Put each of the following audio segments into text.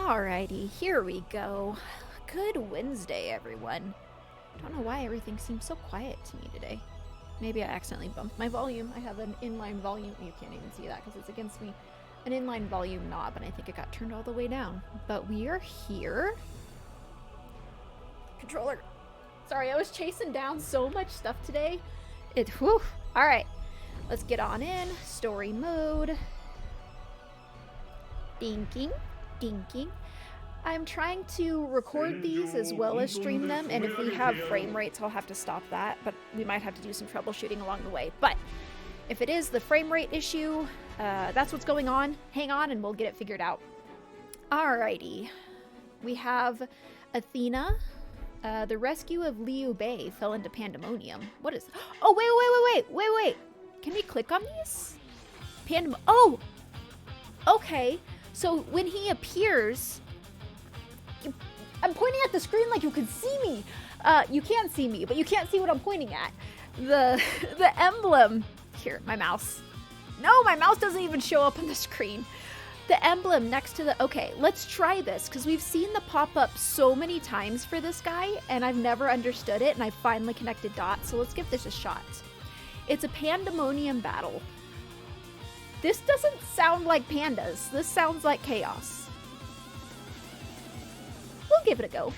Alrighty, here we go. Good Wednesday, everyone. Don't know why everything seems so quiet to me today. Maybe I accidentally bumped my volume. I have an inline volume. You can't even see that because it's against me. An inline volume knob, and I think it got turned all the way down. But we are here. Controller. Sorry, I was chasing down so much stuff today. Whew. Alright. Let's get on in. Story mode. Dinking. Dinking. I'm trying to record these as well as stream them, and if we have frame rates, I'll have to stop that, but we might have to do some troubleshooting along the way. But if it is the frame rate issue, that's what's going on. Hang on, and we'll get it figured out. Alrighty. We have Athena. The rescue of Liu Bei fell into pandemonium. What is... Oh, wait. Can we click on these? Oh! Okay. So when he appears... I'm pointing at the screen like you can see me. You can't see me, but you can't see what I'm pointing at. The emblem. Here, my mouse. No, my mouse doesn't even show up on the screen. The emblem next to the... Okay, let's try this, because we've seen the pop-up so many times for this guy, and I've never understood it, and I finally connected dots, so let's give this a shot. It's a pandemonium battle. This doesn't sound like pandas. This sounds like chaos. We'll give it a go.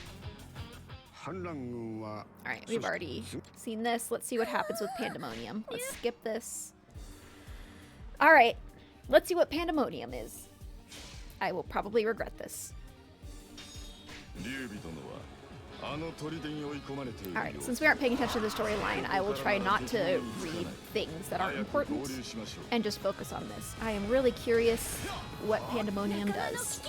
Alright, we've already seen this. Let's see what happens with pandemonium. Let's skip this. Alright, let's see what pandemonium is. I will probably regret this. Alright, since we aren't paying attention to the storyline, I will try not to read things that aren't important and just focus on this. I am really curious what pandemonium does.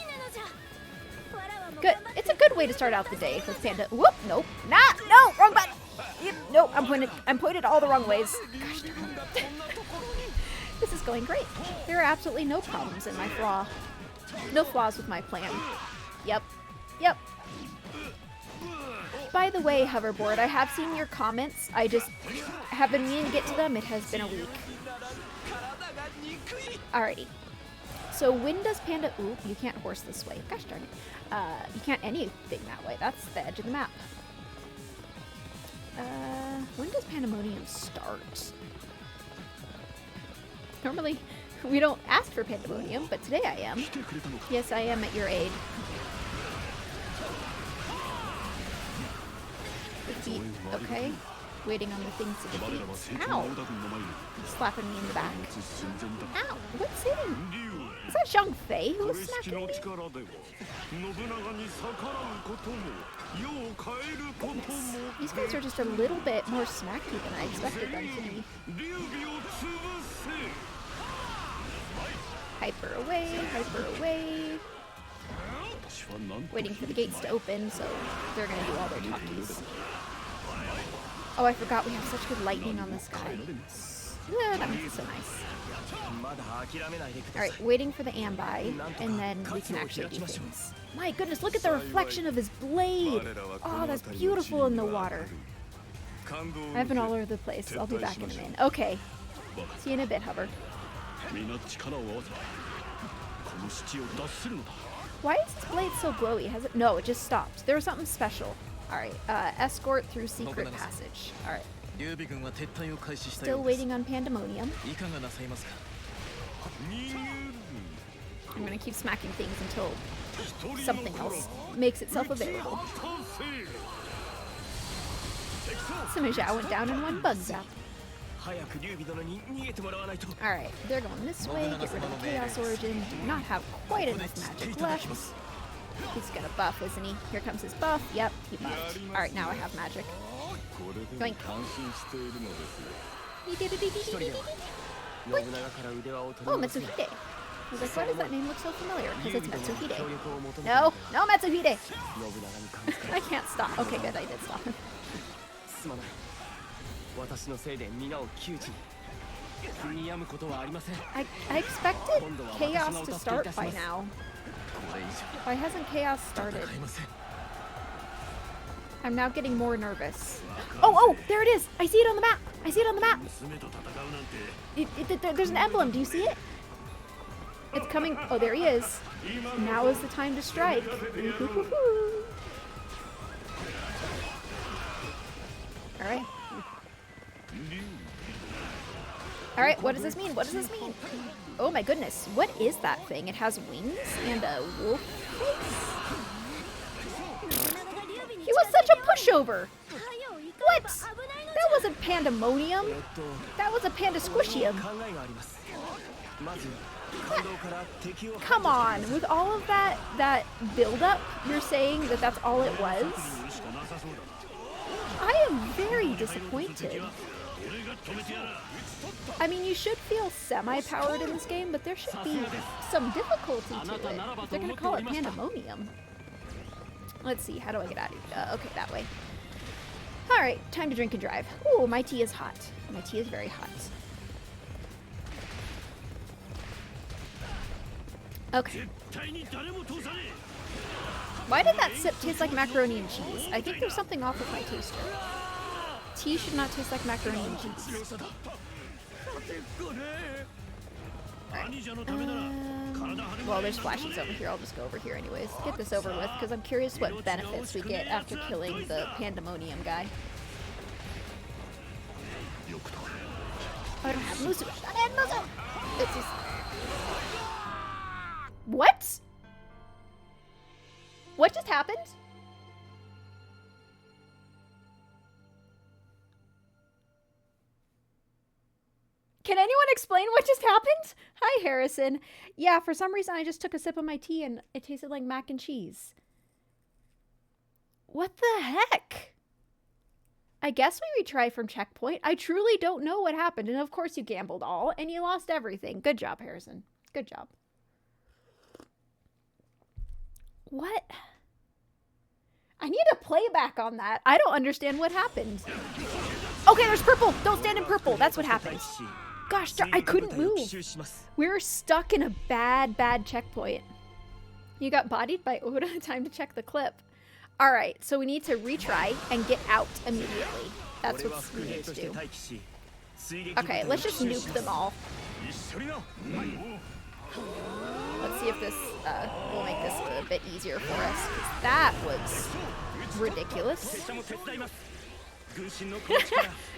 Good. It's a good way to start out the day with panda. Whoop! Nope. No! Wrong button. Yep, nope. I'm pointed all the wrong ways. Gosh darn it. This is going great. There are absolutely no problems in my flaw. No flaws with my plan. Yep. By the way, Hoverboard, I have seen your comments. I just have been meaning to get to them. It has been a week. Alrighty. So when does panda... Ooh, you can't horse this way. Gosh darn it. You can't anything that way. That's the edge of the map. When does pandemonium start? Normally, we don't ask for pandemonium, but today I am. Yes, I am at your aid. Defeat. Okay. Waiting on the things to defeat. Ow! Slapping me in the back. Ow! What's hitting? Is that ShangSe who was smacking me? Goodness. These guys are just a little bit more smacky than I expected them to be. Hyper away. Waiting for the gates to open, so they're gonna do all their talkies. Oh, I forgot we have such good lightning on this guy. Yeah, that makes it so nice. Alright, waiting for the ambi, and then we can actually do things. My goodness, look at the reflection of his blade! Oh, that's beautiful in the water. I've been all over the place. I'll be back in a minute. Okay. See you in a bit, Hover. Why is this blade so glowy? Has it? No, it just stopped. There was something special. Alright, escort through secret passage. Alright. Still waiting on pandemonium. I'm gonna keep smacking things until something else makes itself available. Sima Zhao went down in one bug zap. Alright, they're going this way. Get rid of the Chaos Origin. Do not have quite enough magic left. He's gonna buff, isn't he? Here comes his buff. Yep, he buffed. Alright, now I have magic. Yoink. Oh, Matsuhide. I was like, why does that name look so familiar? Because it's Matsuhide. No Matsuhide! I can't stop. Okay, good, I did stop him. I expected chaos to start by now. Why hasn't chaos started? I'm now getting more nervous. Oh, there it is! I see it on the map! There's an emblem, do you see it? It's coming. Oh, there he is. Now is the time to strike. Alright. Alright, what does this mean? What does this mean? Oh my goodness. What is that thing? It has wings and a wolf face? He was such a pushover! What? That wasn't pandemonium. That was a panda squishium. Come on, with all of that build-up, you're saying that that's all it was? I am very disappointed. I mean, you should feel semi-powered in this game, but there should be some difficulty to it if they're gonna call it pandemonium. Let's see, how do I get out of here? Okay, that way. Alright, time to drink and drive. Ooh, my tea is hot. My tea is very hot. Okay. Why did that sip taste like macaroni and cheese? I think there's something off with my taster. Tea should not taste like macaroni and cheese. Well, there's flashes over here. I'll just go over here anyways. Get this over with, because I'm curious what benefits we get after killing the pandemonium guy. Oh, I don't have Musu. I have Musu! It's just... What? What just happened? Can anyone explain what just happened? Hi, Harrison. Yeah, for some reason I just took a sip of my tea and it tasted like mac and cheese. What the heck? I guess we retry from checkpoint. I truly don't know what happened. And of course you gambled all and you lost everything. Good job, Harrison. Good job. What? I need a playback on that. I don't understand what happened. Okay, there's purple. Don't stand in purple. That's what happened. Gosh, I couldn't move. We were stuck in a bad checkpoint. You got bodied by Oda. Time to check the clip. All right, so we need to retry and get out immediately. That's what we need to do. Okay, let's just nuke them all. Let's see if this will make this a bit easier for us. 'Cause that was ridiculous.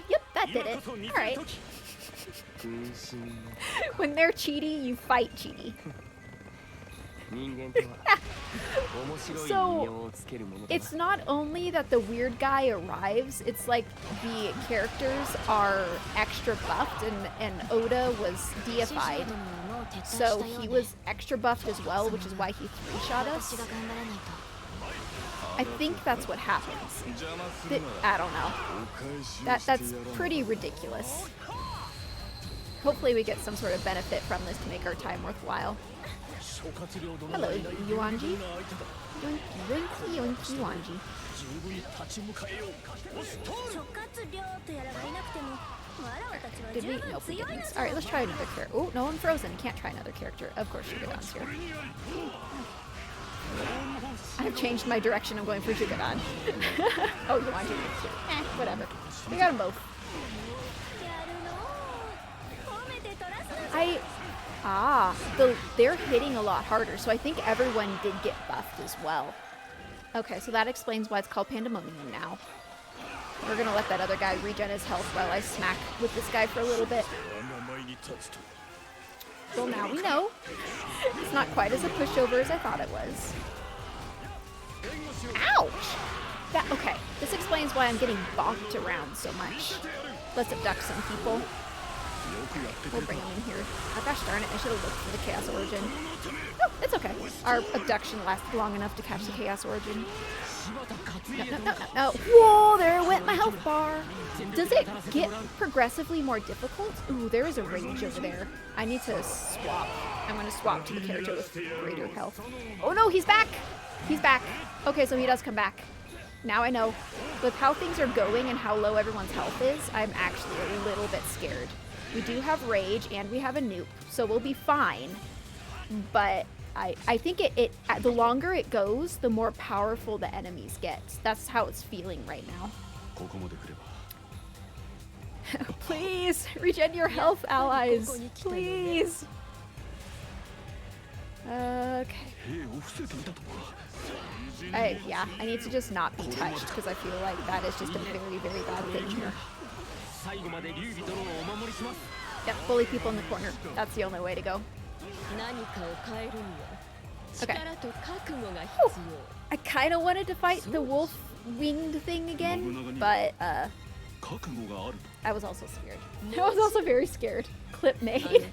Yep, that did it. All right. When they're cheaty, you fight cheaty. So, it's not only that the weird guy arrives, it's like the characters are extra buffed and Oda was deified. So he was extra buffed as well, which is why he three-shot us. I think that's what happens. I don't know. That's pretty ridiculous. Hopefully we get some sort of benefit from this to make our time worthwhile. Hello, Yuanji. Yoinky, yoinky, Yuanji. Did we? Nope, we didn't. Alright, let's try another character. Oh, no, I'm frozen. Can't try another character. Of course, Shugadon's here. I've changed my direction. I'm going for Shugadon. Oh, Yuanji. Whatever. We got them both. They're hitting a lot harder, so I think everyone did get buffed as well. Okay, so that explains why it's called Pandemonium now. We're gonna let that other guy regen his health while I smack with this guy for a little bit. Well, now we know. It's not quite as a pushover as I thought it was. Ouch! Okay, this explains why I'm getting bonked around so much. Let's abduct some people. We'll bring them in here. Oh gosh darn it, I should have looked for the Chaos Origin. Oh, it's okay. Our abduction lasted long enough to catch the Chaos Origin. No. Whoa, there went my health bar. Does it get progressively more difficult? Ooh, there is a rage over there. I need to swap. I'm going to swap to the character with greater health. Oh no, he's back! He's back. Okay, so he does come back. Now I know. With how things are going and how low everyone's health is, I'm actually a little bit scared. We do have rage and we have a nuke, so we'll be fine. But I think the longer it goes, the more powerful the enemies get. That's how it's feeling right now. Please, regen your health, allies. Please. Okay. Yeah, I need to just not be touched because I feel like that is just a very, very bad thing here. Yep, bully people in the corner. That's the only way to go. Okay. Ooh, I kind of wanted to fight the wolf-winged thing again, but I was also scared. I was also very scared. Clip made.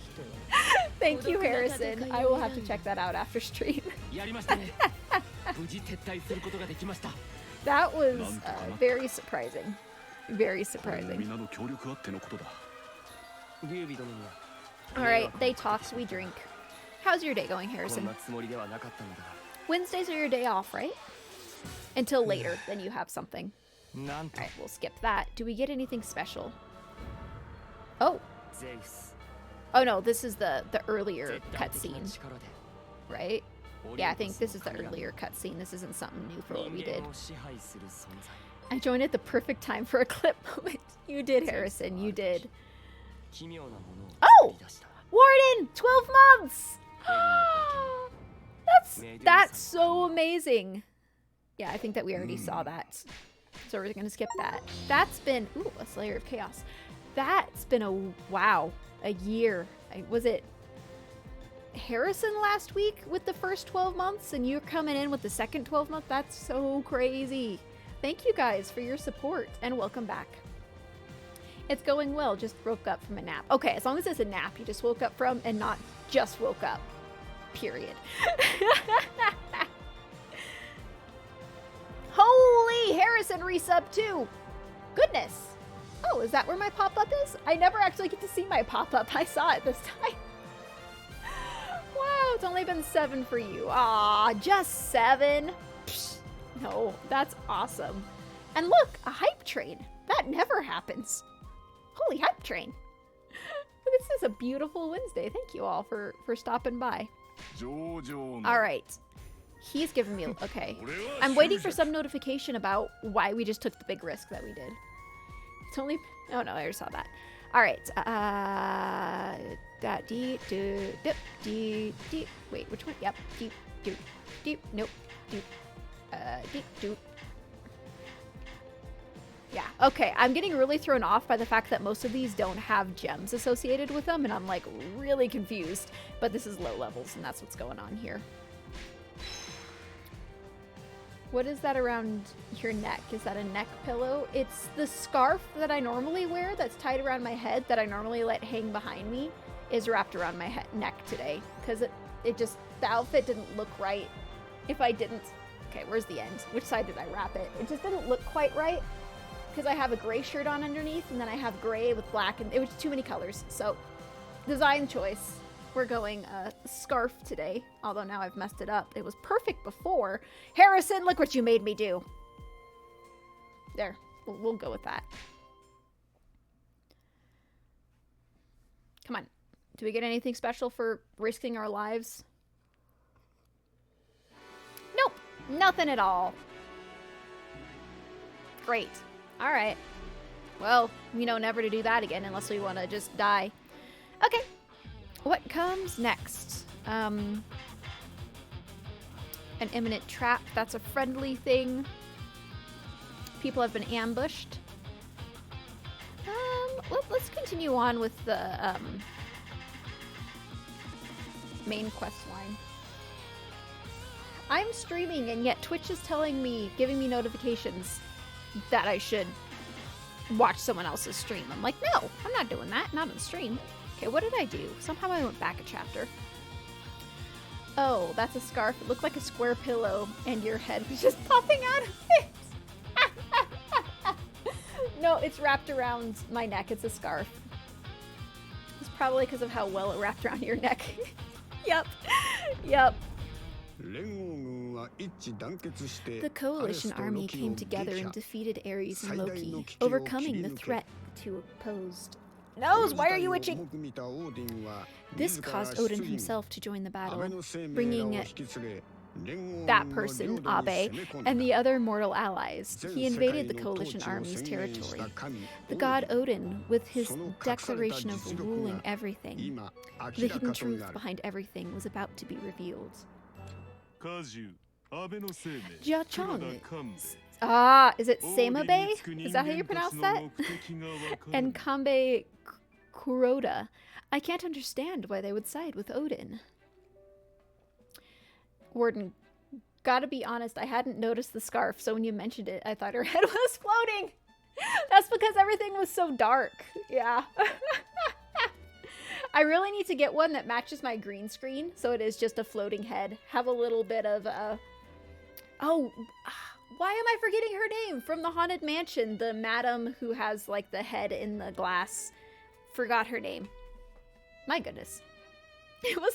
Thank you, Harrison. I will have to check that out after stream. That was very surprising. Very surprising. Alright, they talk, we drink. How's your day going, Harrison? Wednesdays are your day off, right? Until later, then you have something. Alright, we'll skip that. Do we get anything special? Oh. Oh no, this is the earlier cutscene. Right? Yeah, I think this is the earlier cutscene. This isn't something new for what we did. I joined at the perfect time for a clip moment. You did, Harrison. You did. Oh! Warden! 12 months! That's so amazing. Yeah, I think that we already saw that. So we're gonna skip that. That's been... Ooh, a Slayer of Chaos. That's been a year. Was it Harrison last week with the first 12 months and you're coming in with the second 12 month? That's so crazy. Thank you guys for your support and welcome back. It's going well. Just woke up from a nap. Okay, as long as it's a nap you just woke up from and not just woke up. Period. Holy, Harrison resub too. Goodness. Oh, is that where my pop-up is? I never actually get to see my pop-up. I saw it this time. Wow, it's only been 7 for you. Aw, just 7? Psh, no, that's awesome. And look, a hype train. That never happens. Holy hype train. This is a beautiful Wednesday. Thank you all for stopping by. All right. He's giving me... Okay. I'm waiting for some notification about why we just took the big risk that we did. It's only... Oh, no, I already saw that. All right. That D, do, dip, D, D. Wait, which one? Yep. D, do, D. Nope. Do. D, do. Yeah. Okay. I'm getting really thrown off by the fact that most of these don't have gems associated with them, and I'm like really confused. But this is low levels, and that's what's going on here. What is that around your neck? Is that a neck pillow? It's the scarf that I normally wear that's tied around my head that I normally let hang behind me is wrapped around my neck today. Because it just, the outfit didn't look right if I didn't. Okay, where's the end? Which side did I wrap it? It just didn't look quite right because I have a gray shirt on underneath and then I have gray with black and it was too many colors. So, design choice. We're going scarf today, although now I've messed it up. It was perfect before. Harrison, look what you made me do. There, we'll go with that. Come on. Do we get anything special for risking our lives? Nope, nothing at all. Great. All right. Well, we know never to do that again unless we want to just die. Okay. What comes next? An imminent trap. That's a friendly thing. People have been ambushed. Let's continue on with the main quest line. I'm streaming and yet Twitch is telling me, giving me notifications that I should watch someone else's stream. I'm like, no, I'm not doing that. Not on stream. Okay, what did I do? Somehow I went back a chapter. Oh, that's a scarf. It looked like a square pillow and your head was just popping out of it. No, it's wrapped around my neck. It's a scarf. It's probably because of how well it wrapped around your neck. Yep. Yep. The coalition army came together and defeated Ares and Loki, overcoming the threat to opposed. Nose, why are you itching? This caused Odin himself to join the battle, bringing that person, Abe, and the other mortal allies. He invaded the coalition army's territory. The god Odin, with his declaration of ruling everything, the hidden truth behind everything was about to be revealed. Jiachong. Ah, is it Seimabe? Is that how you pronounce that? And Kanbei Kuroda. I can't understand why they would side with Odin. Warden, gotta be honest, I hadn't noticed the scarf, so when you mentioned it, I thought her head was floating. That's because everything was so dark. Yeah. I really need to get one that matches my green screen, so it is just a floating head. Have a little bit of, oh, why am I forgetting her name? From the Haunted Mansion, the madam who has, like, the head in the glass. Forgot her name. My goodness. It was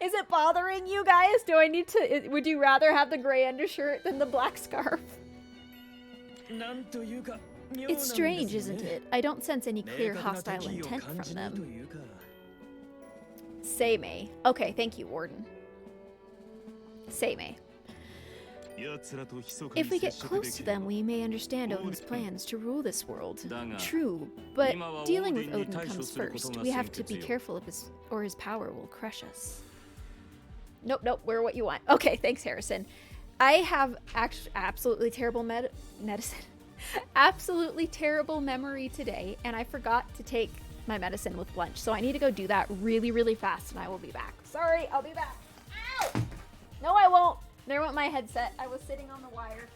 Is it bothering you guys? Do I need to... Would you rather have the gray undershirt than the black scarf? It's strange, isn't it? I don't sense any clear hostile intent from them. Seimei. Okay, thank you, Warden. Seimei. If we get close to them, we may understand Odin's plans to rule this world. True, but dealing with Odin comes first. We have to be careful or his power will crush us. Nope, we're what you want. Okay, thanks, Harrison. I have absolutely terrible medicine. Absolutely terrible memory today, and I forgot to take my medicine with lunch, so I need to go do that really, really fast, and I will be back. Sorry, I'll be back. Ow! No, I won't. There went my headset. I was sitting on the wire.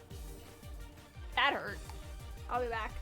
That hurt. I'll be back.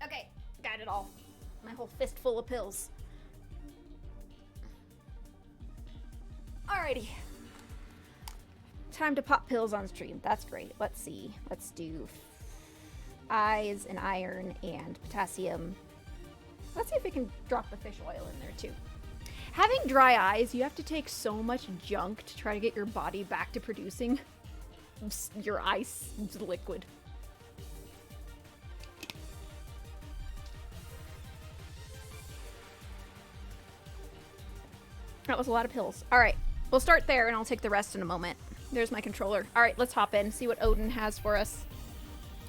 Okay, got it all. My whole fistful of pills. Alrighty. Time to pop pills on stream. That's great. Let's see. Let's do eyes and iron and potassium. Let's see if we can drop the fish oil in there too. Having dry eyes, you have to take so much junk to try to get your body back to producing your ice liquid. That was a lot of pills. All right, we'll start there and I'll take the rest in a moment. There's my controller. All right, let's hop in, see what Odin has for us.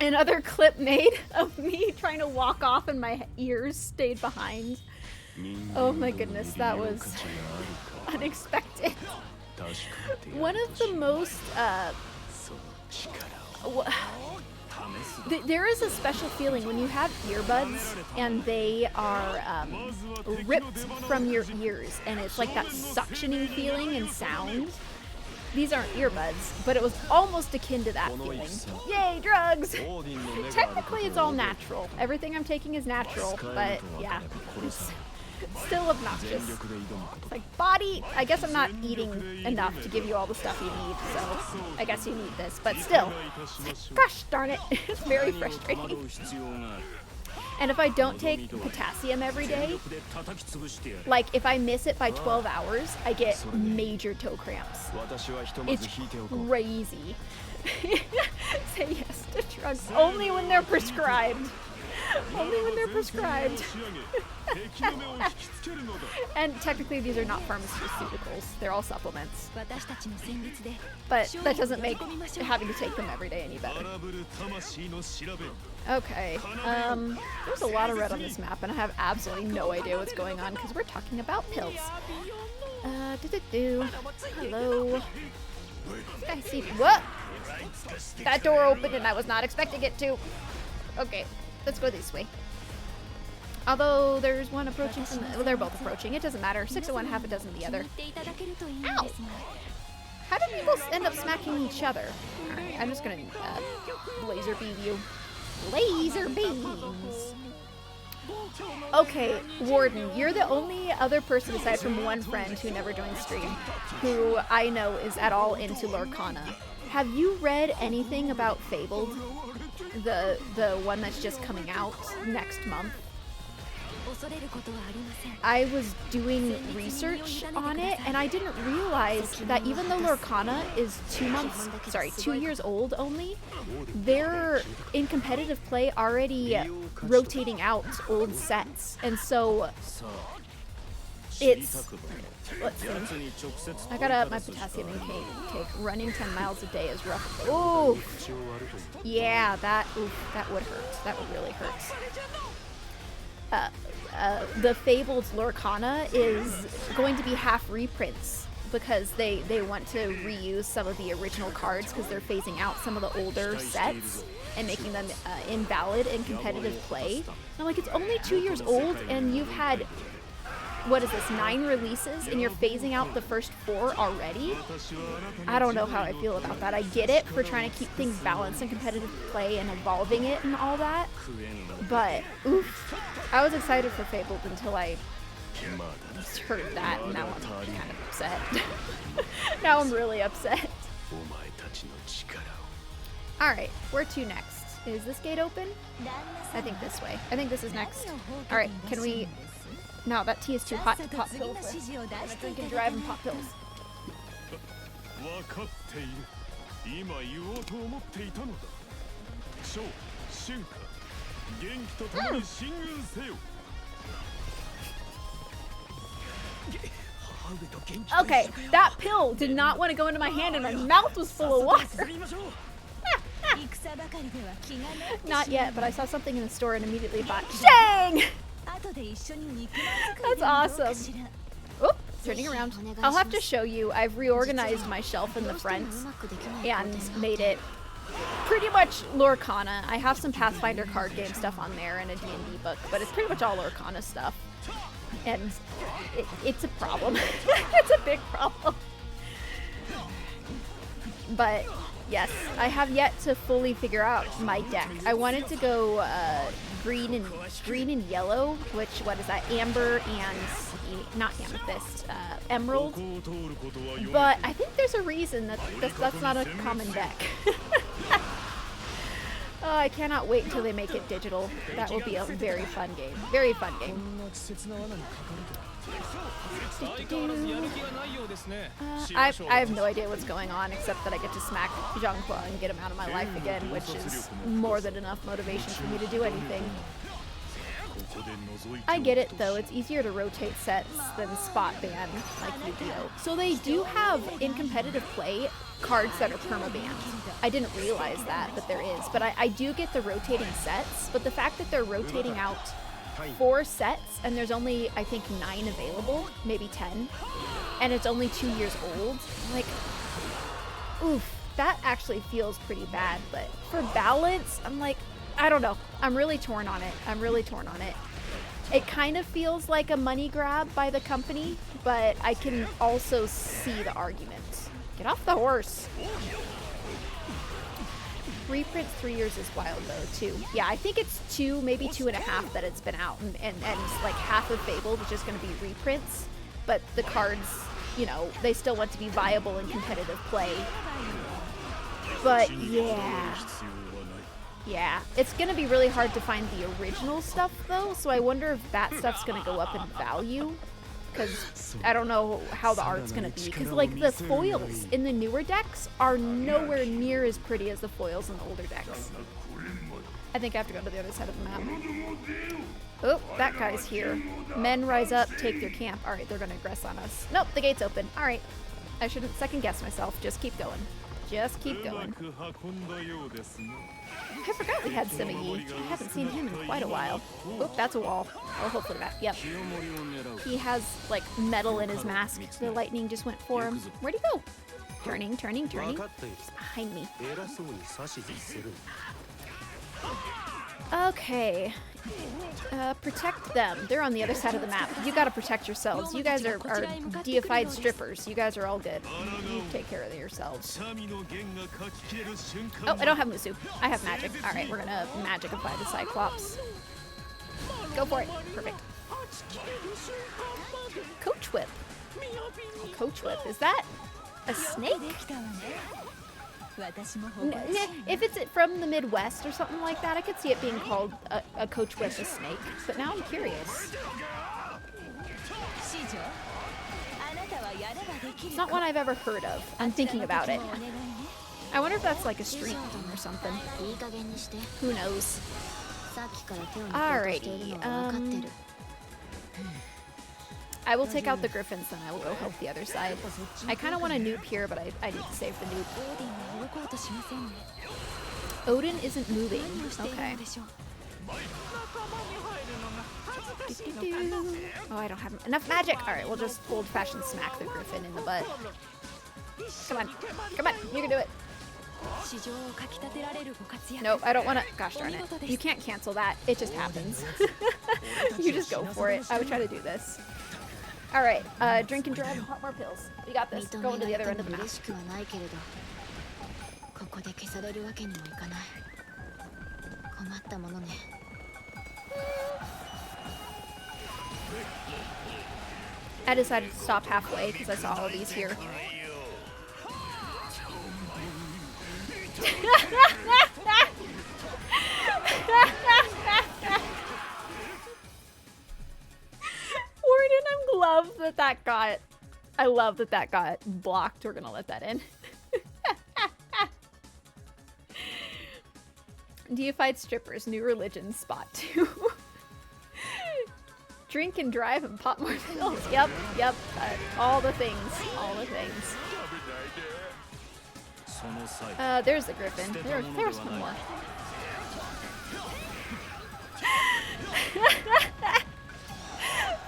Another clip made of me trying to walk off and my ears stayed behind. Oh my goodness, that was unexpected. One of the most, there is a special feeling when you have earbuds and they are ripped from your ears and it's like that suctioning feeling and sound. These aren't earbuds, but it was almost akin to that feeling. Yay, drugs! Technically it's all natural. Everything I'm taking is natural, but yeah, it's still obnoxious. It's like, body, I guess I'm not eating enough to give you all the stuff you need, so I guess you need this, but still, gosh darn it, it's very frustrating. And if I don't take potassium every day, like if I miss it by 12 hours, I get major toe cramps. It's crazy. Say yes to drugs only when they're prescribed. Only when they're prescribed. And technically these are not pharmaceuticals, they're all supplements. But that doesn't make having to take them every day any better. Okay, there's a lot of red on this map and I have absolutely no idea what's going on because we're talking about pills. Hello. I see. What? That door opened and I was not expecting it to. Okay. let's go this way. Although there's one approaching from the, well, they're both approaching. It doesn't matter. 6 of one, half a dozen the other. Ow! How do people end up smacking each other? Alright, I'm just gonna laser beam you. Laser beams! Okay, Warden, you're the only other person aside from one friend who never joined stream who I know is at all into Lorcana. Have you read anything about Fabled? The one that's just coming out next month? I was doing research on it, and I didn't realize that even though Lorcana is 2 years old only, they're in competitive play already rotating out old sets, and so it's, let's see, I gotta up my potassium intake. Running 10 miles a day is rough. Oh, yeah, that would hurt. That would really hurt. The Fabled Lorcana is going to be half reprints because they want to reuse some of the original cards because they're phasing out some of the older sets and making them invalid in competitive play. And I'm like, it's only 2 years old and you've had, what is this, 9 releases and you're phasing out the first 4 already? I don't know how I feel about that. I get it for trying to keep things balanced in competitive play and evolving it and all that, but oof, I was excited for Fabled until I heard that, and now I'm kind of upset. Now I'm really upset. Alright, where to next? Is this gate open? I think this way. I think this is next. Alright, can we... No, that tea is too hot to pop pills with. I'm gonna drink and drive and pop pills. Okay, that pill did not want to go into my hand and my mouth was full of water. Not yet, but I saw something in the store and immediately bought Shang! That's awesome. Oop, turning around. I'll have to show you. I've reorganized my shelf in the front and made it pretty much Lorcana. I have some Pathfinder card game stuff on there and a D&D book, but it's pretty much all Lorcana stuff. And it's a problem. It's a big problem. But yes, I have yet to fully figure out my deck. I wanted to go green and yellow, which, what is that, amber and not amethyst, emerald. But I think there's a reason that that's not a common deck. Oh, I cannot wait until they make it digital. That will be a very fun game. Very fun game. I have no idea what's going on except that I get to smack Zhanghua and get him out of my life again, which is more than enough motivation for me to do anything. I get it though, it's easier to rotate sets than spot ban like Yu-Gi-Oh! So they do have, in competitive play, cards that are permabanned. I didn't realize that, but there is. But I do get the rotating sets, but the fact that they're rotating out 4 sets and there's only, I think, 9 available, maybe 10, and it's only 2 years old, like, oof, that actually feels pretty bad. But for balance, I'm like, I don't know. I'm really torn on it. It kind of feels like a money grab by the company, but I can also see the argument. Get off the horse. Reprint 3 years is wild though too. Yeah, I think it's 2, maybe 2.5 that it's been out, and like half of Fabled is just going to be reprints, but the cards, you know, they still want to be viable in competitive play. But yeah, it's going to be really hard to find the original stuff though, so I wonder if that stuff's going to go up in value. Because I don't know how the art's going to be. Because, like, the foils in the newer decks are nowhere near as pretty as the foils in the older decks. I think I have to go to the other side of the map. Oh, that guy's here. Men rise up, take their camp. Alright, they're going to aggress on us. Nope, the gate's open. Alright. I shouldn't second guess myself. Just keep going. Just keep going. I forgot we had Sima Yi. I haven't seen him in quite a while. Oop, that's a wall. Oh, hopefully that. Yep. He has, like, metal in his mask. The lightning just went for him. Where'd he go? Turning. He's behind me. Okay. Protect them. They're on the other side of the map. You gotta protect yourselves. You guys are deified strippers. You guys are all good. You take care of yourselves. Oh, I don't have Musu. I have magic. Alright, we're gonna magicify the Cyclops. Go for it. Perfect. Coach Whip. Coach Whip. Is that a snake? If it's from the Midwest or something like that, I could see it being called a Coach Whip a snake. But now I'm curious. It's not one I've ever heard of. I'm thinking about it. I wonder if that's like a street thing or something. Who knows? Alrighty. I will take out the griffins, then I will go help the other side. I kind of want a nuke here, but I need to save the nuke. Odin isn't moving. Okay. Oh, I don't have enough magic. Alright, we'll just old-fashioned smack the griffin in the butt. Come on. Come on. You can do it. No, I don't want to. Gosh darn it. You can't cancel that. It just happens. You just go for it. I would try to do this. Alright, drink and drive and pop more pills. We got this. Going to the other end of the map. I decided to stop halfway because I saw all of these here. Warden, I'm glad that got. I love that that got blocked. We're gonna let that in. Deified strippers, new religion, spot 2. Drink and drive and pop more pills. Yep. All the things. All the things. There's the griffin. There's one more.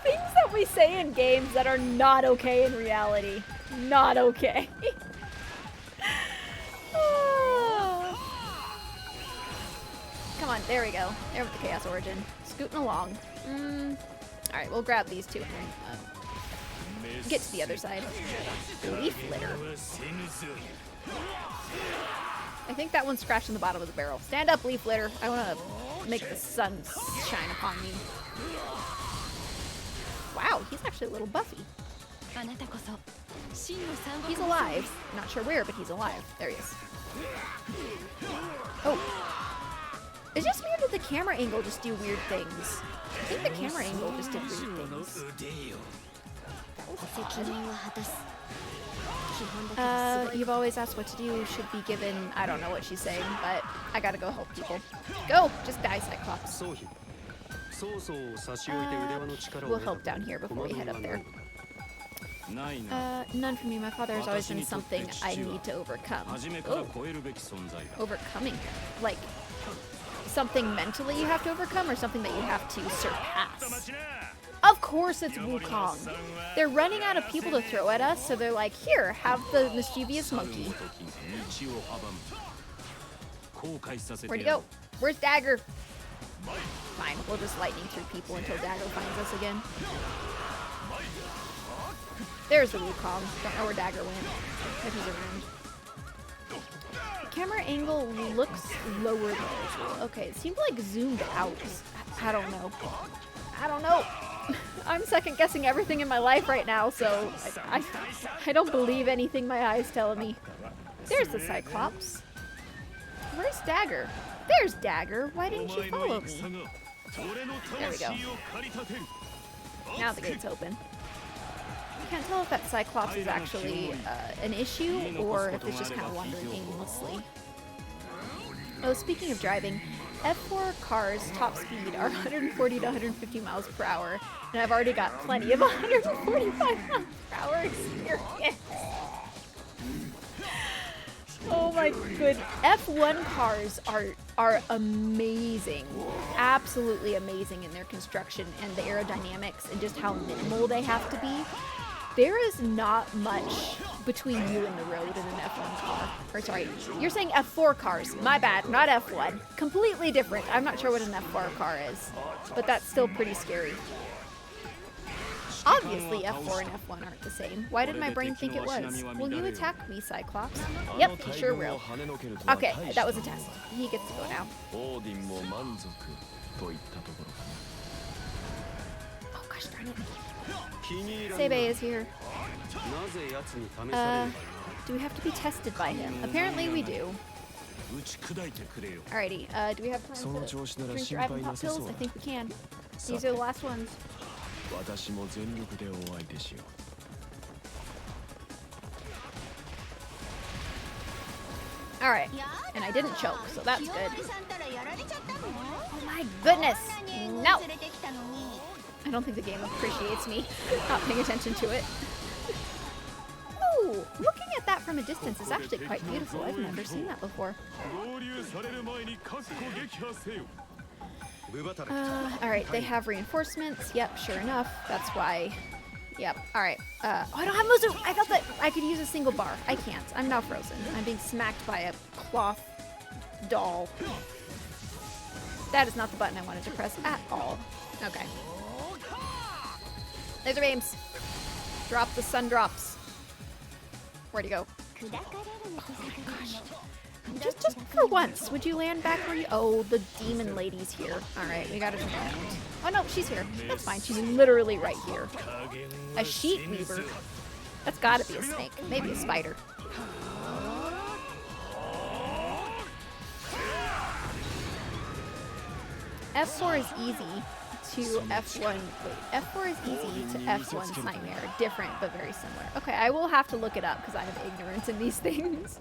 Things that we say in games that are not okay in reality. Not okay. Come on, there we go. There with the Chaos Origin. Scooting along. Alright, we'll grab these two and get to the other side. Leaf litter. I think that one's scratching the bottom of the barrel. Stand up, leaf litter. I want to make the sun shine upon me. Wow, he's actually a little buffy. He's alive. Not sure where, but he's alive. There he is. Oh. It's just weird that the camera angle just do weird things. I think the camera angle just did weird things. You've always asked what to do. Should be given. I don't know what she's saying, but I gotta go help people. Go! Just die, Cyclops. We'll help down here before we head up there. None for me. My father has always been something I need to overcome. Oh. Overcoming? Like, something mentally you have to overcome or something that you have to surpass? Of course it's Wukong. They're running out of people to throw at us, so they're like, here, have the mischievous monkey. Where'd he go? Where's Dagger? Fine, we'll just lightning through people until Dagger finds us again. There's the Wukong. Don't know where Dagger went, if he's around. Camera angle looks lower than usual. Okay, it seemed like zoomed out. I don't know. I'm second guessing everything in my life right now, so I don't believe anything my eyes tell me. There's the Cyclops. Where's Dagger? There's Dagger. Why didn't you follow me? There we go. Now the gate's open. I can't tell if that Cyclops is actually an issue or if it's just kind of wandering aimlessly. Oh, speaking of driving, F4 cars top speed are 140 to 150 miles per hour, and I've already got plenty of 145 miles per hour experience. Oh my good. F1 cars are amazing. Absolutely amazing in their construction and the aerodynamics and just how minimal they have to be. There is not much between you and the road in an F1 car. Or sorry, you're saying F4 cars. My bad, not F1. Completely different. I'm not sure what an F4 car is, but that's still pretty scary. Obviously, F4 and F1 aren't the same. Why did my brain think it was? Will you attack me, Cyclops? Yep, he sure will. Okay, that was a test. He gets to go now. Oh gosh darn it. Sebe is here. Do we have to be tested by him? Apparently we do. Alrighty, do we have time to drink your Ivan Pop pills? I think we can. These are the last ones. Alright, and I didn't choke, so that's good. Oh my goodness! No! I don't think the game appreciates me not paying attention to it. Ooh, looking at that from a distance is actually quite beautiful. I've never seen that before. Alright, they have reinforcements. Yep, sure enough. That's why. Yep, alright. Oh, I don't have Muzu! I thought that I could use a single bar. I can't. I'm now frozen. I'm being smacked by a cloth doll. That is not the button I wanted to press at all. Okay. Laser beams. Drop the sun drops. Where'd he go? Oh my gosh. Just for once, would you land back where you— oh, the demon lady's here. Alright, we gotta turn around. Oh no, she's here. That's fine. She's literally right here. A sheet weaver. That's gotta be a snake. Maybe a spider. F4 is easy to F1. Wait, F4 is easy to F1's Nightmare. Different, but very similar. Okay, I will have to look it up because I have ignorance in these things.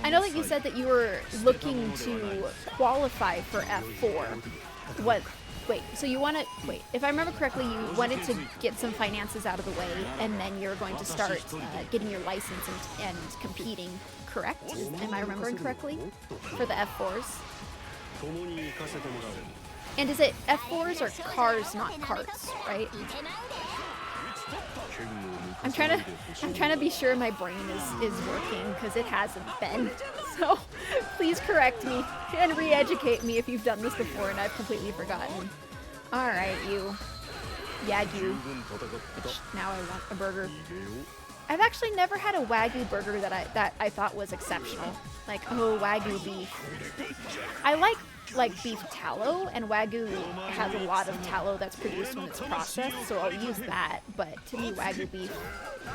I know that you said that you were looking to qualify for F4. What? Wait, so you want to— wait, if I remember correctly, you wanted to get some finances out of the way, and then you're going to start getting your license and competing, correct? Am I remembering correctly? For the F4s? And is it F4s or cars, not carts, right? I'm trying to be sure my brain is working, because it hasn't been. So please correct me and re-educate me if you've done this before and I've completely forgotten. Alright, you Yagyu. Which now I want a burger. I've actually never had a Wagyu burger that I thought was exceptional. Like, oh, Wagyu beef. I like beef tallow, and Wagyu has a lot of tallow that's produced when it's processed, so I'll use that. But to me, Wagyu beef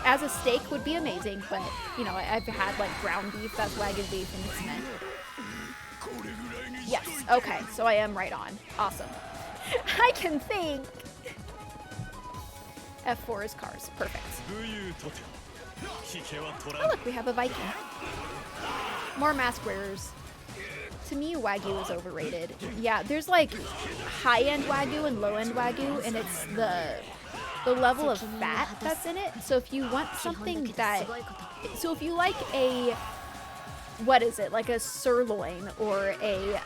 as a steak would be amazing, but you know, I've had like ground beef that's Wagyu beef and it's meant. Yes, okay, so I am right on. Awesome. I can think. F4 is cars. Perfect. Oh look, we have a Viking. More mask wearers. To me, Wagyu is overrated. Yeah, there's like high-end Wagyu and low-end Wagyu, and it's the level of fat that's in it. So if you want something that— so if you like a— what is it? Like a sirloin or a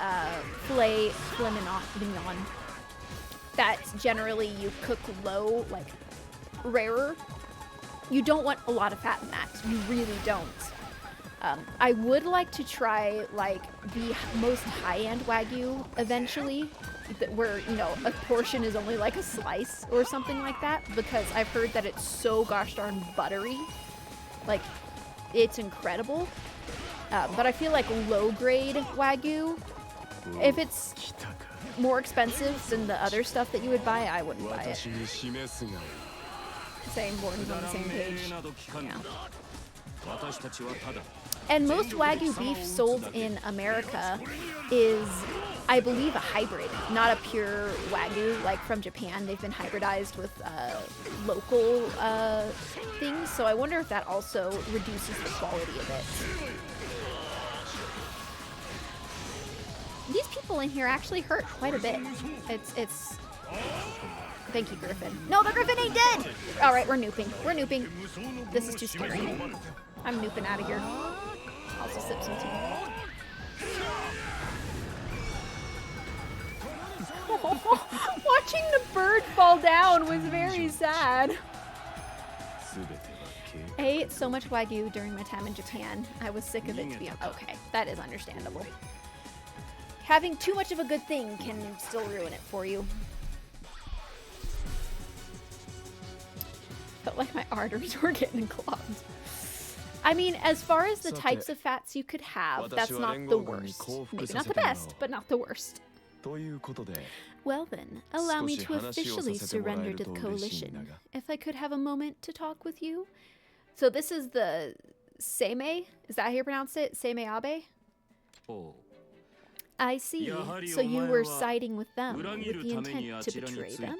filet mignon that generally you cook low, like rarer, you don't want a lot of fat in that. You really don't. I would like to try like the most high-end Wagyu eventually, where, you know, a portion is only like a slice or something like that, because I've heard that it's so gosh darn buttery. Like, it's incredible. But I feel like low-grade Wagyu, if it's more expensive than the other stuff that you would buy, I wouldn't buy it. Same, Morton's on the same page. Yeah. And most Wagyu beef sold in America is, I believe, a hybrid, not a pure Wagyu like from Japan. They've been hybridized with local things, so I wonder if that also reduces the quality of it. These people in here actually hurt quite a bit. It's. Thank you, Griffin. No, the Griffin ain't dead! Alright, we're nooping. We're nooping. This is too scary. I'm nooping out of here. I'll just sip some tea. Watching the bird fall down was very sad. I ate so much Wagyu during my time in Japan. I was sick of it to be okay. That is understandable. Having too much of a good thing can still ruin it for you. Felt like my arteries were getting clogged. I mean, as far as the types of fats you could have, that's not the worst. Maybe not the best, but not the worst. Well then, allow me to officially surrender to the coalition. If I could have a moment to talk with you. So this is the Seimei? Is that how you pronounce it? Seimei Abe? I see. So you were siding with them with the intent to betray them?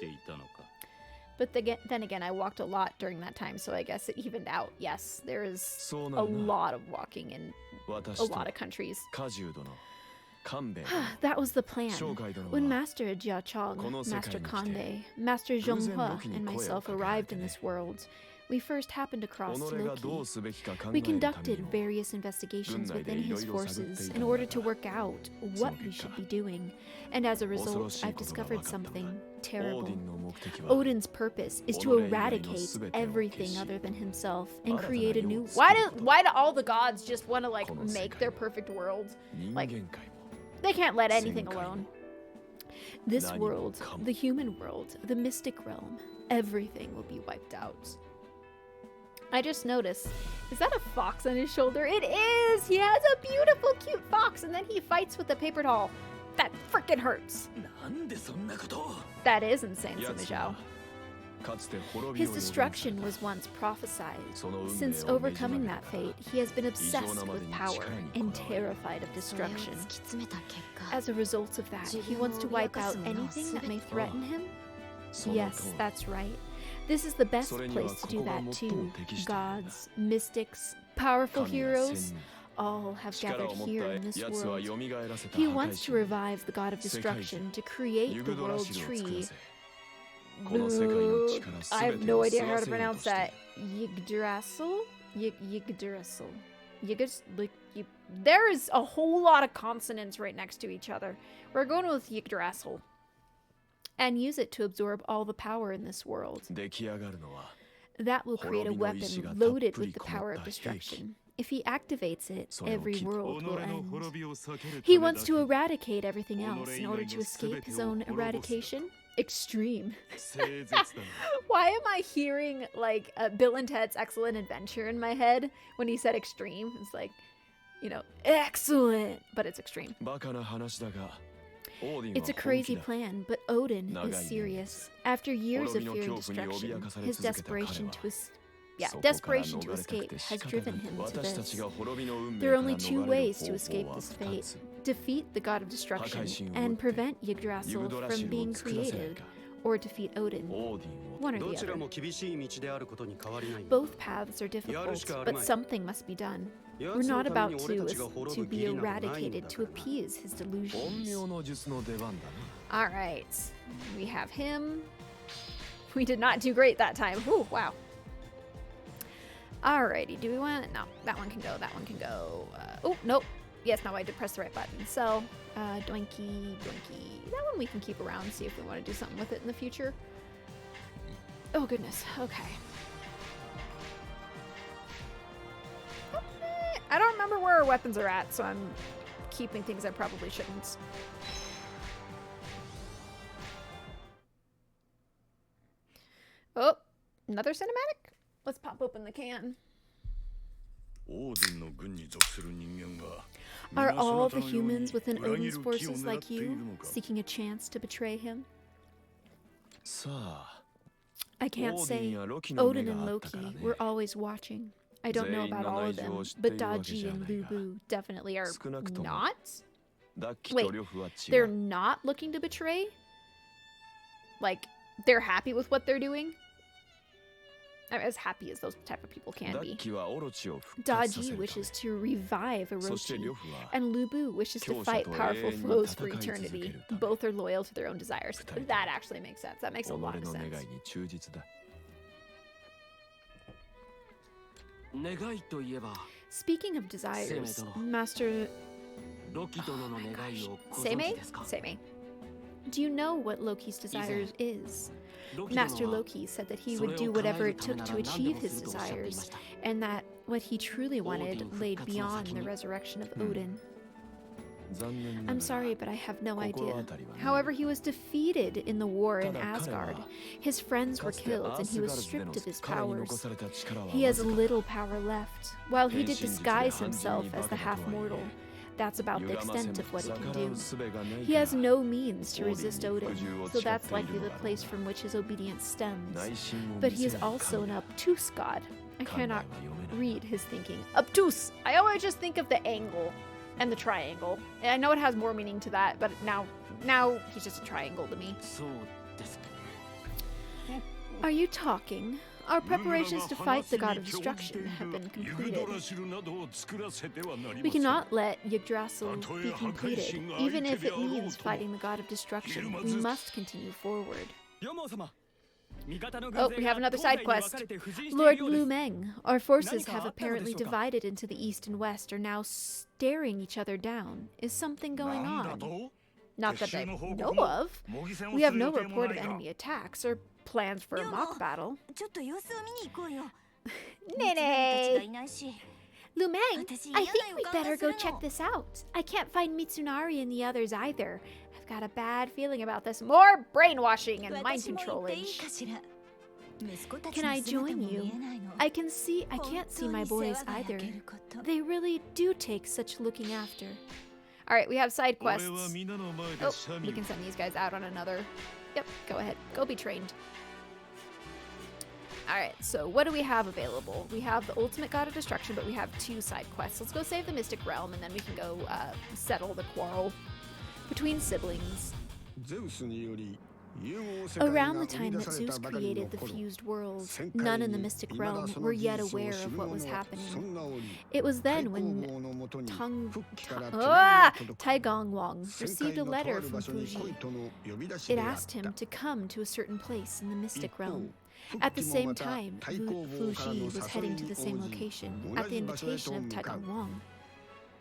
But then again, I walked a lot during that time, so I guess it evened out. Yes, there is a lot of walking in a lot of countries. That was the plan. When Master Jiachong, Master Kande, Master Zhonghua, and myself arrived in this world, we first happened across Loki. We conducted various investigations within his forces in order to work out what we should be doing, and as a result, I've discovered something terrible. Odin's purpose is to eradicate everything other than himself and create a new... Why do all the gods just want to, like, make their perfect world? Like, they can't let anything alone. This world, the human world, the mystic realm, everything will be wiped out. I just noticed, is that a fox on his shoulder? It is! He has a beautiful, cute fox, and then he fights with a paper doll. That frickin' hurts. That is insane, Sumijao. His destruction was once prophesied. Since overcoming that fate, he has been obsessed with power and terrified of destruction. As a result of that, he wants to wipe out anything that may threaten him? Yes, that's right. This is the best place to do that too. Gods, mystics, powerful heroes, all have gathered here in this world. He wants to revive the god of destruction to create the world tree. I have no idea how to pronounce that. Yggdrasil? Yggdrasil. There is a whole lot of consonants right next to each other. We're going with Yggdrasil. And use it to absorb all the power in this world. That will create a weapon loaded with the power of destruction. If he activates it, every world will end. He wants to eradicate everything else in order to escape his own eradication. Extreme. Why am I hearing like Bill and Ted's Excellent Adventure in my head when he said extreme? It's like, you know, excellent, but it's extreme. It's a crazy plan, but Odin is serious. After years of fearing destruction, his desperation to escape has driven him to this. There are only two ways to escape this fate. Defeat the god of destruction and prevent Yggdrasil from being created, or defeat Odin. One or the other. Both paths are difficult, but something must be done. We're not about to be eradicated to appease his delusions. Alright, we have him. We did not do great that time. Ooh, wow. Alrighty, do we want... No, that one can go, that one can go. Oh, nope. Yes, no, I did press the right button. So, doinky, doinky. That one we can keep around, see if we want to do something with it in the future. Oh, goodness. Okay. I don't remember where our weapons are at, so I'm keeping things I probably shouldn't. Oh, another cinematic? Let's pop open the can. Are all the humans within Odin's forces like you, seeking a chance to betray him? I can't say. Odin and Loki were always watching. I don't know about all of them, but Daji and Lubu definitely are not? Wait, they're not looking to betray? Like, they're happy with what they're doing? I'm as happy as those type of people can be. Daji wishes to revive Orochi, and Lubu wishes to fight powerful foes for eternity. Both are loyal to their own desires. That actually makes sense. That makes a lot of sense. Speaking of desires, Master... Oh my gosh. Seimei? Seimei. Do you know what Loki's desire is? Master Loki said that he would do whatever it took to achieve his desires, and that what he truly wanted laid beyond the resurrection of Odin. I'm sorry, but I have no idea. However, he was defeated in the war in Asgard. His friends were killed, and he was stripped of his powers. He has little power left. While he did disguise himself as the half-mortal, that's about the extent of what he can do. He has no means to resist Odin, so that's likely the place from which his obedience stems. But he is also an obtuse god. I cannot read his thinking. Obtuse! I always just think of the angle and the triangle. And I know it has more meaning to that, but now he's just a triangle to me. Are you talking? Our preparations to fight the god of destruction have been completed. We cannot let Yggdrasil be completed, even if it means fighting the god of destruction. We must continue forward. Oh, we have another side quest. Lord Lumeng, our forces have apparently divided into the east and west, are now staring each other down. Is something going on? Not that I know of. We have no report of enemy attacks or plans for a mock battle. Nene! Lumeng, I think we'd better go check this out. I can't find Mitsunari and the others either. I've got a bad feeling about this. More brainwashing and mind controlage. Can I join you? I can't see my boys either. They really do take such looking after. Alright, we have side quests. Oh, we can send these guys out on another. Yep, go ahead. Go be trained. Alright, so what do we have available? We have the Ultimate God of Destruction, but we have 2 side quests. Let's go save the Mystic Realm, and then we can go settle the quarrel between siblings. Around the time that Zeus created the fused worlds, none in the Mystic Realm were yet aware of what was happening. It was then when Taigong Wang received a letter from Fuji. It asked him to come to a certain place in the Mystic Realm. At the same time, Fuji was heading to the same location, at the invitation of Taigong Wang.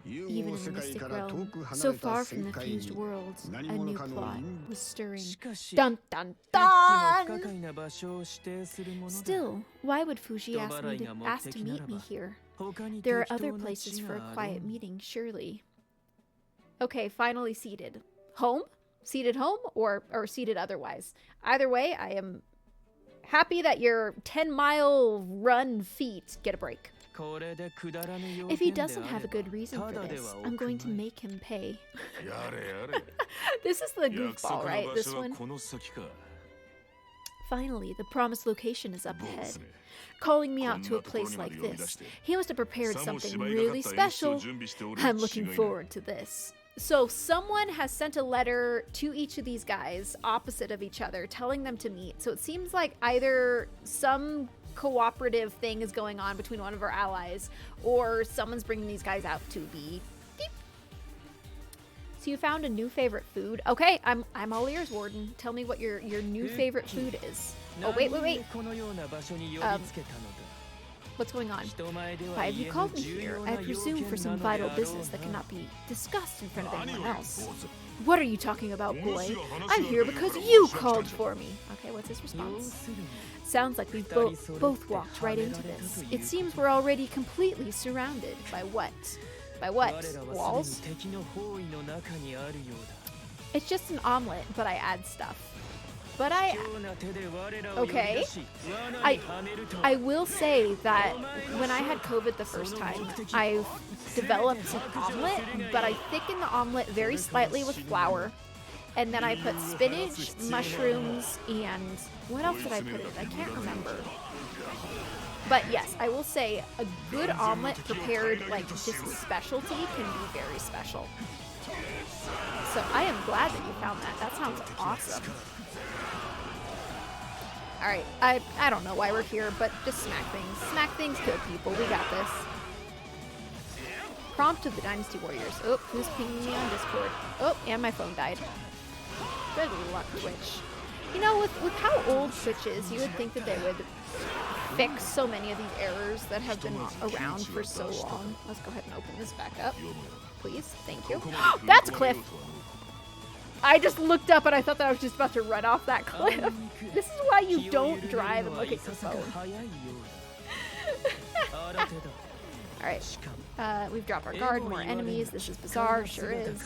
Even in the Mystic Realm, so far from the fused worlds, a new plot was stirring. Dun dun dun! Still, why would Fuji ask to meet me here? There are other places for a quiet meeting, surely. Okay, finally seated. Home? Seated home or seated otherwise? Either way, I am happy that your 10-mile run feet get a break. If he doesn't have a good reason for this, I'm going to make him pay. This is the goofball, right? This one? Finally, the promised location is up ahead. Calling me out to a place like this, he must have prepared something really special. I'm looking forward to this. So someone has sent a letter to each of these guys opposite of each other, telling them to meet. So it seems like either some cooperative thing is going on between one of our allies, or someone's bringing these guys out to be beep. So you found a new favorite food. Okay, I'm all ears, Warden. Tell me what your new favorite food is. Oh, wait. What's going on? Why have you called me here? I presume for some vital business that cannot be discussed in front of anyone else. What are you talking about, boy? I'm here because you called for me. Okay, what's his response? Sounds like we've both walked right into this. It seems we're already completely surrounded. By what? By what? Walls? It's just an omelet, but I add stuff. But okay. I will say that when I had COVID the first time, I developed an omelet, but I thickened the omelet very slightly with flour. And then I put spinach, mushrooms, and what else did I put in? I can't remember. But yes, I will say a good omelet prepared like just a specialty can be very special. So I am glad that you found that. That sounds awesome. Alright, I don't know why we're here, but just smack things. Smack things, kill people. We got this. Prompt of the Dynasty Warriors. Oh, who's pinging me on Discord? Oh, and my phone died. Good luck, Twitch. You know, with how old Twitch is, you would think that they would fix so many of these errors that have been around for so long. Let's go ahead and open this back up. Please. Thank you. That's Cliff! I just looked up and I thought that I was just about to run off that cliff. This is why you don't drive and look at your phone. Alright. We've dropped our guard, more enemies. This is bizarre, sure is.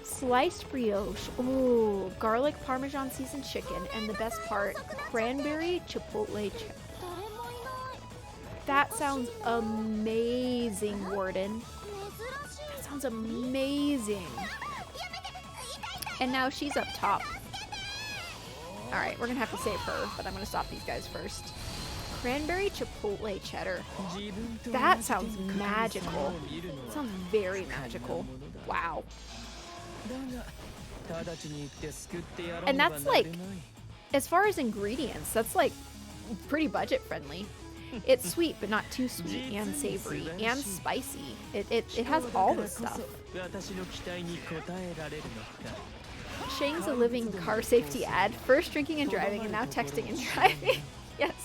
Sliced brioche. Ooh, garlic parmesan seasoned chicken, and the best part, cranberry chipotle chip. That sounds amazing, Warden. That sounds amazing. And now she's up top. Alright, we're gonna have to save her, but I'm gonna stop these guys first. Cranberry chipotle cheddar. That sounds magical. That sounds very magical. Wow. And that's like, as far as ingredients, that's like pretty budget friendly. It's sweet, but not too sweet, and savory, and spicy. It has all the stuff. Shang's a living car safety ad. First drinking and driving, and now texting and driving. Yes.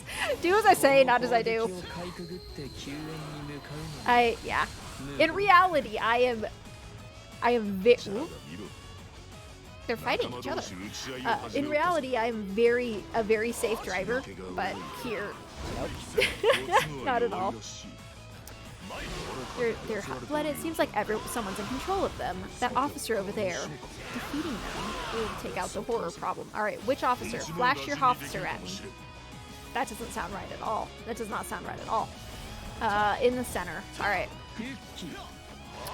Do as I say, not as I do. Yeah. In reality, I am they're fighting each other. In reality, I am a very safe driver, but here, nope. Not at all. They're hot-blooded. It seems like someone's in control of them. That officer over there, defeating them will take out the horror problem. All right, which officer? Flash your officer at me. That doesn't sound right at all. That does not sound right at all. In the center. All right.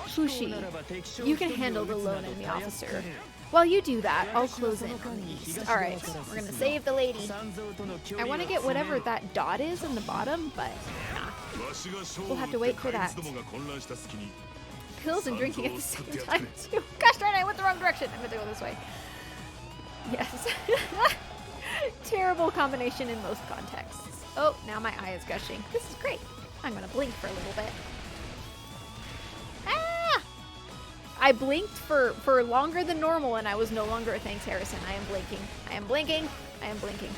Fushi, you can handle the lone enemy officer. While you do that, I'll close in on the east. Alright, we're gonna save the lady. I want to get whatever that dot is in the bottom, but nah. We'll have to wait for that. Pills and drinking at the same time, too. Gosh darn it, I went the wrong direction. I'm gonna go this way. Yes. Terrible combination in most contexts. Oh, now my eye is gushing. This is great. I'm gonna blink for a little bit. I blinked for longer than normal, and I was no longer. Thanks, Harrison. I am blinking. I am blinking. I am blinking.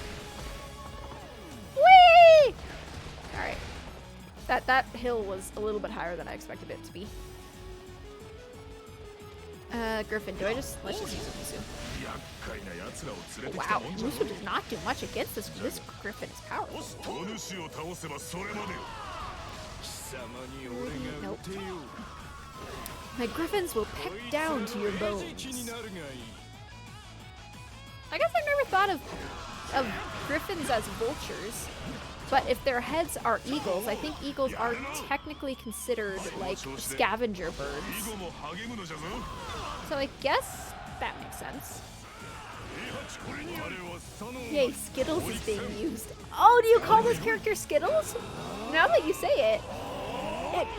Whee! All right. That hill was a little bit higher than I expected it to be. Griffin, let's just use Musu. Wow, Musu does not do much against this. This Griffin is powerful. Nope. My griffins will peck down to your bones. I guess I've never thought of griffins as vultures, but if their heads are eagles, I think eagles are technically considered like scavenger birds. So I guess that makes sense. Yay, Skittles is being used. Oh, do you call this character Skittles? Now that you say it.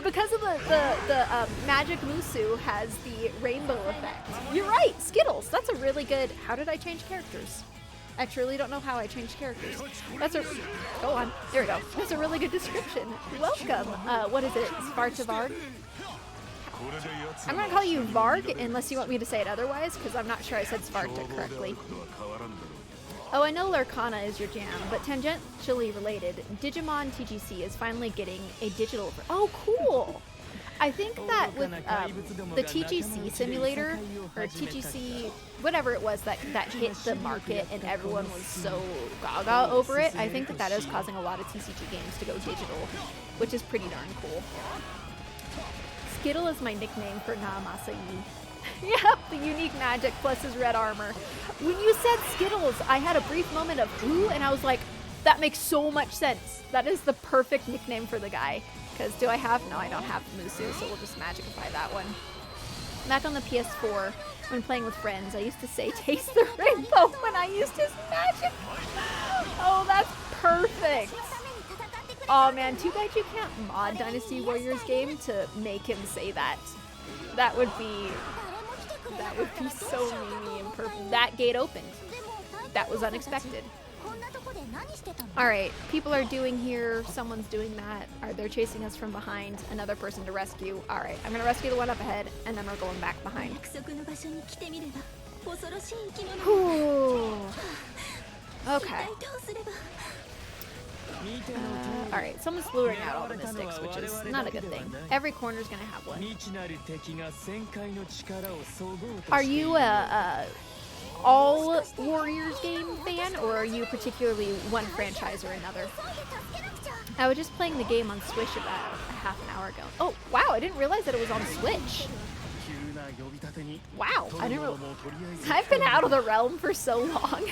Because of the magic Musu has the rainbow effect. You're right, Skittles. That's a really good. How did I change characters? I truly don't know how I changed characters. Go on. There we go. That's a really good description. Welcome. What is it? Spartavard? I'm gonna call you Varg unless you want me to say it otherwise, because I'm not sure I said Sparta correctly. Oh, I know Larcana is your jam, but tangentially related, Digimon TGC is finally getting a digital... Oh, cool! I think that with the TGC simulator, or TGC, whatever it was that hit the market and everyone was so gaga over it, I think that is causing a lot of TCG games to go digital, which is pretty darn cool. Skittle is my nickname for Namasai. Yep, the unique magic plus his red armor. When you said Skittles, I had a brief moment of ooh, and I was like, that makes so much sense. That is the perfect nickname for the guy. Because no, I don't have Musu, so we'll just magicify that one. Back on the PS4, when playing with friends, I used to say, taste the rainbow when I used his magic. Oh, that's perfect. Oh man, too bad you can't mod Dynasty Warriors game to make him say that. That would be so memey and perfect. That gate opened. That was unexpected. Alright, people are doing here. Someone's doing that. They're chasing us from behind. Another person to rescue. Alright, I'm gonna rescue the one up ahead, and then we're going back behind. Ooh. Okay. Alright, someone's luring out all the mystics, which is not a good thing. Every corner's gonna have one. Are you a all Warriors game fan, or are you particularly one franchise or another? I was just playing the game on Switch about a half an hour ago. Oh, wow, I didn't realize that it was on Switch. Wow, I didn't realize. I've been out of the realm for so long.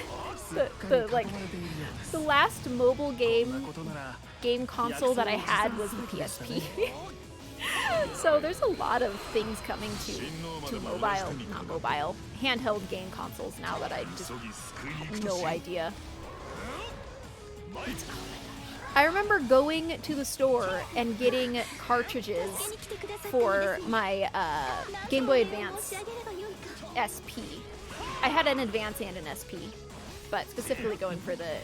The last mobile game console that I had was the PSP. So there's a lot of things coming to handheld game consoles now that I just have no idea. I remember going to the store and getting cartridges for my Game Boy Advance SP. I had an Advance and an SP, but specifically going for the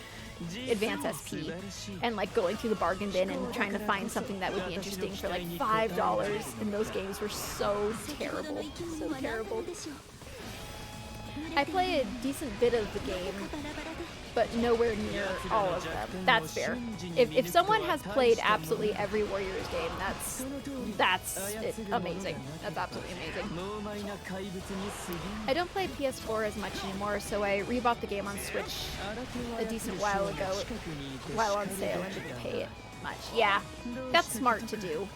Advance SP and like going through the bargain bin and trying to find something that would be interesting for like $5, and those games were so terrible, so terrible. I play a decent bit of the game, but nowhere near all of them. That's fair. If someone has played absolutely every Warriors game, that's amazing. That's absolutely amazing. I don't play PS4 as much anymore, so I rebought the game on Switch a decent while ago while on sale and didn't pay it much. Yeah, that's smart to do.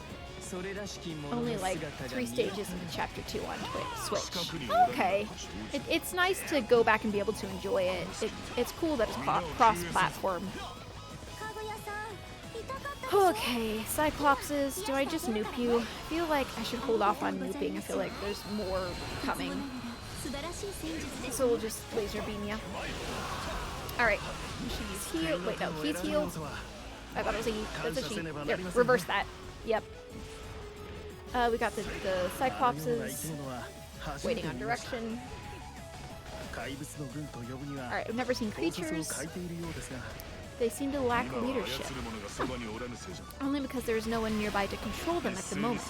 Only like 3 stages into chapter 2 on Switch. Okay. It's nice to go back and be able to enjoy it. It's cool that it's cross-platform. Okay, Cyclopses, do I just nuke you? I feel like I should hold off on nuking. I feel like there's more coming. So we'll just laser beam you. Alright, she's healed. Wait, no, he's healed. I thought it was a he. That's a she. Yep, reverse that. Yep. We got the Cyclopses waiting on direction. Alright, I've never seen creatures. They seem to lack leadership. Huh. Only because there's no one nearby to control them at the moment.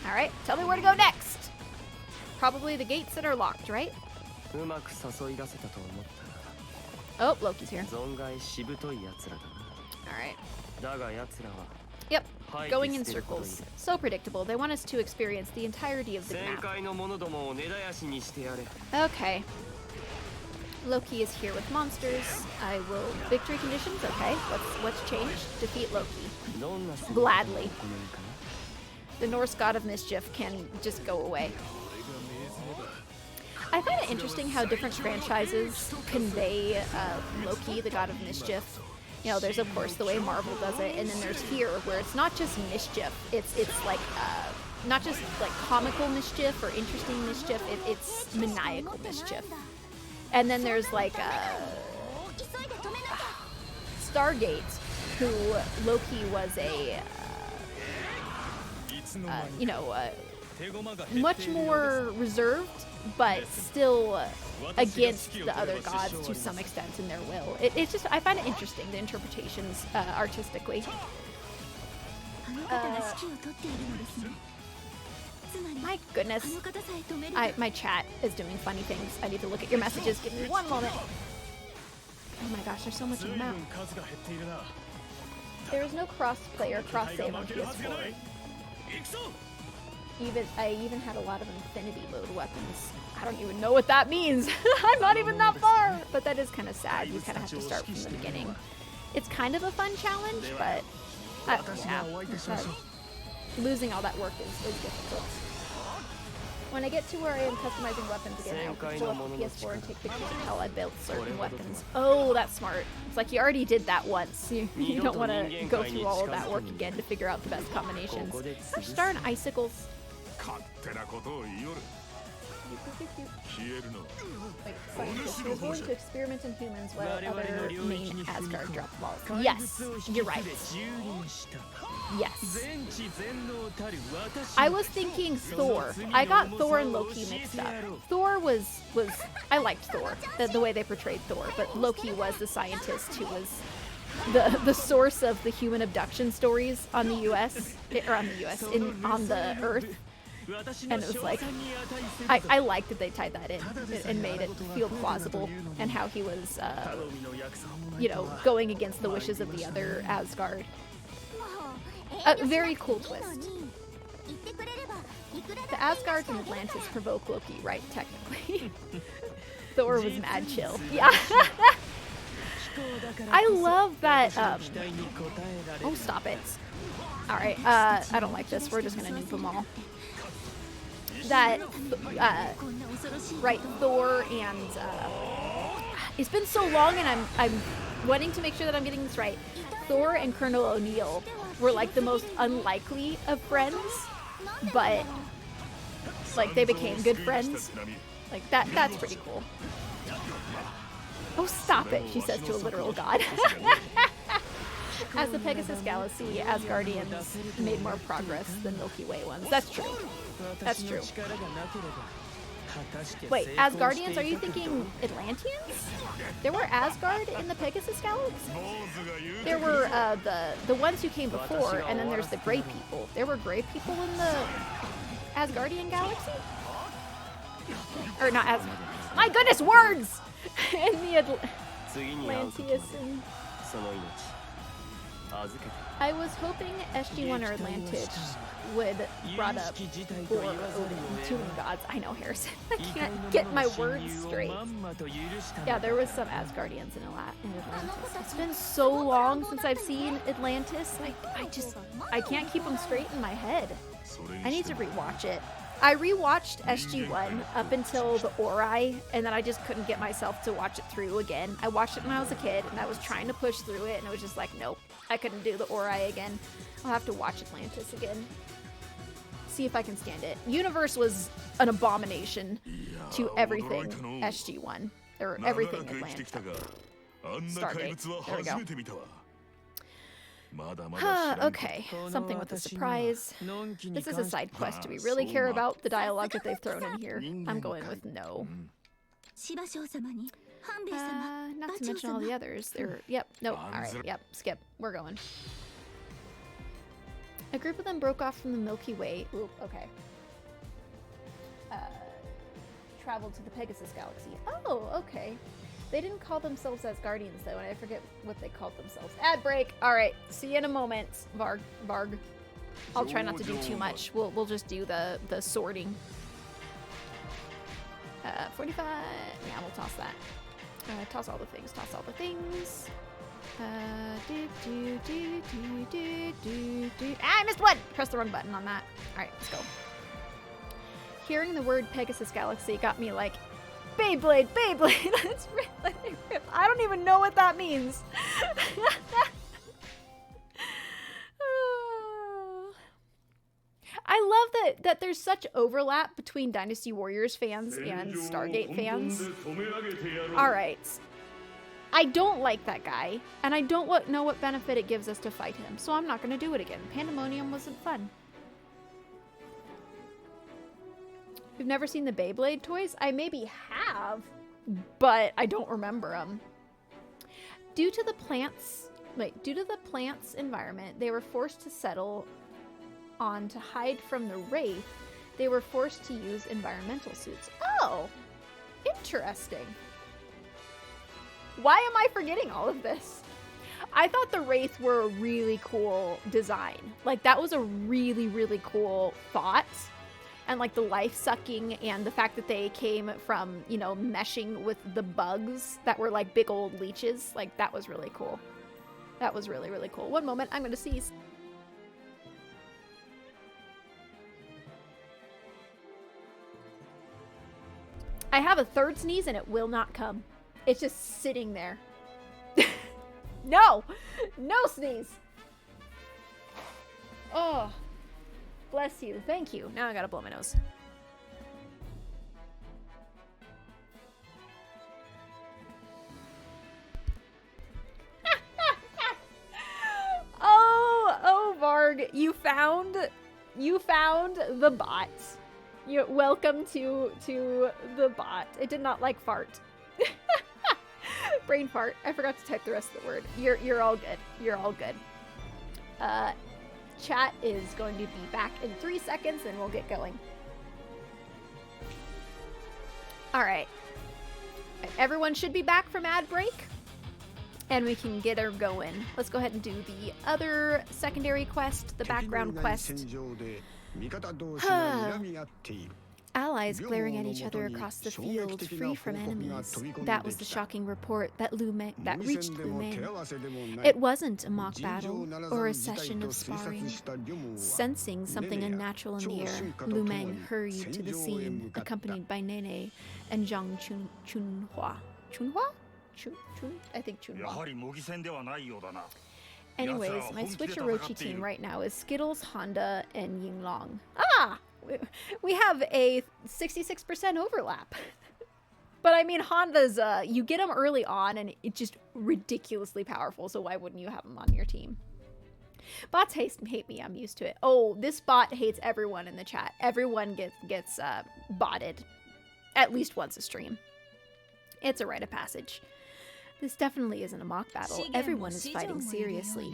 Alright, tell me where to go next! Probably the gates that are locked, right? Oh, Loki's here. Alright. Yep, going in circles. So predictable. They want us to experience the entirety of the map. Okay. Loki is here with monsters. I will... Victory conditions? Okay. What's changed? Defeat Loki. Gladly. The Norse god of mischief can just go away. I find it interesting how different franchises convey Loki, the god of mischief. You know, there's of course the way Marvel does it, and then there's here where it's not just mischief. It's like not just like comical mischief or interesting mischief. It's maniacal mischief. And then there's like Stargate, who Loki was a much more reserved, but still against the other gods to some extent in their will. It's just, I find it interesting, the interpretations artistically. My goodness. My chat is doing funny things. I need to look at your messages. Give me one moment. Oh my gosh, there's so much in the map. There is no cross-play or cross-save on PS4. I even had a lot of infinity mode weapons. I don't even know what that means. I'm not even that far. But that is kind of sad. You kind of have to start from the beginning. It's kind of a fun challenge, but losing all that work is difficult. When I get to where I am customizing weapons again, I'll pull up the PS4 and take pictures of how I built certain weapons. Oh, that's smart. It's like you already did that once. You don't want to go through all of that work again to figure out the best combinations. Gosh darn icicles. Wait, scientists who are willing to experiment in humans while other main Asgard drop balls. Yes, you're right. Yes. I was thinking Thor. I got Thor and Loki mixed up. Thor was I liked Thor, the way they portrayed Thor, but Loki was the scientist who was the source of the human abduction stories on the US, or on the US, on the Earth. And it was like, I liked that they tied that in and made it feel plausible, and how he was, you know, going against the wishes of the other Asgard. A very cool twist. The Asgard and Atlantis provoke Loki, right? Technically. Thor was mad chill. Yeah. I love that. Oh, stop it. Alright, I don't like this. We're just gonna nuke them all. That, right, Thor and, it's been so long and I'm wanting to make sure that I'm getting this right. Thor and Colonel O'Neill were like the most unlikely of friends, but like they became good friends. Like that's pretty cool. Oh, stop it, she says to a literal god. As the Pegasus Galaxy, Asgardians made more progress than Milky Way ones. That's true. That's true. Wait, Asgardians? Are you thinking Atlanteans? There were Asgard in the Pegasus Galaxy? There were the ones who came before, and then there's the Grey People. There were Grey People in the Asgardian Galaxy? Or not Asgard. My goodness, words! In the Atlanteus and... I was hoping SG1 or Atlantis would brought up for Odin, two gods. I know, Harrison. I can't get my words straight. Yeah, there was some Asgardians in Atlantis. It's been so long since I've seen Atlantis. I can't keep them straight in my head. I need to rewatch it. I rewatched SG1 up until the Ori, and then I just couldn't get myself to watch it through again. I watched it when I was a kid, and I was trying to push through it, and it was just like, nope, I couldn't do the Ori again. I'll have to watch Atlantis again. See if I can stand it. Universe was an abomination to everything SG1, or everything Atlantis. Stargate. There we go. Okay, something with a surprise. This is a side quest. Do we really care about the dialogue that they've thrown in here? I'm going with no. Not to mention all the others. Yep, nope, alright, yep, skip. We're going. A group of them broke off from the Milky Way. Ooh, okay. Traveled to the Pegasus Galaxy. Oh, okay. They didn't call themselves Asgardians, though, and I forget what they called themselves. Ad break! Alright, see you in a moment, Varg. I'll try not to do too much. We'll just do the sorting. 45... Yeah, we'll toss that. Toss all the things, toss all the things. Ah, I missed one! Press the wrong button on that. Alright, let's go. Hearing the word Pegasus Galaxy got me like, Beyblade! That's really rip. I don't even know what that means. I love that there's such overlap between Dynasty Warriors fans and Stargate fans. Alright. I don't like that guy, and I don't know what benefit it gives us to fight him, so I'm not going to do it again. Pandemonium wasn't fun. You've never seen the Beyblade toys? I maybe have, but I don't remember them. Due to the plant's environment, they were forced to settle on to hide from the Wraith. They were forced to use environmental suits. Oh, interesting. Why am I forgetting all of this? I thought the Wraith were a really cool design. Like, that was a really, really cool thought. And like the life sucking and the fact that they came from, you know, meshing with the bugs that were like big old leeches. Like, that was really cool. That was really, really cool. One moment, I'm going to sneeze. I have a third sneeze and it will not come. It's just sitting there. No! No sneeze! Oh. Bless you. Thank you. Now I gotta blow my nose. Oh, Varg, you found the bot. You're welcome to the bot. It did not like fart. Brain fart. I forgot to type the rest of the word. You're all good. You're all good. Chat is going to be back in 3 seconds and we'll get going. Alright. Everyone should be back from ad break. And we can get her going. Let's go ahead and do the other secondary quest, the background quest. Allies glaring at each other across the field, free from enemies. That was the shocking report that reached Lu Meng. It wasn't a mock battle or a session of sparring. Sensing something unnatural in the air, Lu Meng hurried to the scene, accompanied by Nene and Zhang Chunhua. Chunhua? I think Chunhua. Anyways, my Switch Orochi team right now is Skittles, Honda, and Yinglong. Ah! We have a 66% overlap. But I mean, Honda's, you get them early on and it's just ridiculously powerful, so why wouldn't you have them on your team? Bots hate me, I'm used to it. Oh, this bot hates everyone in the chat. Everyone gets botted at least once a stream. It's a rite of passage. This definitely isn't a mock battle. Everyone is fighting seriously.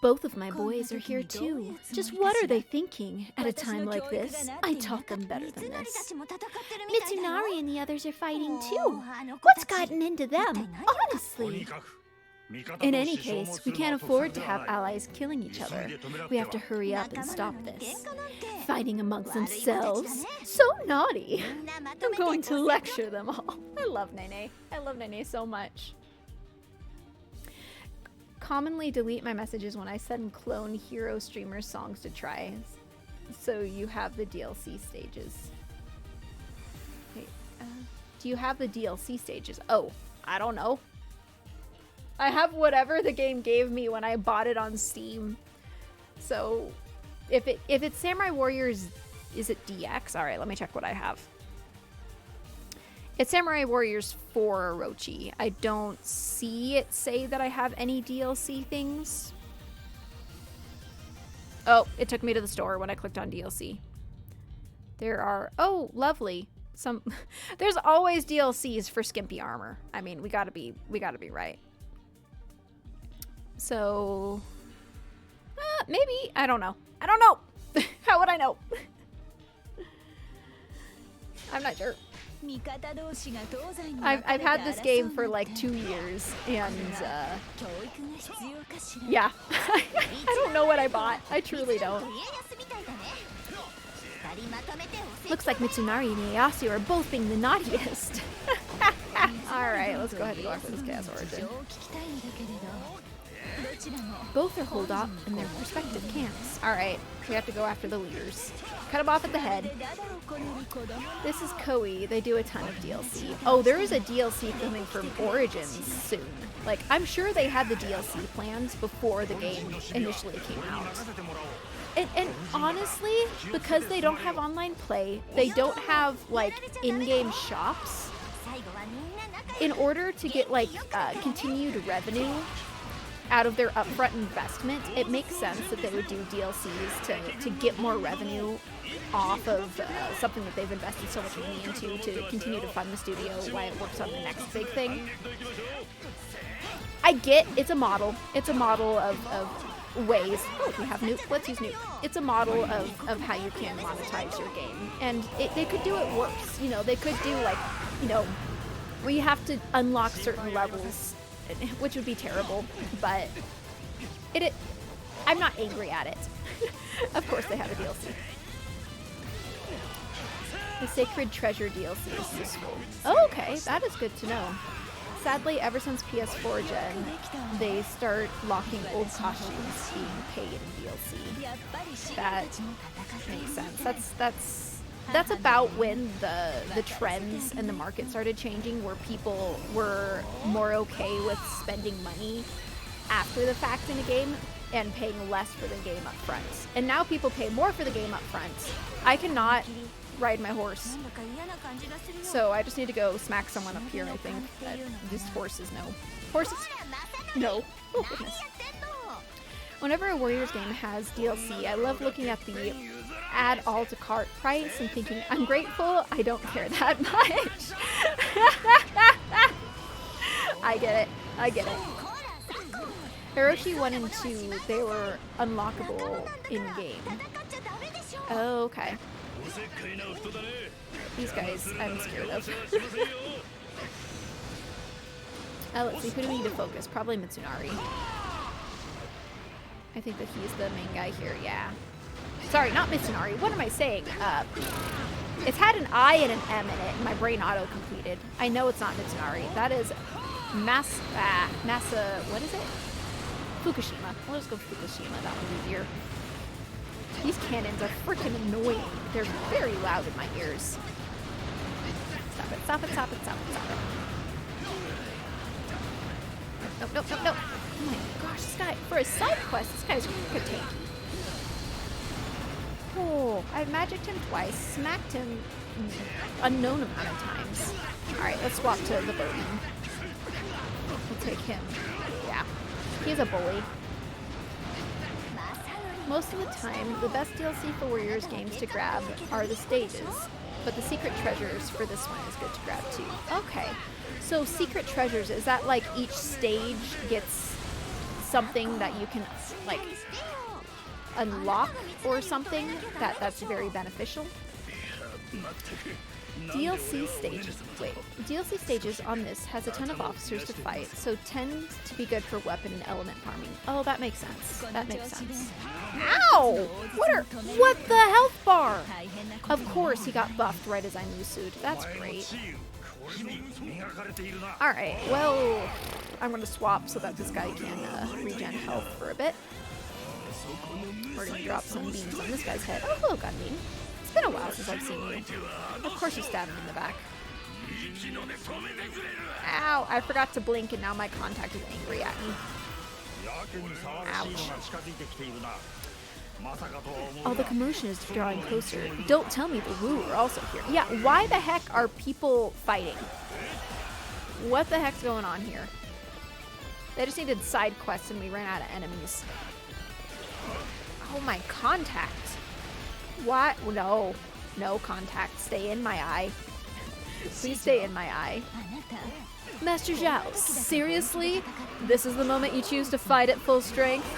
Both of my boys are here too. Just what are they thinking? At a time like this, I taught them better than this. Mitsunari and the others are fighting too. What's gotten into them? Honestly. In any case, we can't afford to have allies killing each other. We have to hurry up and stop this. Fighting amongst themselves? So naughty. I'm going to lecture them all. I love Nene. I love Nene so much. Commonly delete my messages when I send clone hero streamers songs to try. So you have the DLC stages. Wait, do you have the DLC stages? Oh, I don't know. I have whatever the game gave me when I bought it on Steam. So if it's Samurai Warriors, is it DX? All right, let me check what I have. It's Samurai Warriors 4 Orochi. I don't see it say that I have any DLC things. Oh, it took me to the store when I clicked on DLC. There are, oh, lovely. There's always DLCs for skimpy armor. I mean, we gotta be right. So, maybe, I don't know. How would I know? I'm not sure. I've had this game for like 2 years, and yeah, I don't know what I bought. I truly don't. Looks like Mitsunari and Ieyasu are both being the naughtiest. Alright, let's go ahead and go after this Chaos Origin. Both are holed up in their respective camps. Alright, we have to go after the leaders. Cut them off at the head. This is Koei. They do a ton of DLC. Oh, there is a DLC coming from Origins soon. Like, I'm sure they had the DLC plans before the game initially came out. And honestly, because they don't have online play, they don't have, like, in-game shops. In order to get, like, continued revenue out of their upfront investment, it makes sense that they would do DLCs to get more revenue off of something that they've invested so much money into to continue to fund the studio while it works on the next big thing. I get it's a model. It's a model of ways. Oh, we have Nuke. Let's use Nuke. It's a model of how you can monetize your game. And they could do it worse. You know, they could do like, you know, where you have to unlock certain levels, which would be terrible, but I'm not angry at it. Of course they have a DLC. The Sacred Treasure DLC is useful. Oh, okay, that is good to know. Sadly, ever since PS4 gen, they start locking old costumes being paid in DLC. That makes sense. That's about when the trends and the market started changing, where people were more okay with spending money after the fact in a game and paying less for the game up front. And now people pay more for the game up front. I cannot ride my horse, so I just need to go smack someone up here. I think these horses no. Horses? No. Oh goodness. Whenever a Warriors game has DLC, I love looking at the add all to cart price and thinking, I'm grateful, I don't care that much. I get it. Orochi 1 and 2, they were unlockable in-game. Oh, okay. These guys I'm scared of. Let's see, who do we need to focus? Probably Mitsunari. I think that he's the main guy here, yeah. Sorry, not Mitsunari. What am I saying? It's had an I and an M in it, and my brain auto-completed. I know it's not Mitsunari. That is Masa, what is it? Fukushima. We'll just go Fukushima. That one's easier. These cannons are freaking annoying. They're very loud in my ears. Stop it, stop it, stop it, stop it, stop it. Nope, nope, nope, nope. Oh my gosh, this guy, for a side quest, this guy's freaking tanky. Oh, I magicked him twice, smacked him unknown amount of times. Alright, let's swap to the Bowman. We'll take him. Yeah, he's a bully. Most of the time, the best DLC for Warriors games to grab are the stages, but the secret treasures for this one is good to grab too. Okay, so secret treasures, is that like each stage gets something that you can like unlock or something that's very beneficial? DLC stages. Wait, DLC stages on this has a ton of officers to fight, so tend to be good for weapon and element farming. Oh, that makes sense. That makes sense. Ow! What the health bar? Of course, he got buffed right as I ensued. That's great. Alright, well, I'm gonna swap so that this guy can regen health for a bit. We're gonna drop some beams on this guy's head. Oh, hello, Gunbeam. It's been a while since I've seen you. Of course you stabbed him in the back. Ow! I forgot to blink and now my contact is angry at me. Ouch. Oh, the commotion is drawing closer. Don't tell me the Wu are also here. Yeah, why the heck are people fighting? What the heck's going on here? They just needed side quests and we ran out of enemies. Oh, my contact. What? No. No contact. Stay in my eye. Please stay in my eye. Master Zhao, seriously? This is the moment you choose to fight at full strength?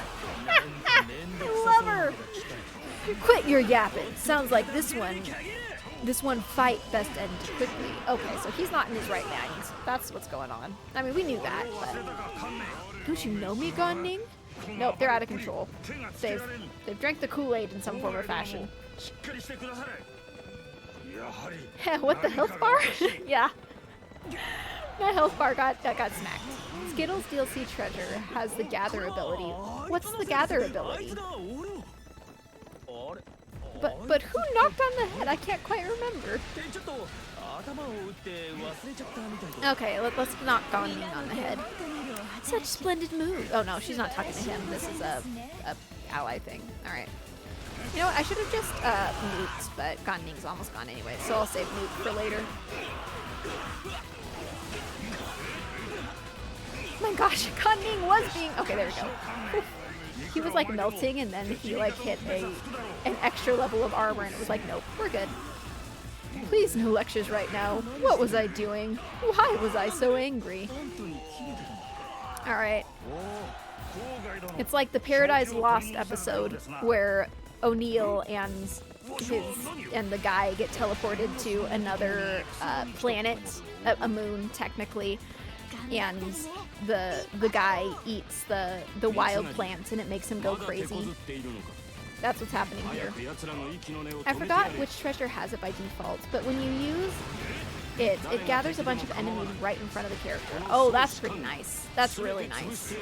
Love her! Quit your yapping. Sounds like this one fight best end quickly. Okay, so he's not in his right mind. That's what's going on. I mean, we knew that, but... Don't you know me, Gonning? Nope, they're out of control. They've drank the Kool-Aid in some form or fashion. What, the health bar? Yeah. My health bar got smacked. Skittles DLC treasure has the gather ability. What's the gather ability? But who knocked on the head? I can't quite remember. Okay, let's knock Gonning on the head. Such splendid move. Oh no, she's not talking to him. This is a ally thing. All right. You know what? I should have just nuked, but Gonning's almost gone anyway, so I'll save nuke for later. Oh my gosh, Gonning was being... Okay, there we go. He was like melting, and then he like hit an extra level of armor, and it was like, nope, we're good. Please, no lectures right now. What was I doing? Why was I so angry? Alright. It's like the Paradise Lost episode where O'Neill and the guy get teleported to another planet, a moon technically, and the guy eats the wild plants and it makes him go crazy. That's what's happening here. I forgot which treasure has it by default, but when you use it gathers a bunch of enemies right in front of the character. Oh, that's pretty nice. That's really nice.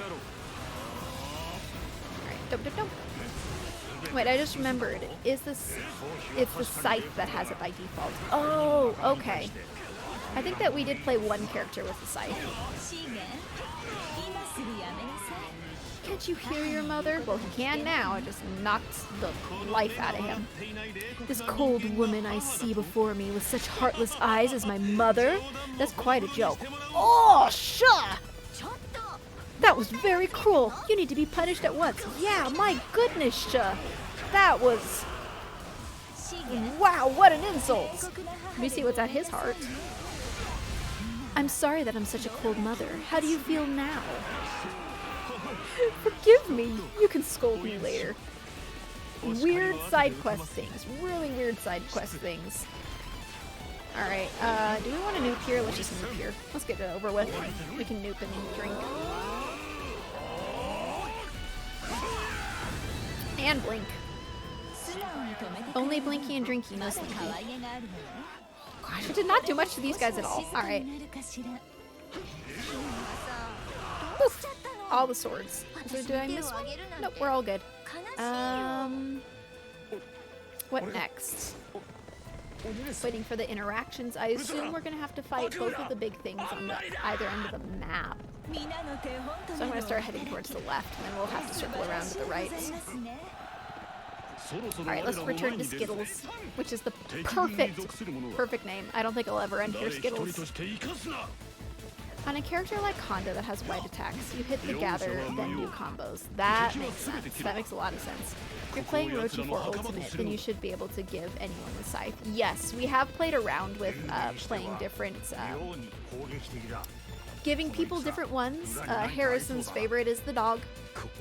Alright, don't. Wait, I just remembered. It's the scythe that has it by default. Oh, okay. I think that we did play one character with the scythe. Can't you hear your mother? Well, he can now. I just knocked the life out of him. This cold woman I see before me with such heartless eyes is my mother? That's quite a joke. Oh, shuh! That was very cruel. You need to be punished at once. Yeah, my goodness, shuh. That was... Wow, what an insult. Let me see what's at his heart. I'm sorry that I'm such a cold mother. How do you feel now? Forgive me. You can scold me later. Weird side quest things. Really weird side quest things. Alright, do we want to nuke here? Let's just nuke here. Let's get it over with. We can nuke and drink. And blink. Only blinky and drinky, no slinky. Gosh, I did not do much to these guys at all. Alright. Poof! All the swords. Did I miss one? Nope, we're all good. What next? Waiting for the interactions. I assume we're gonna have to fight both of the big things on the either end of the map. So I'm gonna start heading towards the left, and then we'll have to circle around to the right. Alright, let's return to Skittles, which is the perfect name. I don't think I'll ever enter Skittles. On a character like Honda that has wide attacks, you hit the gather, then do combos. That makes sense. That makes a lot of sense. If you're playing Orochi for Ultimate, then you should be able to give anyone the scythe. Yes, we have played around with playing different, giving people different ones. Harrison's favorite is the dog.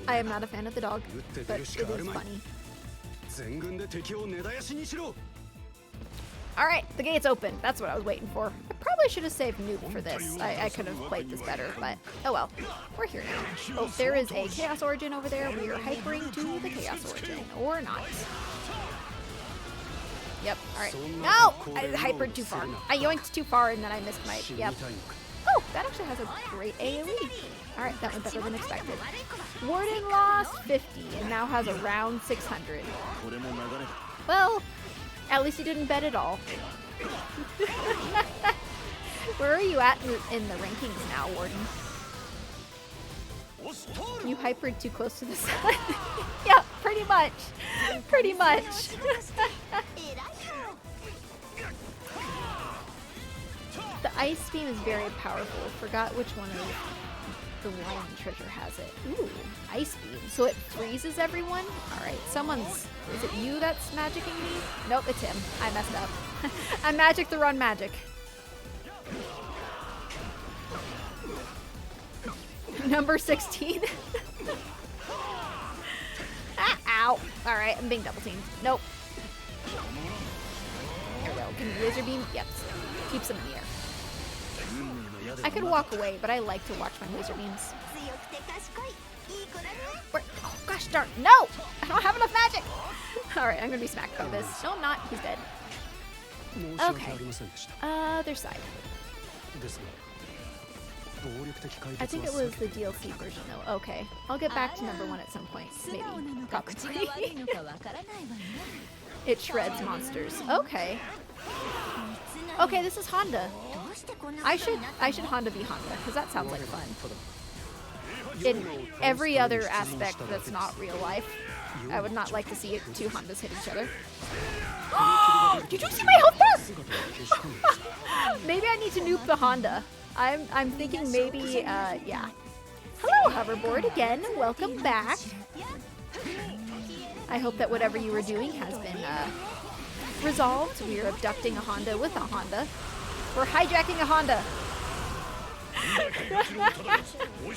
I am not a fan of the dog, but it is funny. Alright, the gate's open. That's what I was waiting for. I probably should have saved Nuke for this. I could have played this better, but oh well. We're here now. Oh, there is a Chaos Origin over there. We are hypering to the Chaos Origin. Or not. Yep, alright. No! I hypered too far. I yoinked too far and then I missed my... Yep. Oh, that actually has a great AoE. Alright, that went better than expected. Warden lost 50 and now has around 600. Well... At least he didn't bet at all. Where are you at in the rankings now, Warden? You hypered too close to the sun. Yeah, pretty much. Pretty much. The ice beam is very powerful. Forgot which one of the lion treasure has it. Ooh, ice beam. So it freezes everyone? Alright, someone's... Is it you that's magicking me? Nope, it's him. I messed up. I magicked the wrong magic. Number 16. Ah, ow. Alright, I'm being double teamed. Nope. There we go. Can you laser beam? Yep. Keeps him in the air. I could walk away, but I like to watch my laser beams. Where? Oh gosh darn. No! I don't have enough magic! Alright, I'm gonna be smacked by this. No, I'm not. He's dead. Okay. Other side. I think it was the DLC version though. Okay. I'll get back to number 1 at some point. Maybe. Probably. It shreds monsters. Okay. Okay, this is Honda. I should Honda be Honda, because that sounds like fun. In every other aspect that's not real life, I would not like to see two Hondas hit each other. Did you see my health bar? Maybe I need to nuke the Honda. I'm thinking maybe, yeah. Hello, hoverboard again. Welcome back. I hope that whatever you were doing has been resolved. We are abducting a Honda with a Honda. We're hijacking a Honda.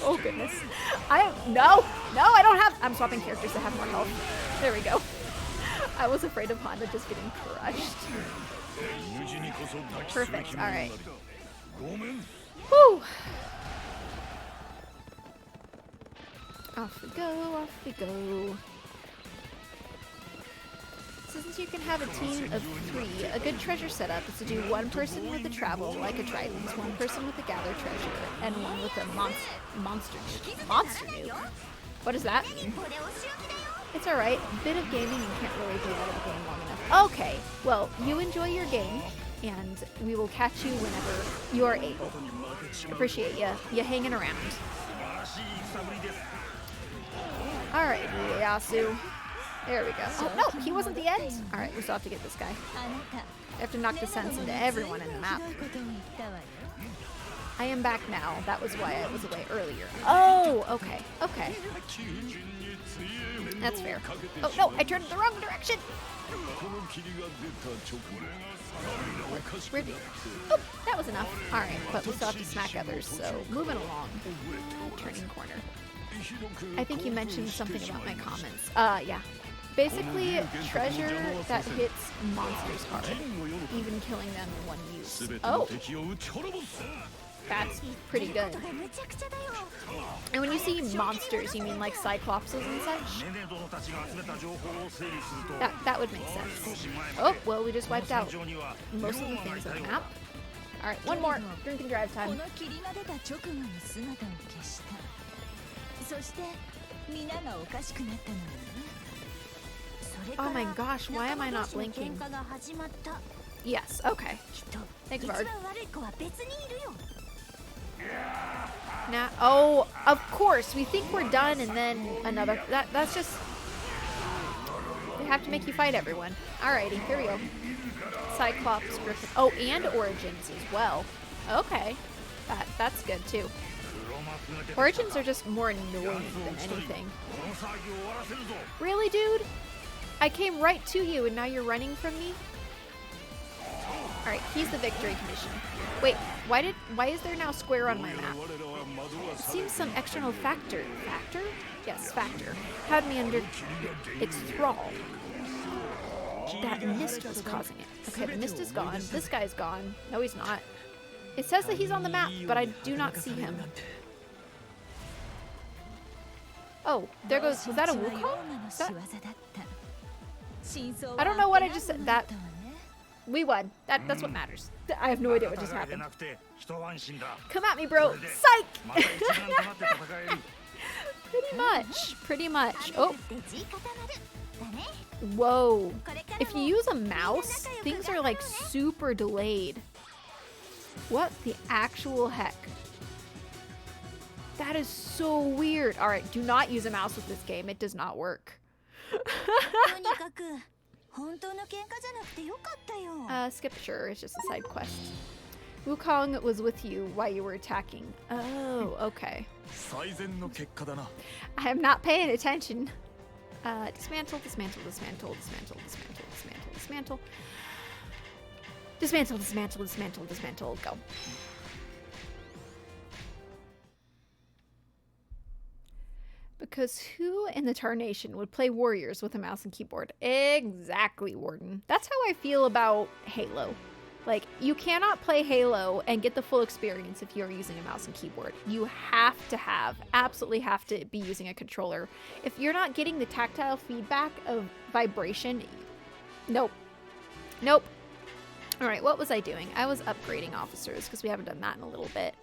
Oh goodness. No, I don't have, I'm swapping characters that have more health. There we go. I was afraid of Honda just getting crushed. Perfect, alright. Woo! Off we go, off we go. Since you can have a team of 3, a good treasure setup is to do one person with the travel, like a trident, one person with the gather treasure, and one with a monster nuke. Monster nuke? What does that mean? It's alright. Bit of gaming and can't really be out of the game long enough. Okay, well, you enjoy your game, and we will catch you whenever you are able. Appreciate you hanging around. Alright, Yasu. There we go. Oh, no, he wasn't the end. Alright, we still have to get this guy. I have to knock the sense into everyone in the map. I am back now. That was why I was away earlier. Oh, okay, okay. That's fair. Oh, no, I turned the wrong direction. Oh, that was enough. Alright, but we still have to smack others, so moving along. Turning corner. I think you mentioned something about my comments. Yeah. basically treasure that hits monsters hard, even killing them in one use. Oh! That's pretty good. And when you see monsters, you mean like cyclopses and such? That would make sense. Oh, well, we just wiped out most of the things on the map. Alright, one more. Drink and drive time. Oh my gosh, why am I not blinking? Yes, okay. Thanks, Bard. Now, oh, of course, we think we're done and then another, that's just, they have to make you fight everyone. Alrighty, here we go. Cyclops, Griffin, oh, and Origins as well. Okay, that's good too. Origins are just more annoying than anything. Really, dude? I came right to you and now you're running from me? Alright, he's the victory condition. Wait, why is there now square on my map? It seems some external factor. Factor? Yes, factor. Had me under its thrall. That mist was causing it. Okay, the mist is gone. This guy's gone. No, he's not. It says that he's on the map, but I do not see him. Oh, there goes, was that a Wukong? I don't know what I just said. That, we won. That's what matters. I have no idea what just happened. Come at me, bro. Psych! Pretty much. Oh. Whoa. If you use a mouse, things are like super delayed. What the actual heck? That is so weird. Alright, do not use a mouse with this game. It does not work. Skip, sure, it's just a side quest. Wukong was with you while you were attacking. Oh, okay. I am not paying attention. Dismantle, dismantle, dismantle, dismantle, dismantle, dismantle, dismantle. Dismantle, dismantle, dismantle, dismantle, go. Because who in the tarnation would play Warriors with a mouse and keyboard? Exactly, Warden. That's how I feel about Halo. Like, you cannot play Halo and get the full experience if you're using a mouse and keyboard. You have to absolutely have to be using a controller. If you're not getting the tactile feedback of vibration, nope. Nope. All right, what was I doing? I was upgrading officers because we haven't done that in a little bit.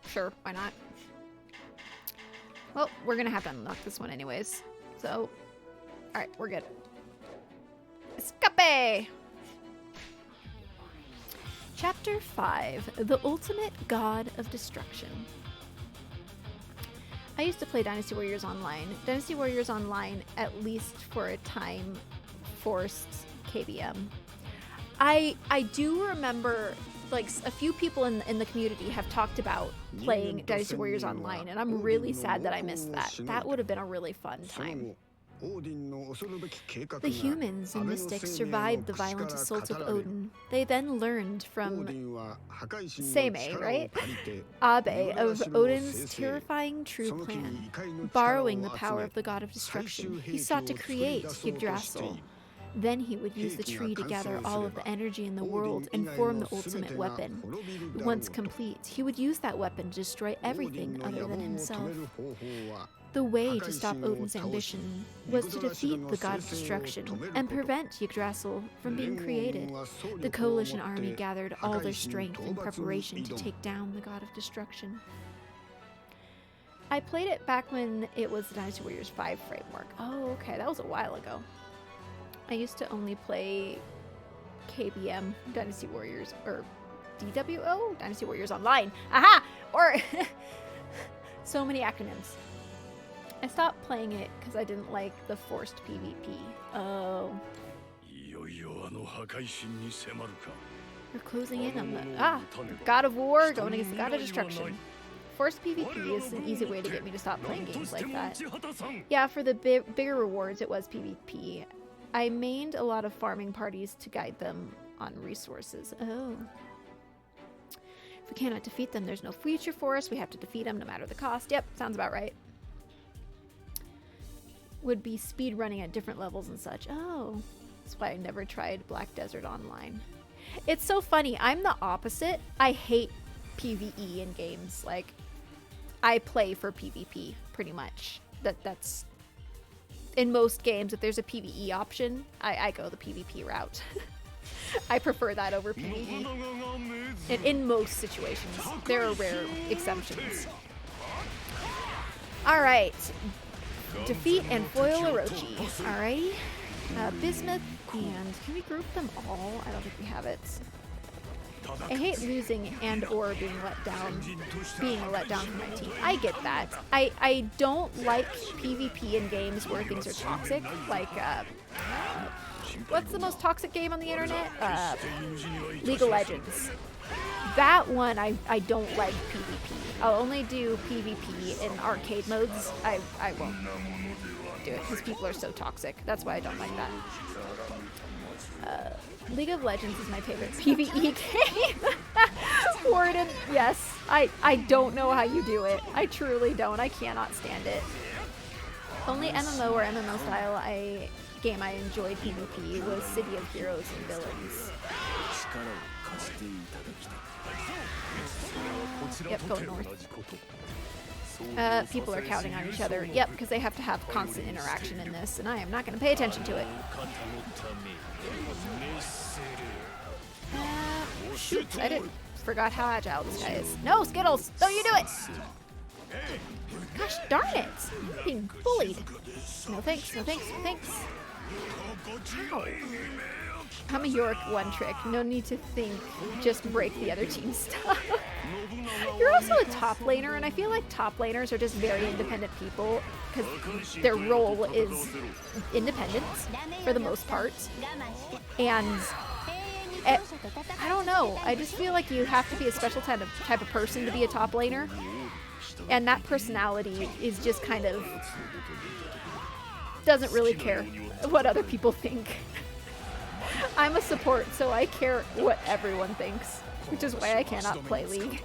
Sure, why not? Well, we're gonna have to unlock this one anyways. So, alright, we're good. Escape! Chapter 5, The Ultimate God of Destruction. I used to play Dynasty Warriors Online. Dynasty Warriors Online, at least for a time, forced KBM. I do remember, like, a few people in the community have talked about playing Dynasty Warriors Online, and I'm really sad that I missed that. That would have been a really fun time. The humans and mystics survived the violent assault of Odin. They then learned from Seimei, right? Abe, of Odin's terrifying true plan. Borrowing the power of the god of destruction, he sought to create Yggdrasil. Then he would use the tree to gather all of the energy in the world and form the ultimate weapon. Once complete, he would use that weapon to destroy everything other than himself. The way to stop Odin's ambition was to defeat the god of destruction and prevent Yggdrasil from being created. The coalition army gathered all their strength in preparation to take down the god of destruction. I played it back when it was the Dynasty Warriors 5 framework. Oh, okay, that was a while ago. I used to only play KBM, Dynasty Warriors, or DWO? Dynasty Warriors Online. Aha! Or so many acronyms. I stopped playing it because I didn't like the forced PvP. Oh. We're closing in on the God of War going against the God of Destruction. Forced PvP is an easy way to get me to stop playing games like that. Yeah, for the bigger rewards, it was PvP. I mained a lot of farming parties to guide them on resources. Oh. If we cannot defeat them, there's no future for us. We have to defeat them no matter the cost. Yep, sounds about right. would be speed running at different levels and such. Oh, that's why I never tried Black Desert Online. It's so funny. I'm the opposite. I hate PvE in games. Like, I play for PvP pretty much. That's in most games. If there's a PvE option, I go the PvP route. I prefer that over PvE. And in most situations, there are rare exceptions. All right. Defeat and foil Orochi. Alrighty. Bismuth, and can we group them all? I don't think we have it. I hate losing and or being let down from my team. I get that. I don't like PvP in games where things are toxic. Like, what's the most toxic game on the internet? League of Legends. That one, I don't like PvP. I'll only do PvP in arcade modes. I won't do it because people are so toxic. That's why I don't like that. League of Legends is my favorite PvE game. Warden, yes. I don't know how you do it. I truly don't. I cannot stand it. Only MMO or MMO style game I enjoyed PvP was City of Heroes and Villains. Yep, go north. People are counting on each other. Yep, because they have to have constant interaction in this, and I am not going to pay attention to it. Shoot, I forgot how agile this guy is. No, Skittles! Don't you do it! Gosh darn it! I'm being bullied. No thanks, no thanks, no thanks. Ow. I'm a York one trick. No need to think. Just break the other team's stuff. You're also a top laner, and I feel like top laners are just very independent people because their role is independence for the most part. And I don't know. I just feel like you have to be a special type of person to be a top laner. And that personality is just kind of doesn't really care what other people think. I'm a support, so I care what everyone thinks, which is why I cannot play League.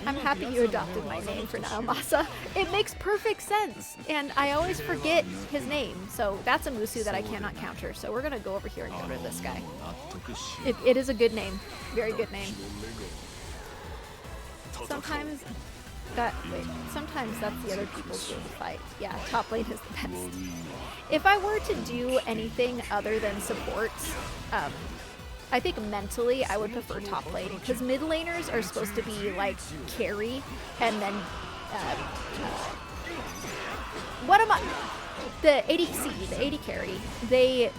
I'm happy you adopted my name for now, Masa. It makes perfect sense, and I always forget his name, so that's a Musu that I cannot counter, so we're gonna go over here and get rid of this guy. It is a good name. Very good name. Sometimes that's the other people's way to fight. Yeah, top lane is the best. If I were to do anything other than support, I think mentally I would prefer top lane, because mid laners are supposed to be like carry, and then the ADC, the AD carry.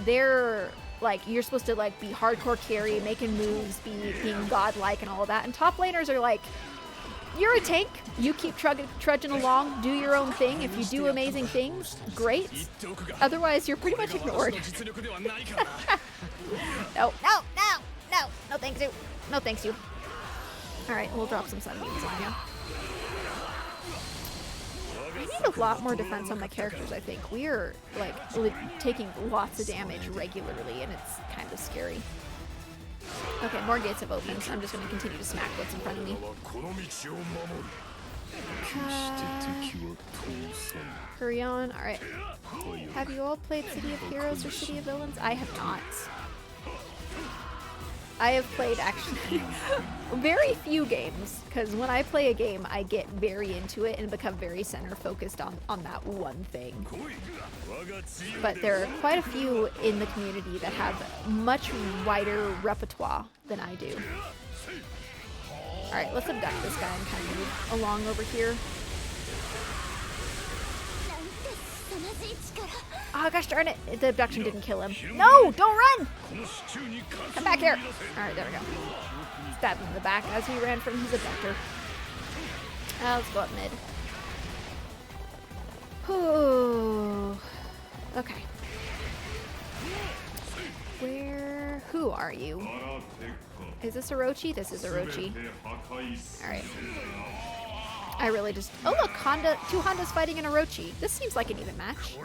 They're like, you're supposed to like be hardcore carry, making moves, being godlike and all of that. And top laners are like, you're a tank. You keep trudging along, do your own thing. If you do amazing things, great. Otherwise, you're pretty much ignored. No, thanks you. No, thanks you. All right, we'll drop some sunbeams on you. I need a lot more defense on my characters, I think. We are like taking lots of damage regularly, and it's kind of scary. Okay, more gates have opened, so I'm just going to continue to smack what's in front of me. Hurry on. Alright. Have you all played City of Heroes or City of Villains? I have not. I have played, actually, very few games, because when I play a game, I get very into it and become very center-focused on that one thing. But there are quite a few in the community that have much wider repertoire than I do. Alright, let's abduct this guy and kind of move along over here. Oh gosh darn it, the abduction didn't kill him. No, don't run! Come back here. Alright, there we go. Stabbed him in the back as he ran from his abductor. Let's go up mid. Ooh. Okay. Who are you? Is this Orochi? This is Orochi. Alright. I really just... Oh look, two Hondas fighting an Orochi. This seems like an even match.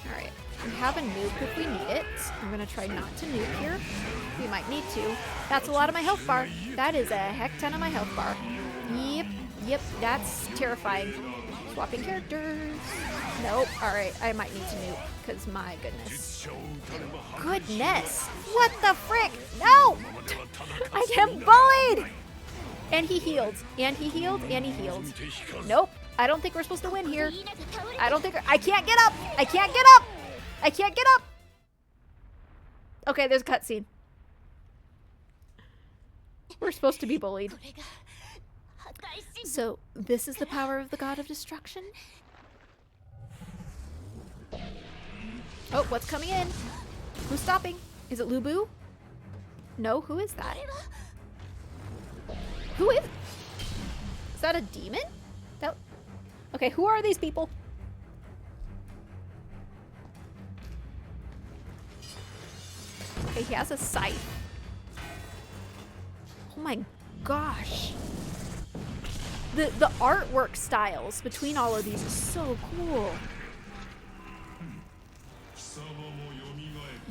Alright. We have a nuke if we need it. I'm going to try not to nuke here. We might need to. That's a lot of my health bar. That is a heck ton of my health bar. Yep. Yep, that's terrifying. Swapping characters. Nope. Alright, I might need to nuke, because my goodness. Goodness! What the frick? No! I get bullied! And he healed. And he healed. And he healed. Nope. I don't think we're supposed to win here. I don't think I can't get up! I can't get up! I can't get up! Okay, there's a cutscene. We're supposed to be bullied. So, this is the power of the god of destruction? Oh, what's coming in? Who's stopping? Is it Lubu? No, who is that? Who is? Is that a demon? That... Okay, who are these people? Okay, he has a scythe. Oh my gosh. The artwork styles between all of these is so cool.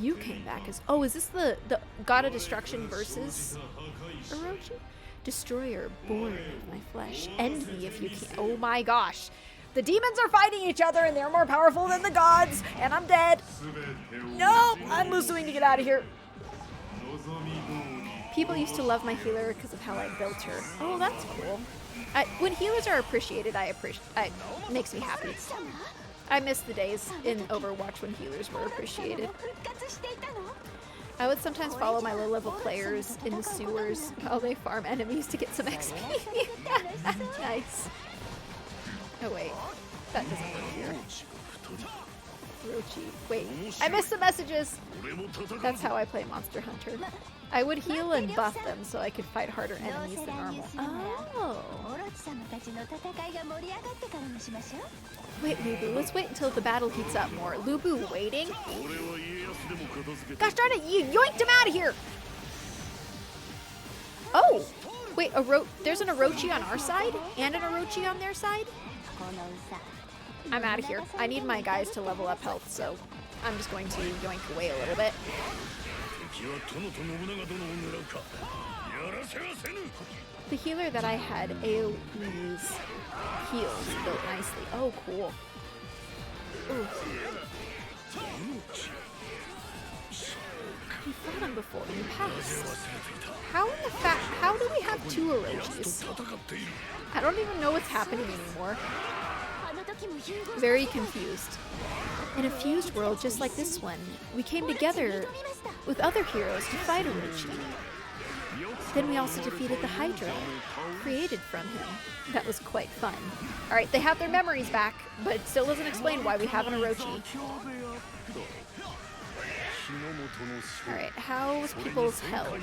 You came back as... Oh, is this the God of Destruction versus Orochi? Destroyer, born of my flesh. End me if you can. Oh my gosh. The demons are fighting each other and they're more powerful than the gods. And I'm dead. Nope. I'm pursuing to get out of here. People used to love my healer because of how I built her. Oh, that's cool. When healers are appreciated, it makes me happy. I miss the days in Overwatch when healers were appreciated. I would sometimes follow my low-level players in the sewers while they farm enemies to get some XP. Nice. Oh wait, that doesn't work here. Orochi. Wait, I missed the messages! That's how I play Monster Hunter. I would heal and buff them so I could fight harder enemies than normal. Oh. Wait, Lubu, let's wait until the battle heats up more. Lubu waiting? Gosh darn it, you yoinked him out of here! Oh! Wait, there's an Orochi on our side? And an Orochi on their side? I'm out of here. I need my guys to level up health, so I'm just going to yoink away a little bit. The healer that I had, AoE's heals built nicely. Oh, cool. Ooh. We fought him before in the past. How do we have two Orochis? I don't even know what's happening anymore. Very confused. In a fused world just like this one, we came together with other heroes to fight Orochi. Then we also defeated the Hydra, created from him. That was quite fun. Alright, they have their memories back, but it still doesn't explain why we have an Orochi. Alright, how's people's health?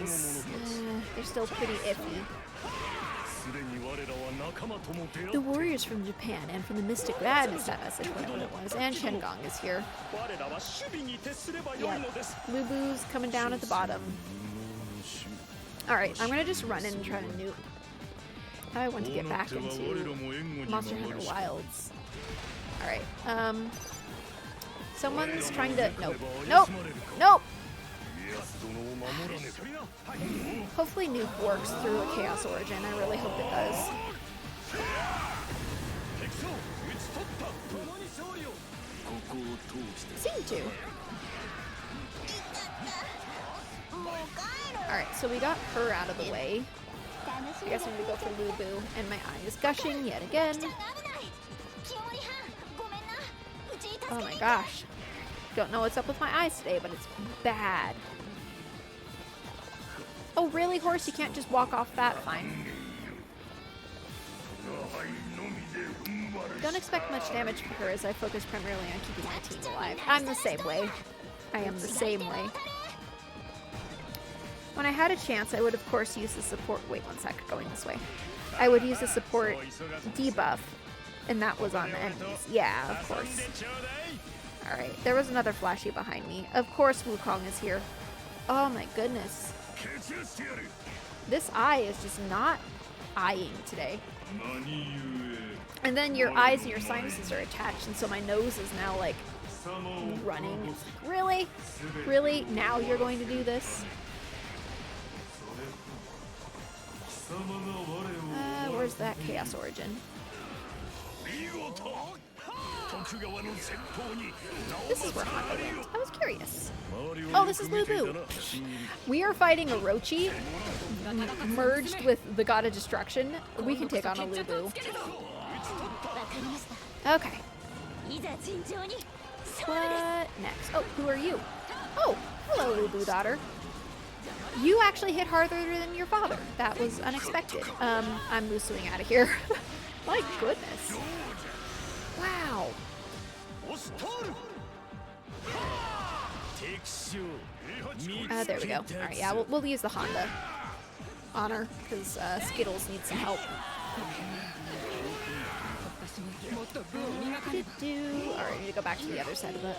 They're still pretty iffy. The warriors from Japan and from the Mystic Madness that message, whatever it was, and Shengang is here. Yep. Lubu's coming down at the bottom. Alright, I'm gonna just run in and try to nuke. Now I want to get back into Monster Hunter Wilds. Alright, someone's trying to... Nope. Nope! Nope! Hopefully nuke works through a Chaos Origin. I really hope it does. Seem to. Alright, so we got her out of the way. I guess I'm gonna go for Lubu, and my eye is gushing yet again. Oh my gosh. Don't know what's up with my eyes today, but it's bad. Oh really, horse? You can't just walk off that? Fine. Don't expect much damage from her as I focus primarily on keeping my team alive. I'm the same way. I am the same way. When I had a chance, I would of course use the support... Wait one sec, going this way. I would use the support debuff, and that was on the enemies. Yeah, of course. Alright, there was another flashy behind me. Of course Wukong is here. Oh my goodness. This eye is just not eyeing today. And then your eyes and your sinuses are attached, and so my nose is now like running. It's like, really? Really? Now you're going to do where's that Chaos Origin? This is where Honda went. I was curious. Oh, this is Lubu. We are fighting Orochi merged with the God of Destruction. We can take on a Lubu. Okay. What next? Oh, who are you? Oh, hello, Lubu daughter. You actually hit harder than your father. That was unexpected. I'm Musuing out of here. My goodness. Wow. There we go. Alright, yeah, we'll use the Honda on her, because Skittles needs some help. Alright, I need to go back to the other side of it.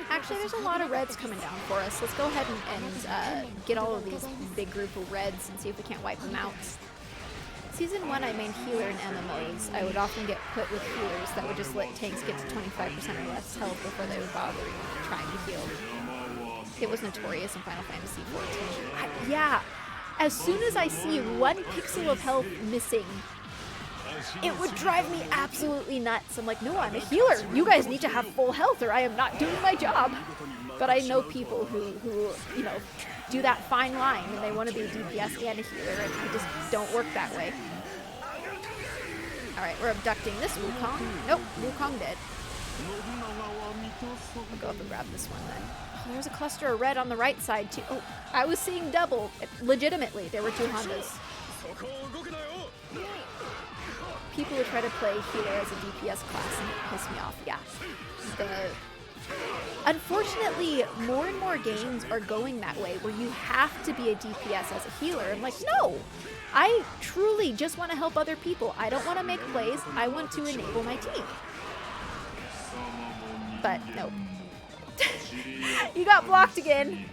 Actually, there's a lot of reds coming down for us. Let's go ahead and get all of these big group of reds and see if we can't wipe them out. Season 1, I main healer in MMOs. I would often get put with healers that would just let tanks get to 25% or less health before they would bother trying to heal. It was notorious in Final Fantasy XIV. Yeah, as soon as I see 1 pixel of health missing, it would drive me absolutely nuts. I'm like, no, I'm a healer. You guys need to have full health or I am not doing my job. But I know people who you know, do that fine line and they want to be a DPS and a healer, and I just don't work that way. Alright, we're abducting this Wukong. Nope, Wukong dead. I'll go up and grab this one then. Oh, there's a cluster of red on the right side too. Oh, I was seeing double. Legitimately, there were 2 Hondas. People who try to play healer as a DPS class and it piss me off. Yeah. Unfortunately, more and more games are going that way, where you have to be a DPS as a healer. I'm like, no! I truly just want to help other people. I don't want to make plays. I want to enable my team. But, no. You got blocked again!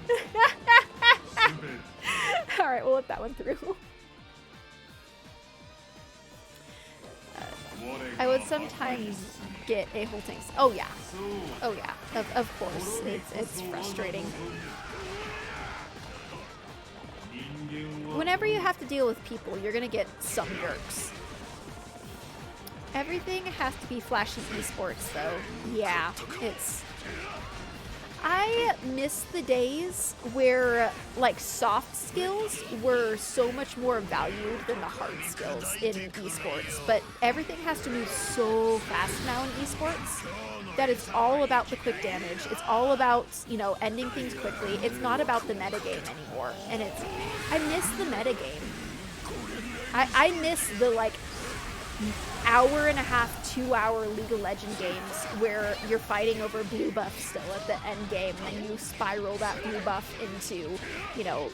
Alright, we'll let that one through. I would sometimes get a whole tank. Oh yeah. Oh yeah. Of course. It's frustrating. Whenever you have to deal with people, you're gonna get some jerks. Everything has to be flashy esports though. Yeah, it's... I miss the days where, like, soft skills were so much more valued than the hard skills in esports, but everything has to move so fast now in esports that it's all about the quick damage. It's all about, you know, ending things quickly. It's not about the metagame anymore, and it's... I miss the metagame. I miss the, like, hour-and-a-half, 2-hour League of Legends games where you're fighting over blue buff still at the end game, and you spiral that blue buff into, you know,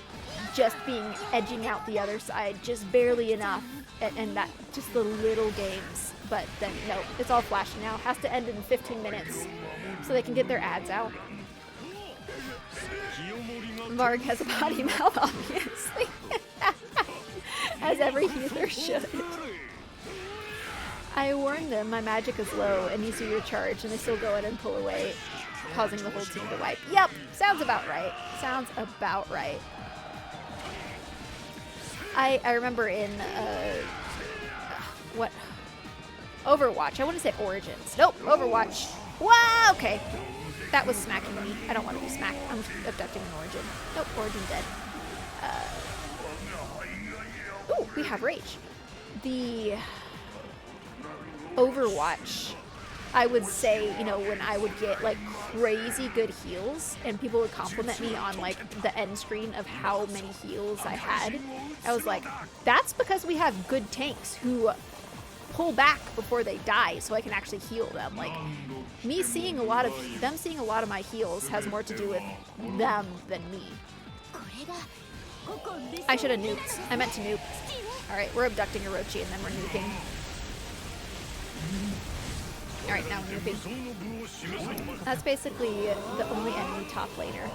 just edging out the other side just barely enough, and that, just the little games. But then, no, it's all flashy now. It has to end in 15 minutes so they can get their ads out. Varg has a potty mouth, obviously. As every healer should. I warned them my magic is low and needs to be recharged, and they still go in and pull away, causing the whole team to wipe. Yep, sounds about right. Sounds about right. I remember in, what? Overwatch. I want to say Origins. Nope, Overwatch. Wow, okay. That was smacking me. I don't want to be smacked. I'm abducting an Origin. Nope, Origin dead. Ooh, we have Rage. The Overwatch, I would say, you know, when I would get like crazy good heals and people would compliment me on like the end screen of how many heals I had, I was like, that's because we have good tanks who pull back before they die so I can actually heal them. Like, me seeing a lot of them seeing a lot of my heals has more to do with them than me. I should have nuked. I meant to nuke. Alright, we're abducting Orochi and then we're nuking. Alright, now we're nuking. That's basically the only enemy top laner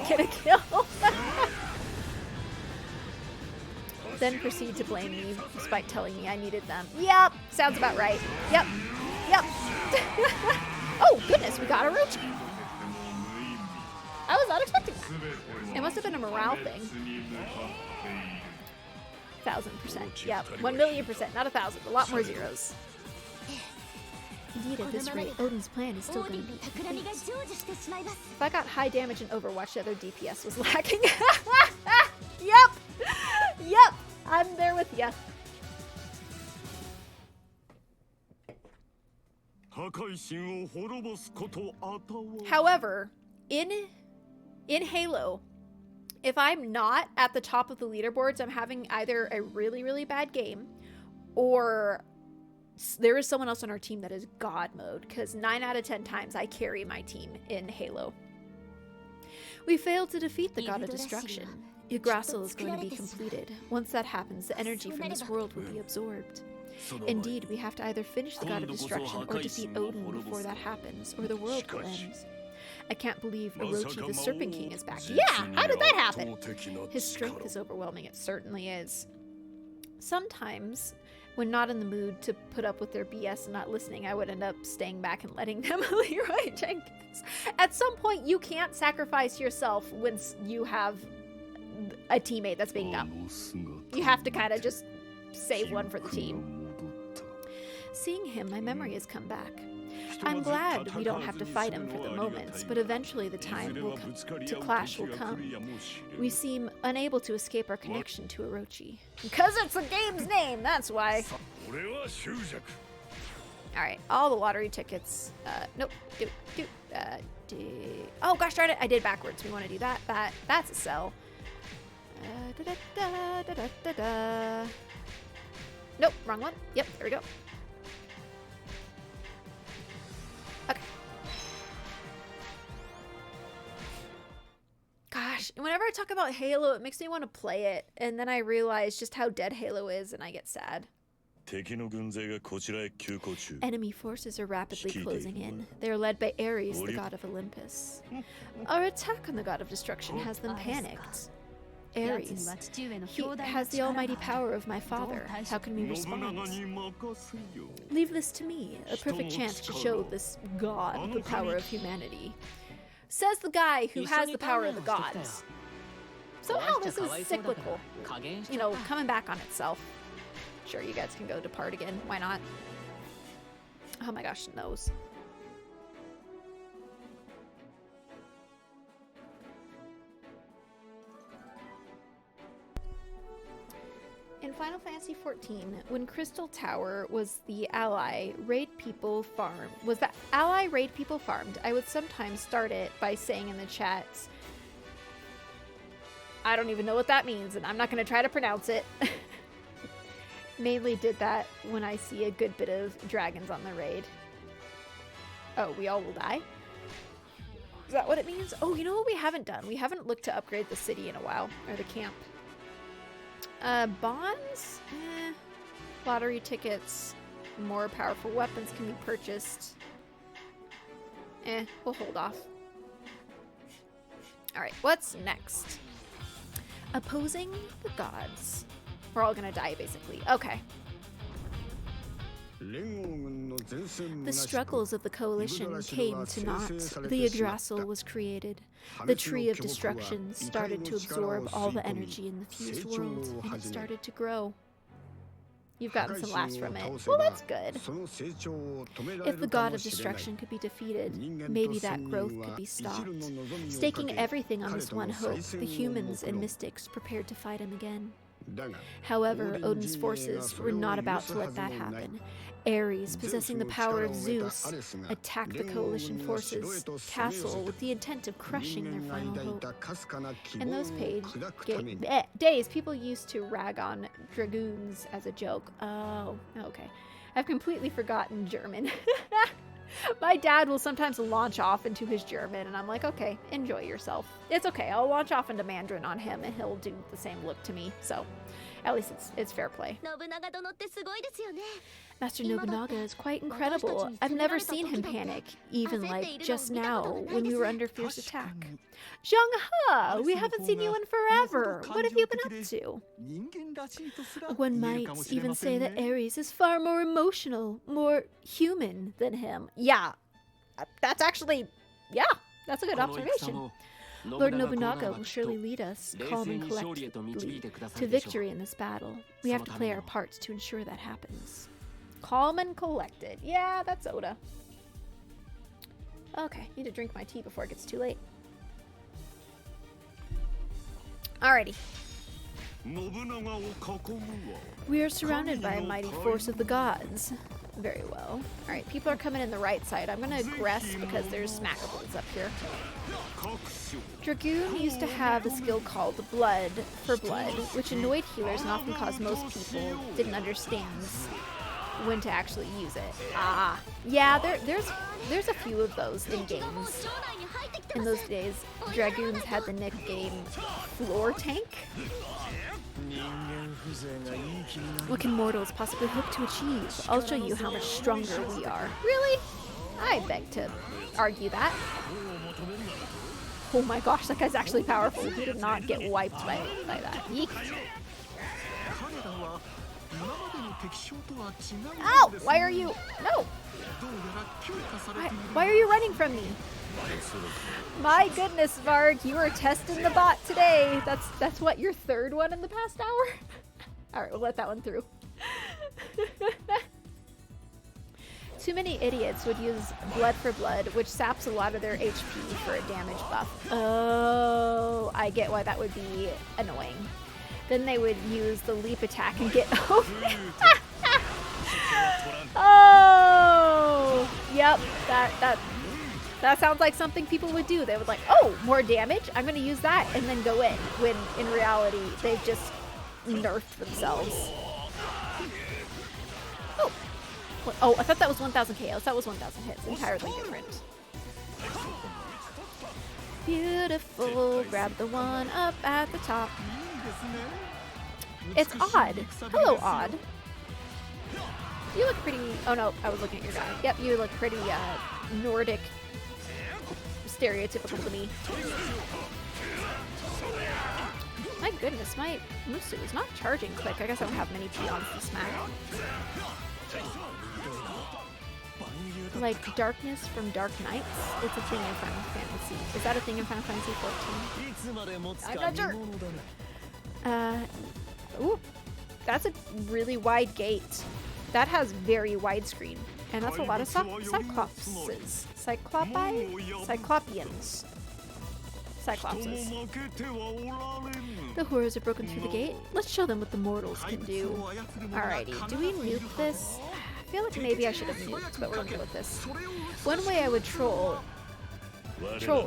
can get a kill. Then proceed to blame me despite telling me I needed them. Yep, sounds about right. Yep, yep. Oh goodness, we got Orochi. I was not expecting that. It must have been a morale thing. 1,000%. Yep, 1,000,000%, not 1,000. A lot more zeros. Indeed, at this rate, Odin's plan is still going to be complete. If I got high damage in Overwatch, the other DPS was lacking. Yep! Yep! I'm there with ya. However, in Halo, if I'm not at the top of the leaderboards, I'm having either a really, really bad game, or there is someone else on our team that is God mode, because 9 out of 10 times I carry my team in Halo. We failed to defeat the God of Destruction. Yggdrasil is going to be completed. Once that happens, the energy from this world will be absorbed. Indeed, we have to either finish the God of Destruction or defeat Odin before that happens, or the world will end. I can't believe Orochi, the Serpent King, is back. Yeah, how did that happen? His strength is overwhelming, it certainly is. Sometimes, when not in the mood to put up with their BS and not listening, I would end up staying back and letting them Leroy Jenkins. At some point, you can't sacrifice yourself when you have a teammate that's being dumb. You have to kind of just save one for the team. Seeing him, my memory has come back. I'm glad we don't have to fight him for the moment, but eventually the time to clash will come. We seem unable to escape our connection to Orochi. Because it's the game's name, that's why. Alright, all the lottery tickets. Nope. Oh, gosh darn it, I did backwards. We want to do that. That's a sell. Nope, wrong one. Yep, there we go. Okay. Gosh, whenever I talk about Halo, it makes me want to play it, and then I realize just how dead Halo is, and I get sad. Enemy forces are rapidly closing in. They are led by Ares, the god of Olympus. Our attack on the god of destruction has them panicked. Ares, he has the almighty power of my father. How can we respond? Leave this to me, a perfect chance to show this god the power of humanity. Says the guy who has the power of the gods. Somehow this is cyclical. You know, coming back on itself. Sure, you guys can go depart again. Why not? Oh my gosh, nose. In Final Fantasy XIV, when Crystal Tower was the ally raid people farmed, I would sometimes start it by saying in the chats, I don't even know what that means, and I'm not going to try to pronounce it. Mainly did that when I see a good bit of dragons on the raid. Oh, we all will die? Is that what it means? Oh, you know what we haven't done? We haven't looked to upgrade the city in a while, or the camp. Bonds? Lottery tickets. More powerful weapons can be purchased. We'll hold off. Alright, what's next? Opposing the gods. We're all gonna die, basically. Okay. The struggles of the coalition came to naught. The Yggdrasil was created. The tree of destruction started to absorb all the energy in the fused world, and it started to grow. You've gotten some laughs from it. Well, that's good. If the god of destruction could be defeated, maybe that growth could be stopped. Staking everything on this one hope, the humans and mystics prepared to fight him again. However, Odin's forces were not about to let that happen. Ares, possessing the power of Zeus, attacked the coalition forces' castle with the intent of crushing their final hope. In those days, people used to rag on dragoons as a joke. Oh, okay. I've completely forgotten German. My dad will sometimes launch off into his German, and I'm like, okay, enjoy yourself. It's okay, I'll launch off into Mandarin on him, and he'll do the same look to me, so at least it's fair play. Master Nobunaga is quite incredible. I've never seen him panic, even like just now, when we were under fierce attack. Zhang-he, we haven't seen you in forever. What have you been up to? One might even say that Ares is far more emotional, more human than him. Yeah, that's actually, yeah, that's a good observation. Lord Nobunaga will surely lead us, calm and collectedly, to victory in this battle. We have to play our parts to ensure that happens. Calm and collected. Yeah, that's Oda. Okay, need to drink my tea before it gets too late. Alrighty. We are surrounded by a mighty force of the gods. Very well. Alright, people are coming in the right side. I'm gonna aggress because there's smackables up here. Dragoon used to have a skill called Blood for Blood, which annoyed healers and often caused most people didn't understand when to actually use it. Ah, yeah, there's a few of those in games. In those days, Dragoons had the nickname Floor Tank. What can mortals possibly hope to achieve? I'll show you how much stronger we are. Really? I beg to argue that. Oh my gosh, that guy's actually powerful. He did not get wiped by that. Yeek. Ow! Why are you... No! Why are you running from me? My goodness, Varg, you are testing the bot today. That's what, your third one in the past hour? Alright, we'll let that one through. Too many idiots would use Blood for Blood, which saps a lot of their HP for a damage buff. Oh, I get why that would be annoying. Then they would use the leap attack and get over. Oh, yep, that sounds like something people would do. They would like, oh, more damage? I'm going to use that and then go in. When in reality, they've just nerfed themselves. Oh, oh, I thought that was 1,000 KOs. That was 1,000 hits. Entirely different. Beautiful. Grab the one up at the top. It's Odd. Hello, Odd. You look pretty... Oh no, I was looking at your guy. Yep, you look pretty Nordic, stereotypical to me. My goodness, my Musu is not charging quick. I guess I don't have many peons to smack. Like Darkness from Dark Knights. It's a thing in Final Fantasy. Is that a thing in Final Fantasy 14? I'm not sure. Ooh, that's a really wide gate. That has very wide screen, and that's a lot of cyclopses. Cyclopeans. Cyclopses. The horrors are broken through the gate. Let's show them what the mortals can do. Alrighty, do we nuke this? I feel like maybe I should have nuked, but we're gonna go with this. One way I would troll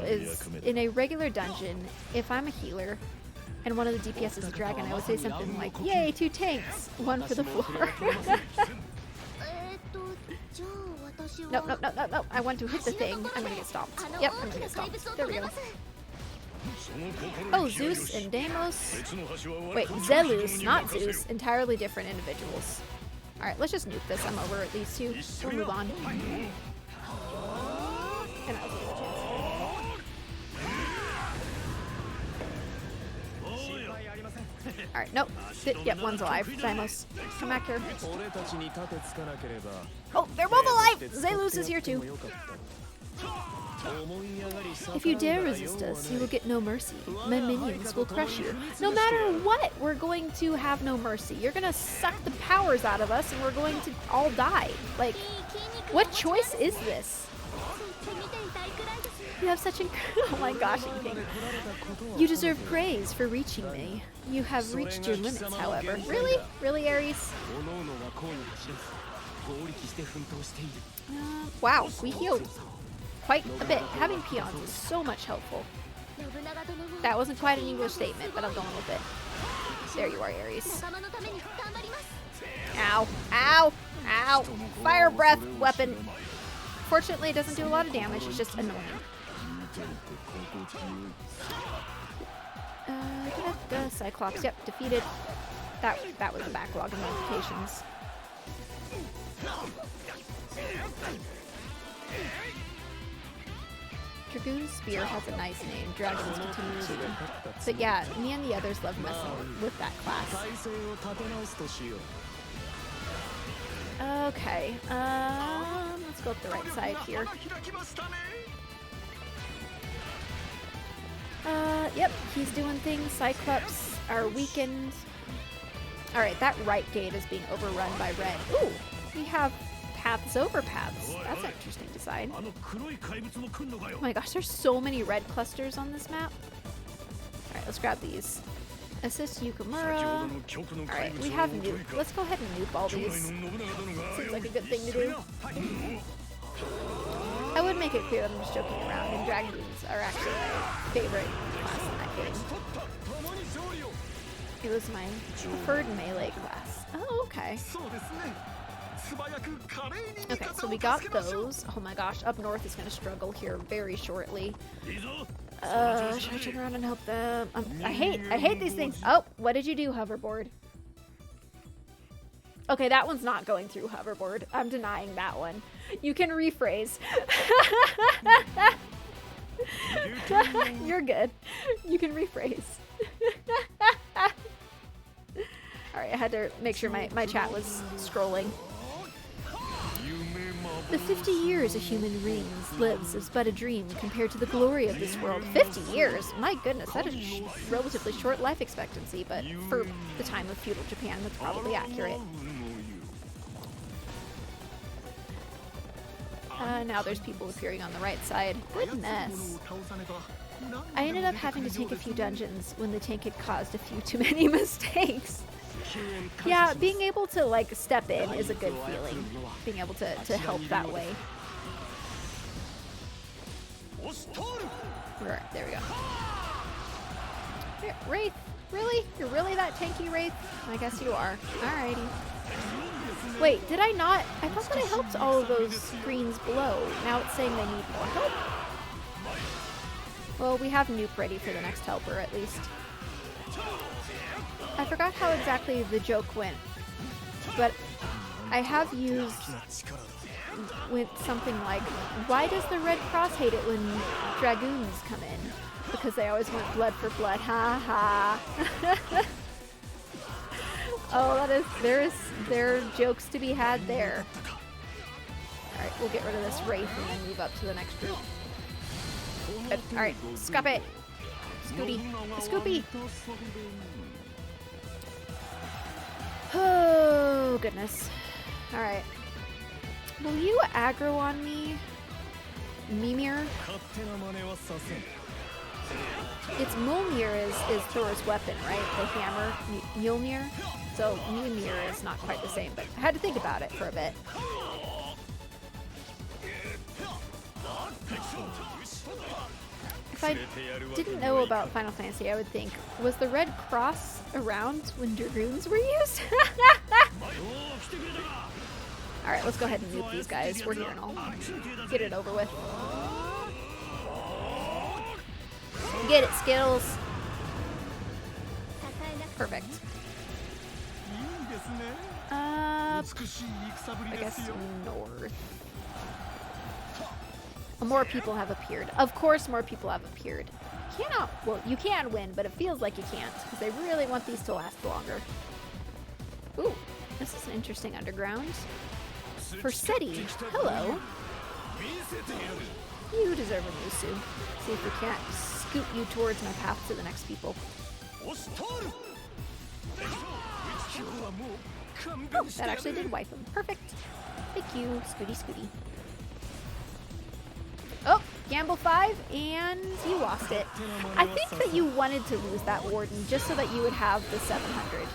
is in a regular dungeon, if I'm a healer, and one of the DPS is a dragon, I would say something like, yay, 2 tanks, 1 for the floor. No, I want to hit the thing. I'm gonna get stopped. Yep, I'm gonna get stopped. There we go. Oh, Zeus and Deimos. Wait, Zelus, not Zeus. Entirely different individuals. Alright, let's just nuke this. I'm over at these two. We'll move on. And I'll give it a chance. Alright, nope. Yep, one's alive. Deimos, come back here. Oh, they're both alive! Zelus is here too. If you dare resist us, you will get no mercy. My minions will crush you. No matter what, we're going to have no mercy. You're gonna suck the powers out of us and we're going to all die. Like, what choice is this? You have such oh my gosh, you deserve praise for reaching me. You have reached your limits, however. Really? Really, Ares? Wow, we healed quite a bit. Having peons is so much helpful. That wasn't quite an English statement, but I'm going with it. There you are, Ares. Ow. Ow. Ow. Fire breath weapon. Fortunately, it doesn't do a lot of damage. It's just annoying. The Cyclops. Yep, defeated. That was a backlog of notifications. Dragoon Spear has a nice name. Dragons continue to. But yeah, me and the others love messing with that class. Okay, let's go up the right side here. Yep, he's doing things. Cyclops are weakened. Alright, that right gate is being overrun by red. Ooh, we have paths over paths. That's an interesting design. Oh my gosh, there's so many red clusters on this map. Alright, let's grab these. Assist Yukimura. Alright, we have nuke. Let's go ahead and nuke all these. Seems like a good thing to do. I would make it clear that I'm just joking around, and Dragoons are actually my favorite class in that game. It was my preferred melee class. Oh, okay. Okay, so we got those. Oh my gosh, up north is going to struggle here very shortly. Should I turn around and help them? I hate these things. Oh, what did you do, hoverboard? Okay, that one's not going through hoverboard. I'm denying that one. You can rephrase. You're good. You can rephrase. Alright, I had to make sure my chat was scrolling. The 50 years a human lives is but a dream compared to the glory of this world. 50 years? My goodness, that is a relatively short life expectancy, but for the time of feudal Japan, that's probably accurate. Now there's people appearing on the right side. Goodness. I ended up having to take a few dungeons when the tank had caused a few too many mistakes. Yeah, being able to like step in is a good feeling. Being able to help that way. Right, there we go. Here, Wraith, really? You're really that tanky, Wraith? I guess you are. Alrighty. Wait, did I not? I thought that I helped all of those screens below. Now it's saying they need more help? Well, we have Nuke ready for the next helper, at least. I forgot how exactly the joke went, but I have used with something like, why does the Red Cross hate it when Dragoons come in? Because they always want blood for blood, ha ha. Oh, there are jokes to be had there. Alright, we'll get rid of this Wraith and then move up to the next group. Good. Alright, scop it! Scooty. Scoopy! Oh, goodness. Alright. Will you aggro on me, Mimir? It's Mjolnir is Thor's weapon, right? The hammer, Mjolnir. So Mimir is not quite the same, but I had to think about it for a bit. If I didn't know about Final Fantasy, I would think, was the Red Cross around when Dragoons were used? Alright, let's go ahead and nuke these guys. We're here and all. Get it over with. Get it, Skittles! Perfect. I guess north. More people have appeared. Of course more people have appeared. Well, you can win, but it feels like you can't, because they really want these to last longer. Ooh, this is an interesting underground. For Seti, hello. You deserve a Musu. See if we can't scoot you towards my path to the next people. Oh, that actually did wipe him. Perfect. Thank you, Scooty Scooty. Oh, gamble 5, and you lost it. I think that you wanted to lose that Warden just so that you would have the 700.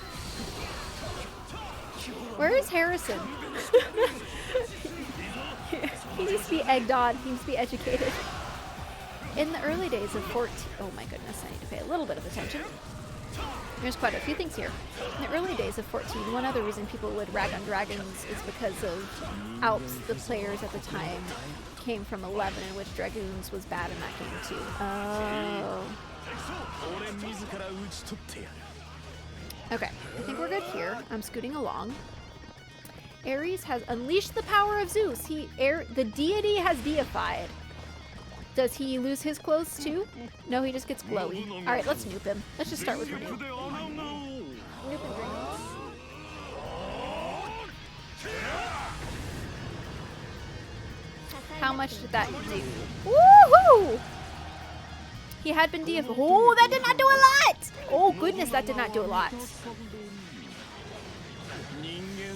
Where is Harrison? He needs to be egged on. He needs to be educated. In the early days of 14... Oh my goodness, I need to pay a little bit of attention. There's quite a few things here. In the early days of 14, one other reason people would rag on Dragons is because of Alps. The players at the time came from 11, in which Dragoons was bad in that game too. Oh. Okay, I think we're good here. I'm scooting along. Ares has unleashed the power of Zeus. The deity has deified. Does he lose his clothes too? No, he just gets glowy. Alright, let's nuke him. Let's just start with Renew. Nuke and drink. How much did that do? Woohoo! He had been deified. Oh, that did not do a lot! Oh, goodness, that did not do a lot.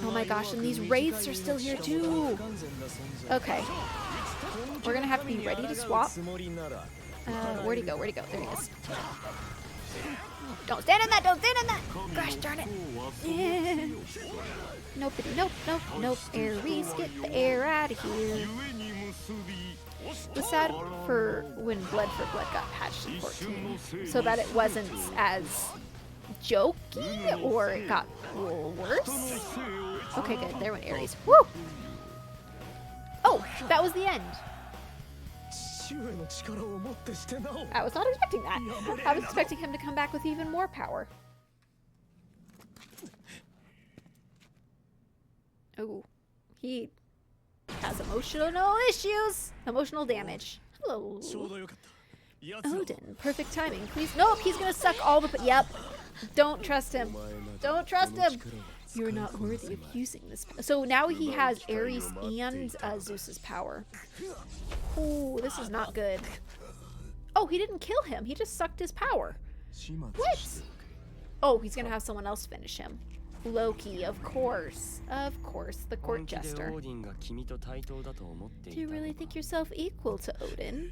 Oh my gosh, and these wraiths are still here too. Okay. We're gonna have to be ready to swap. Where'd he go? Where'd he go? There he is. Don't stand in that! Don't stand in that! Gosh darn it! Yeah. Nope, nope, nope, nope. Aries, get the air out of here. It was sad for when Blood for Blood got patched in 14, so that it wasn't as jokey or it got a little worse. Okay, good. There went Aries. Woo! Oh, that was the end. I was not expecting that. I was expecting him to come back with even more power. Oh, he has emotional issues. Emotional damage. Hello. Odin, perfect timing. Please. Nope, he's gonna suck all the. Yep. Don't trust him. Don't trust him. You're not worthy of using this. So now he has Ares and Zeus's power. Oh, this is not good. Oh, he didn't kill him. He just sucked his power. What? Oh, he's gonna have someone else finish him. Loki, of course. Of course, the court jester. Do you really think yourself equal to Odin?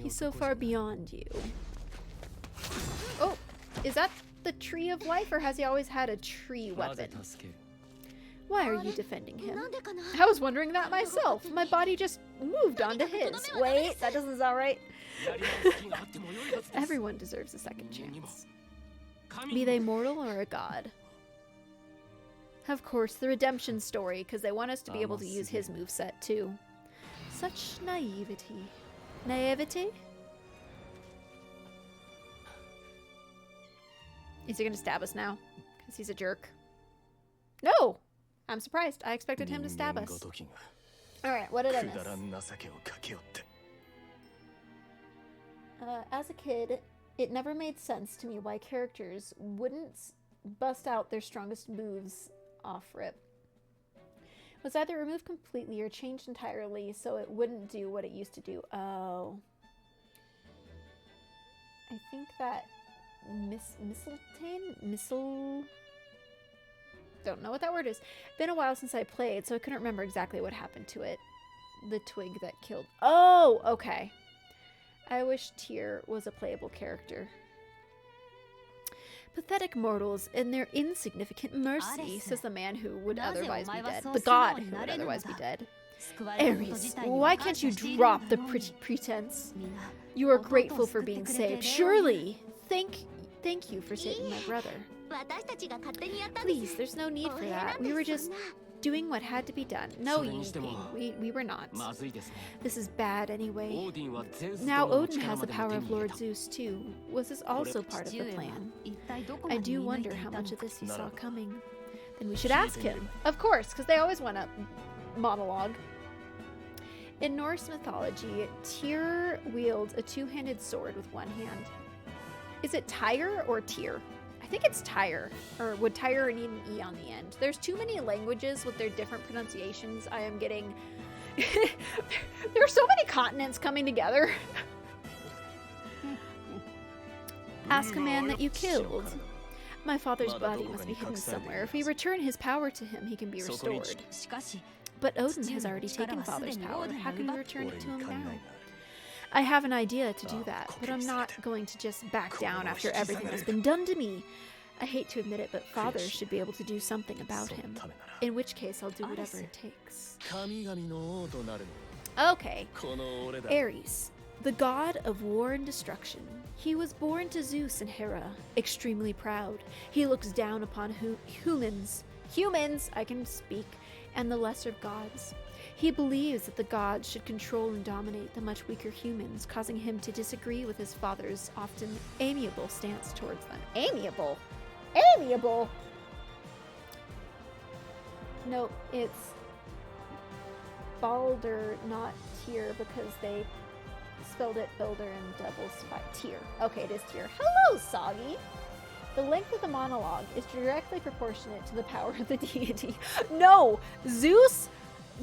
He's so far beyond you. Oh, is that the tree of life, or has he always had a tree weapon? Why are you defending him? I was wondering that myself. My body just moved onto his. Wait, that doesn't sound right. Everyone deserves a second chance. Be they mortal or a god. Of course, the redemption story, because they want us to be able to use his moveset too. Such naivety. Naivety? Is he gonna stab us now? Because he's a jerk. No! I'm surprised. I expected him to stab us. Alright, what did I miss? As a kid, it never made sense to me why characters wouldn't bust out their strongest moves off rip. It was either removed completely or changed entirely so it wouldn't do what it used to do. Oh. I think that Missile? Don't know what that word is. Been a while since I played, so I couldn't remember exactly what happened to it. The twig that killed. Oh, okay. I wish Tyr was a playable character. Pathetic mortals and their insignificant mercy, says the man who would otherwise be dead. The god who would otherwise be dead. Ares, why can't you drop the pretense? You are grateful for being saved. Surely. Thank you for saving my brother. Please, there's no need for that. We were just doing what had to be done. No, we were not. This is bad anyway. Now Odin has the power of Lord Zeus too. Was this also part of the plan? I do wonder how much of this he saw coming. Then we should ask him. Of course, because they always want to monologue. In Norse mythology, Tyr wields a two-handed sword with one hand. Is it Tyr or Tyr? I think it's Tyr, or would Tyr need an E on the end? There's too many languages with their different pronunciations. I am getting... there are so many continents coming together. Ask a man that you killed. My father's body must be hidden somewhere. If we return his power to him, he can be restored. But Odin has already taken father's power. How can we return it to him now? I have an idea to do that, but I'm not going to just back down after everything that's been done to me. I hate to admit it, but father should be able to do something about him. In which case, I'll do whatever it takes. Okay. Ares, the god of war and destruction. He was born to Zeus and Hera, extremely proud. He looks down upon humans, I can speak, and the lesser gods. He believes that the gods should control and dominate the much weaker humans, causing him to disagree with his father's often amiable stance towards them. Amiable? Amiable? No, it's Balder, not Tyr, because they spelled it Builder and double spot. Tyr. Okay, it is Tyr. Hello, Soggy! The length of the monologue is directly proportionate to the power of the deity. No! Zeus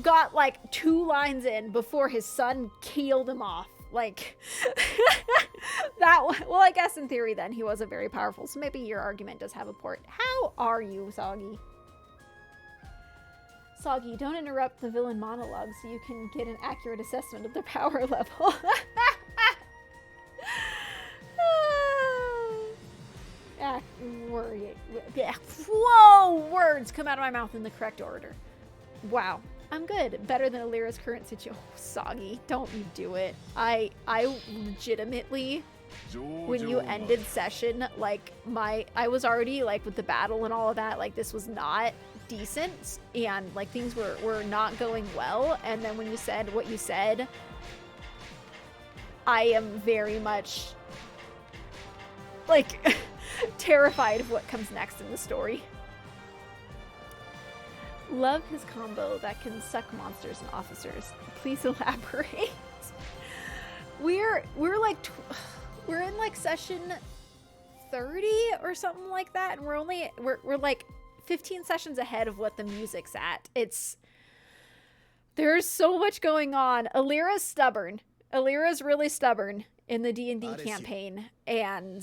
got like 2 lines in before his son keeled him off. Like, that one. Well, I guess in theory then he wasn't very powerful, so maybe your argument does have a port. How are you, Soggy? Soggy, don't interrupt the villain monologue so you can get an accurate assessment of their power level. Whoa! Words come out of my mouth in the correct order. Wow. I'm good. Better than Alira's current situation. Oh, Soggy, don't you do it. I legitimately, when you ended session, like, I was already, like, with the battle and all of that, like, this was not decent, and, like, things were not going well, and then when you said what you said, I am very much, like, terrified of what comes next in the story. Love his combo that can suck monsters and officers. Please elaborate. We're in like session 30 or something like that, and we're like 15 sessions ahead of what the music's at. There's so much going on. Alira's stubborn. Alira's really stubborn in the D&D campaign, and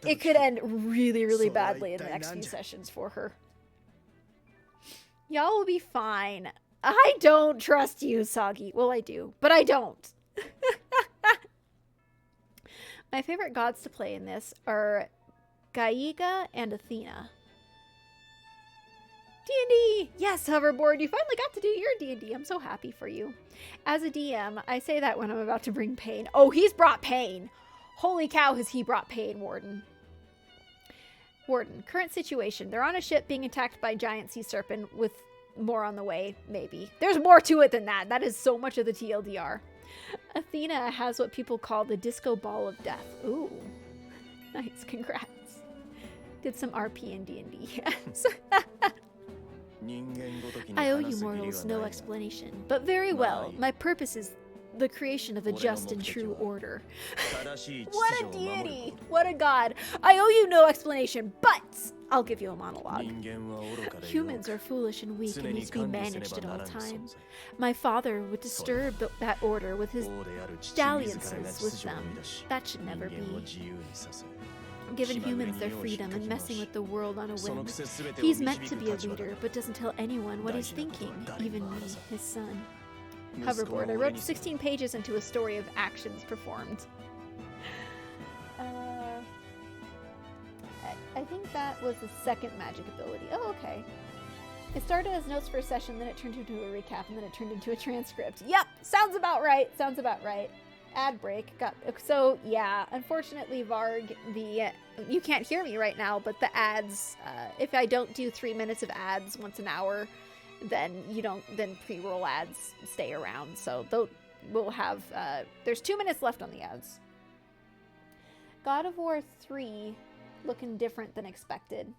it could end really, really badly in the next few sessions for her. Y'all will be fine. I don't trust you, Soggy. Well, I do, but I don't. My favorite gods to play in this are Gaiga and Athena. D&D! Yes, Hoverboard, you finally got to do your D&D. I'm so happy for you. As a DM, I say that when I'm about to bring pain. Oh, he's brought pain! Holy cow, has he brought pain, Warden. Warden, current situation. They're on a ship being attacked by a giant sea serpent with more on the way, maybe. There's more to it than that. That is so much of the TLDR. Athena has what people call the disco ball of death. Ooh. Nice, congrats. Did some RP in D&D, yes. I owe you mortals no explanation, but very well. My purpose is the creation of a just and true order. What a deity! What a god! I owe you no explanation, but I'll give you a monologue. Humans are foolish and weak and need to be managed at all times. My father would disturb that order with his dalliances with them. That should never be. Giving humans their freedom and messing with the world on a whim. He's meant to be a leader, but doesn't tell anyone what he's thinking, even me, his son. Hoverboard, I wrote 16 pages into a story of actions performed. I think that was the second magic ability. Oh, okay. It started as notes for a session, then it turned into a recap, and then it turned into a transcript. Yep, sounds about right. Sounds about right. Ad break. So yeah, unfortunately, Varg, you can't hear me right now, but the ads, if I don't do 3 minutes of ads once an hour, then pre-roll ads stay around. So we'll have, there's 2 minutes left on the ads. God of War 3 looking different than expected.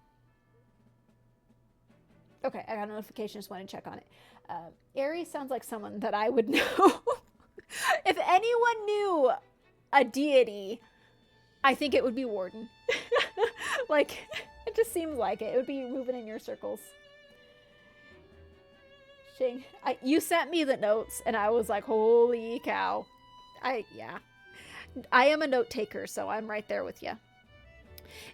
Okay, I got a notification, just want to check on it. Ares sounds like someone that I would know. If anyone knew a deity, I think it would be Warden. Like, it just seems like it. It would be moving in your circles. Shang, you sent me the notes, and I was like, holy cow. Yeah. I am a note taker, so I'm right there with you.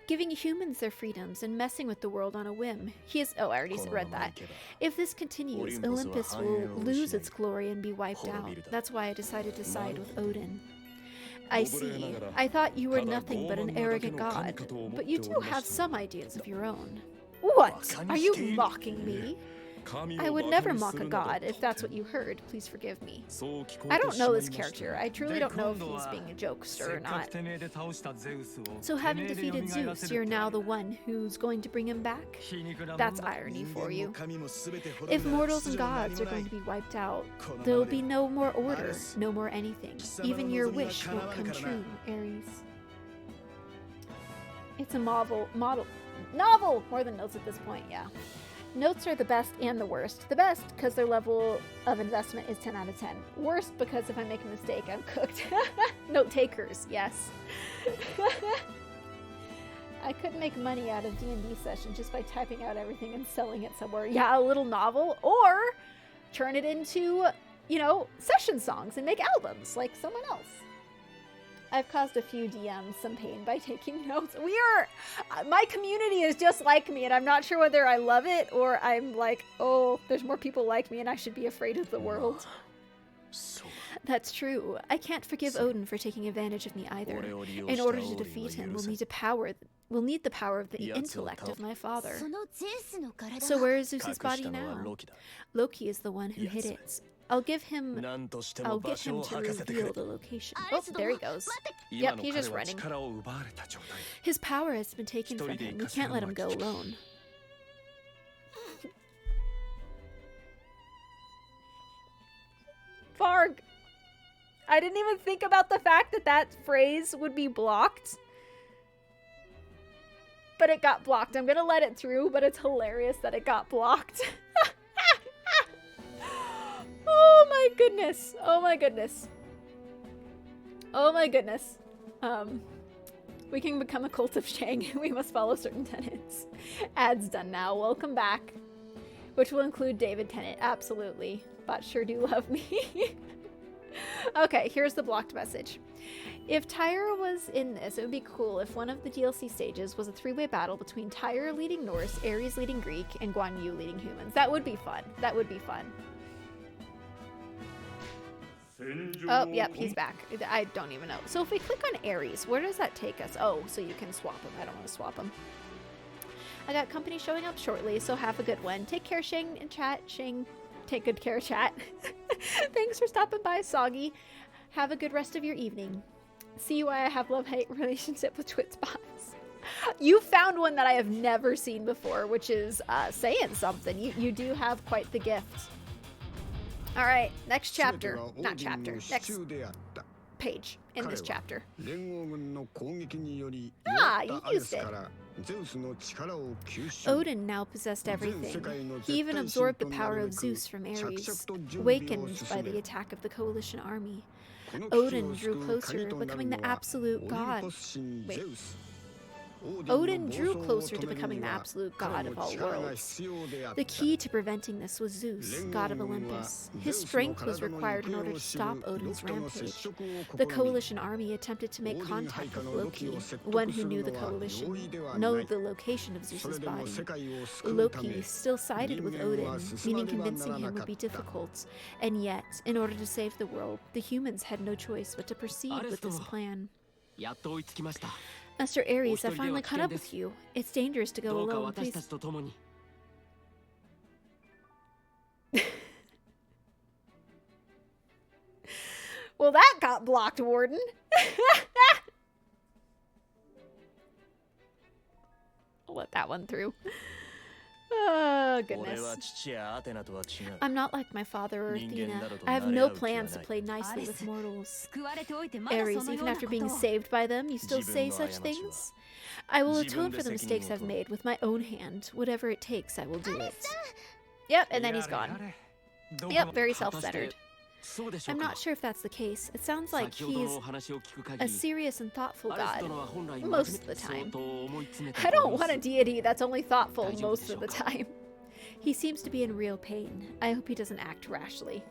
Giving humans their freedoms and messing with the world on a whim. I already read that. If this continues, Olympus will lose its glory and be wiped out. That's why I decided to side with Odin. I see. I thought you were nothing but an arrogant god, but you do have some ideas of your own. What? Are you mocking me? I would never mock a god. If that's what you heard, please forgive me. I don't know this character. I truly don't know if he's being a jokester or not. So having defeated Zeus, you're now the one who's going to bring him back? That's irony for you. If mortals and gods are going to be wiped out, there will be no more order, no more anything. Even your wish won't come true, Ares. It's a novel, more than notes at this point, yeah. Notes are the best and the worst. The best because their level of investment is 10 out of 10. Worst because if I make a mistake, I'm cooked. Note takers, yes. I couldn't make money out of D&D sessions just by typing out everything and selling it somewhere. Yeah, a little novel, or turn it into you know, session songs and make albums like someone else. I've caused a few DMs some pain by taking notes. My community is just like me, and I'm not sure whether I love it or I'm like, oh, there's more people like me and I should be afraid of the world. That's true. I can't forgive Odin for taking advantage of me either. In order to defeat him, we'll need the power of the intellect of my father. So where is Zeus's body now? Loki is the one who hid it. I'll get him to reveal the location. Oh, there he goes. Yep, he's just running. His power has been taken from him. We can't let him go alone. Varg! I didn't even think about the fact that that phrase would be blocked. But it got blocked. I'm gonna let it through, but it's hilarious that it got blocked. Oh my goodness. Oh my goodness. Oh my goodness. We can become a cult of Shang. We must follow certain tenets. Ads done now. Welcome back. Which will include David Tennant. Absolutely. But sure do love me. Okay, here's the blocked message. If Tyre was in this, it would be cool if one of the DLC stages was a three-way battle between Tyre leading Norse, Ares leading Greek, and Guan Yu leading humans. That would be fun. That would be fun. Oh, yep, he's back. I don't even know. So if we click on Ares, where does that take us? Oh, so you can swap him. I don't want to swap him. I got company showing up shortly, so have a good one. Take care, Shang, in chat. Shang, take good care, chat. Thanks for stopping by, Soggy. Have a good rest of your evening. See why I have love-hate relationship with Twitbots. You found one that I have never seen before, which is saying something. You do have quite the gift. All right, next chapter. Not chapter. Next page in this chapter. Ah, you used it. Odin now possessed everything. He even absorbed the power of Zeus from Ares, awakened by the attack of the coalition army. Odin drew closer, becoming the absolute god. Wait. Odin drew closer to becoming the absolute god of all worlds. The key to preventing this was Zeus, god of Olympus. His strength was required in order to stop Odin's rampage. The coalition army attempted to make contact with Loki, one who knew the location of Zeus's body. Loki still sided with Odin, meaning convincing him would be difficult. And yet, in order to save the world, the humans had no choice but to proceed with this plan. Master Ares, I finally caught up with you. It's dangerous to go alone, please. Well, that got blocked, Warden. I'll let that one through. Oh, goodness. I'm not like my father or Athena. I have no plans to play nicely with mortals. Ares, even after being saved by them, you still say such things? I will atone for the mistakes I've made with my own hand. Whatever it takes, I will do it. Yep, and then he's gone. Yep, very self-centered. I'm not sure if that's the case. It sounds like he's a serious and thoughtful god most of the time. I don't want a deity that's only thoughtful most of the time. He seems to be in real pain. I hope he doesn't act rashly.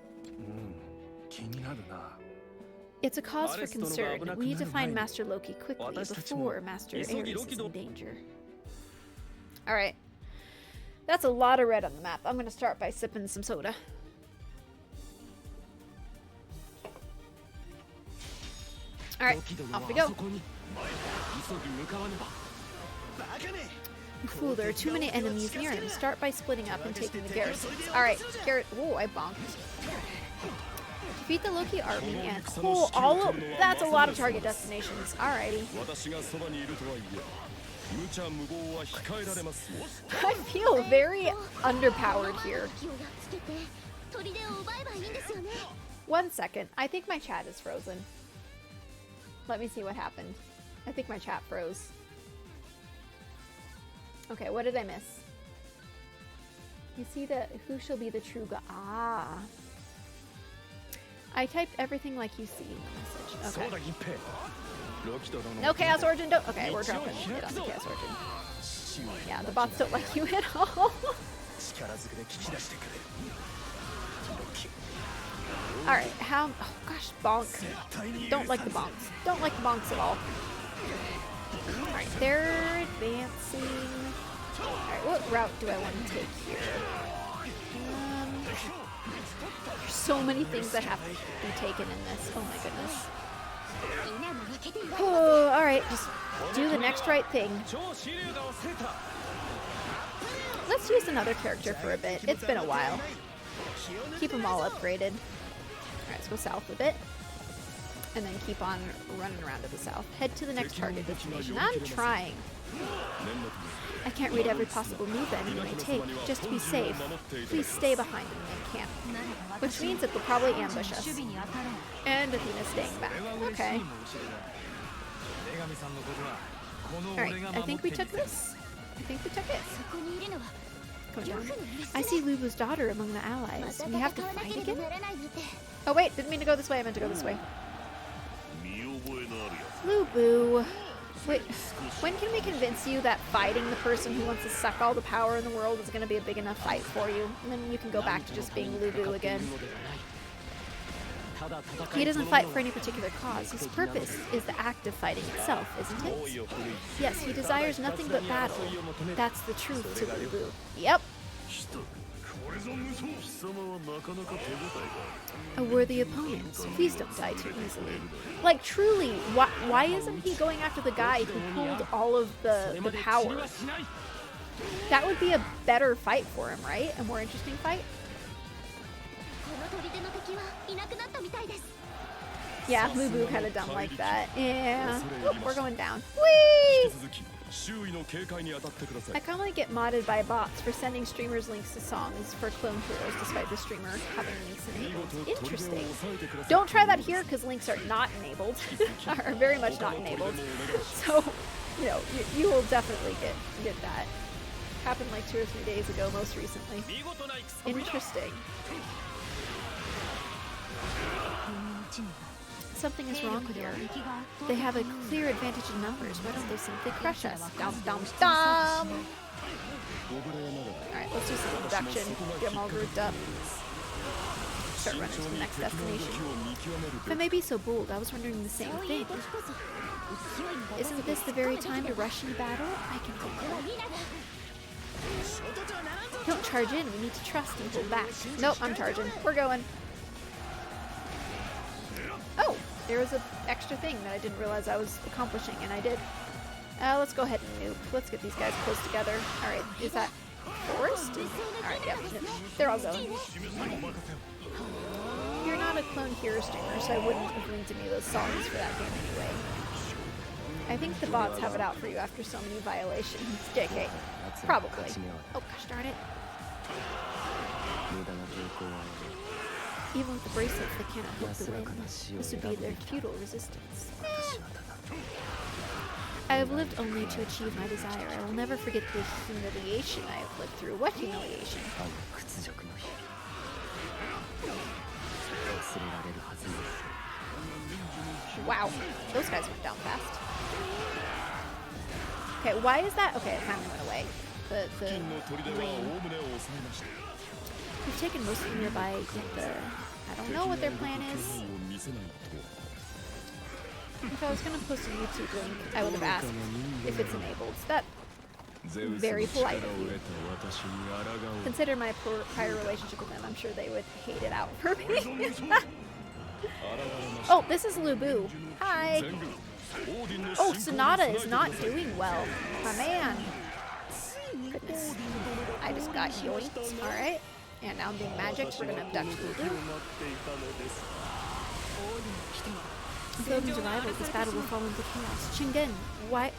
It's a cause for concern. We need to find Master Loki quickly before Master Ares is in danger. Alright. That's a lot of red on the map. I'm going to start by sipping some soda. Alright, off we go. Fool, there are too many enemies near him. Start by splitting up and taking the garrisons. Alright, Whoa, I bonked. Defeat the Loki army and cool, that's a lot of target destinations. Alrighty. I feel very underpowered here. 1 second. I think my chat is frozen. Let me see what happened. I think my chat froze. Okay, what did I miss? You see the who shall be the true god? Ah. I typed everything like you see in the message. Okay. No Chaos Origin, don't. Okay, we're dropping it on the Chaos Origin. Yeah, the bots don't like you at all. Alright, how... Oh gosh, bonk. Don't like the bonks. Don't like the bonks at all. Alright, they're advancing. Alright, what route do I want to take here? There's so many things that have to be taken in this. Oh my goodness. Oh, alright, just do the next right thing. Let's use another character for a bit. It's been a while. Keep them all upgraded. Alright, let's go south a bit. And then keep on running around to the south. Head to the next target destination. I'm trying. I can't read every possible move the enemy may take. Just to be safe, please stay behind the main camp. Which means that they'll probably ambush us. And Athena's staying back. Okay. Alright, I think we took this. I think we took it. Go down. I see Lubu's daughter among the allies. We have to fight again? Oh wait, didn't mean to go this way. I meant to go this way. Lubu. Wait, when can we convince you that fighting the person who wants to suck all the power in the world is going to be a big enough fight for you? And then you can go back to just being Lubu again. He doesn't fight for any particular cause. His purpose is the act of fighting itself, isn't it? Yes, he desires nothing but battle. That's the truth to Lubu. Yep. A worthy opponent. Please don't die too easily. Like, truly, why isn't he going after the guy who pulled all of the power? That would be a better fight for him, right? A more interesting fight? Yeah, Lubu kind of done like that. Yeah. Oh, we're going down. Whee! I commonly get modded by bots for sending streamers links to songs for clone heroes despite the streamer having links enabled. Interesting. Don't try that here because links are not enabled. Are very much not enabled. So, you know, you will definitely get that. Happened like 2 or 3 days ago most recently. Interesting. Something is wrong here. They have a clear advantage in numbers. Why don't they simply crush us? Dum dum dum! Alright, let's do some induction. Get them all grouped up. Start running to the next destination. If I may be so bold, I was wondering the same thing. Isn't this the very time to rush into battle? I can think that. Don't charge in. We need to trust and hold back. Nope, I'm charging. We're going. Oh, there was an extra thing that I didn't realize I was accomplishing, and I did. Let's go ahead and nuke. Let's get these guys close together. Alright, is that forest? Alright, yeah. They're all going. You're not a clone hero streamer, so I wouldn't have linked any of those songs for that game anyway. I think the bots have it out for you after so many violations. JK. Probably. Oh, gosh darn it. Even with the bracelets, they cannot hope to win. This would be their futile resistance. I have lived only to achieve my desire. I will never forget the humiliation I have lived through. What humiliation? Wow, those guys went down fast. Okay, why is that? Okay, it finally went away. The green. We've taken most of the nearby, yet I don't know what their plan is. If I was going to post a YouTube link, I would have asked if it's enabled. That very polite of you. Consider my prior relationship with them. I'm sure they would hate it out for me. Oh, this is Lubu. Hi. Oh, Sonata is not doing well. My man. Goodness. I just got yoinked. Alright. And now I'm being magic. We're going to abduct Lubu. With Odin's arrival, this battle will fall into chaos. Shingen, why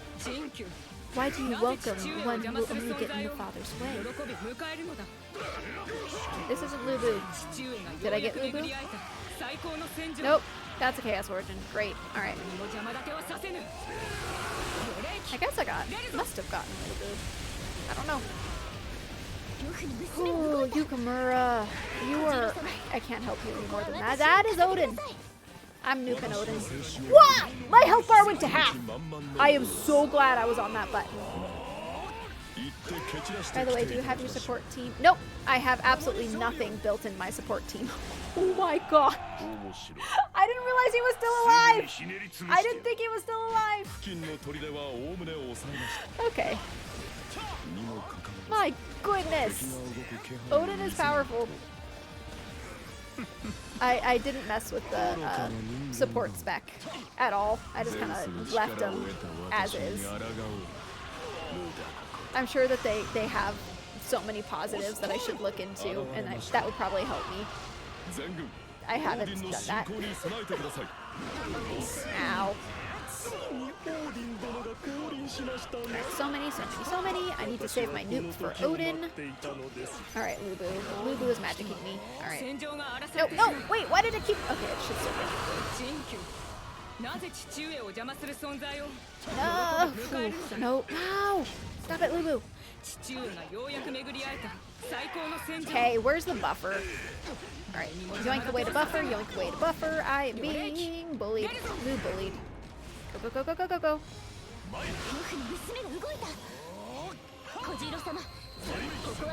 do you welcome one who will only get in the father's way? This isn't Lubu. Did I get Lubu? Nope. That's a Chaos Origin. Great. Alright. I guess must have gotten Lubu. I don't know. Oh, Yukamura. You are... I can't help you any more than that. That is Odin. I'm nuking Odin. What? My health bar went to half. I am so glad I was on that button. By the way, do you have your support team? Nope, I have absolutely nothing built in my support team. Oh my god. I didn't realize he was still alive. I didn't think he was still alive. Okay. My goodness. Odin is powerful. I didn't mess with the support spec at all. I just kind of left them as is. I'm sure that they have so many positives that I should look into, and that would probably help me. I haven't done that. Ow. So many. I need to save my nuke for Odin. Alright, Lubu. Lubu is magicking me. Alright. No, wait, why did it keep... Okay, it should still be. No. Stop it, Lubu. Okay, where's the buffer? Alright, yoink away to buffer, yoink away to buffer. I am being bullied. Blue bullied. Go.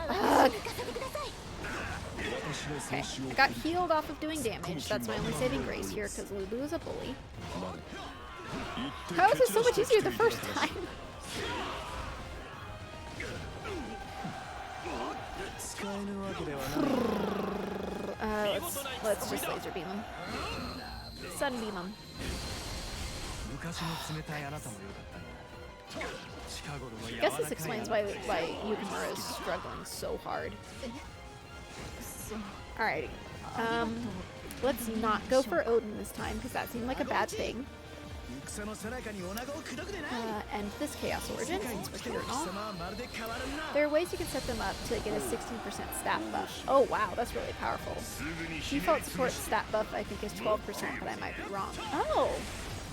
Ugh. Okay, I got healed off of doing damage. That's my only saving grace here, because Lubu is a bully. How is this so much easier the first time? Let's just laser beam him. Sun beam him. I guess this explains why Yukimura is struggling so hard. Alright. Let's not go for Odin this time, because that seemed like a bad thing. End this Chaos Origin, since we're here and all. There are ways you can set them up to get a 16% stat buff. Oh wow, that's really powerful. Default support stat buff I think is 12%, but I might be wrong. Oh,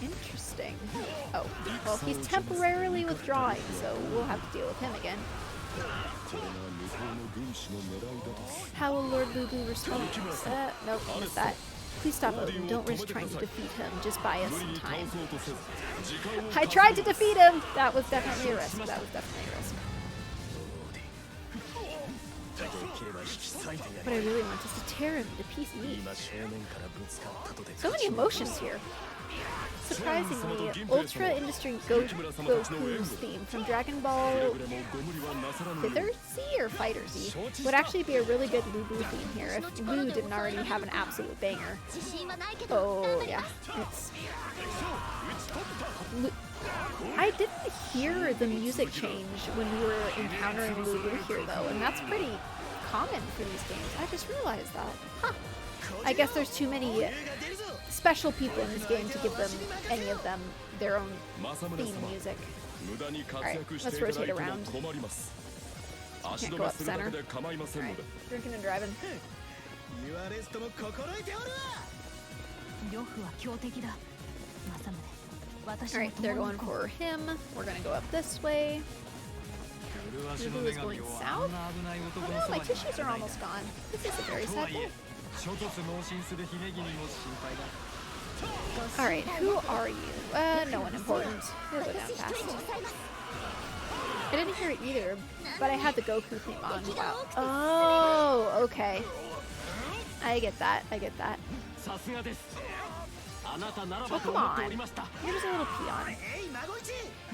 interesting. Oh, well he's temporarily withdrawing, so we'll have to deal with him again. How will Lord Lubu respond? Nope, missed that. Please stop Odin. Don't risk trying to defeat him. Just buy us some time. I tried to defeat him! That was definitely a risk. But I really want us to tear him to pieces. So many emotions here. Surprisingly, Ultra Industry Goku's theme from Dragon Ball Fither Z or Fighter Z would actually be a really good Lubu theme here if Lu didn't already have an absolute banger. Oh yeah, I didn't hear the music change when we were encountering Lubu here though, and that's pretty common for these games. I just realized that. Huh. I guess there's too many special people in this game to give them, any of them, their own theme music. Alright, let's rotate around. Can't go up center. Alright, drinking and driving. Alright, they're going for him. We're gonna go up this way. Lubu is going south. Oh no, my tissues are almost gone. This is a very sad day. Alright, who are you? No one important. We'll go down fast. I didn't hear it either, but I had the Goku theme on. Wow. Oh, okay. I get that. Oh, come on. You're just a little peon.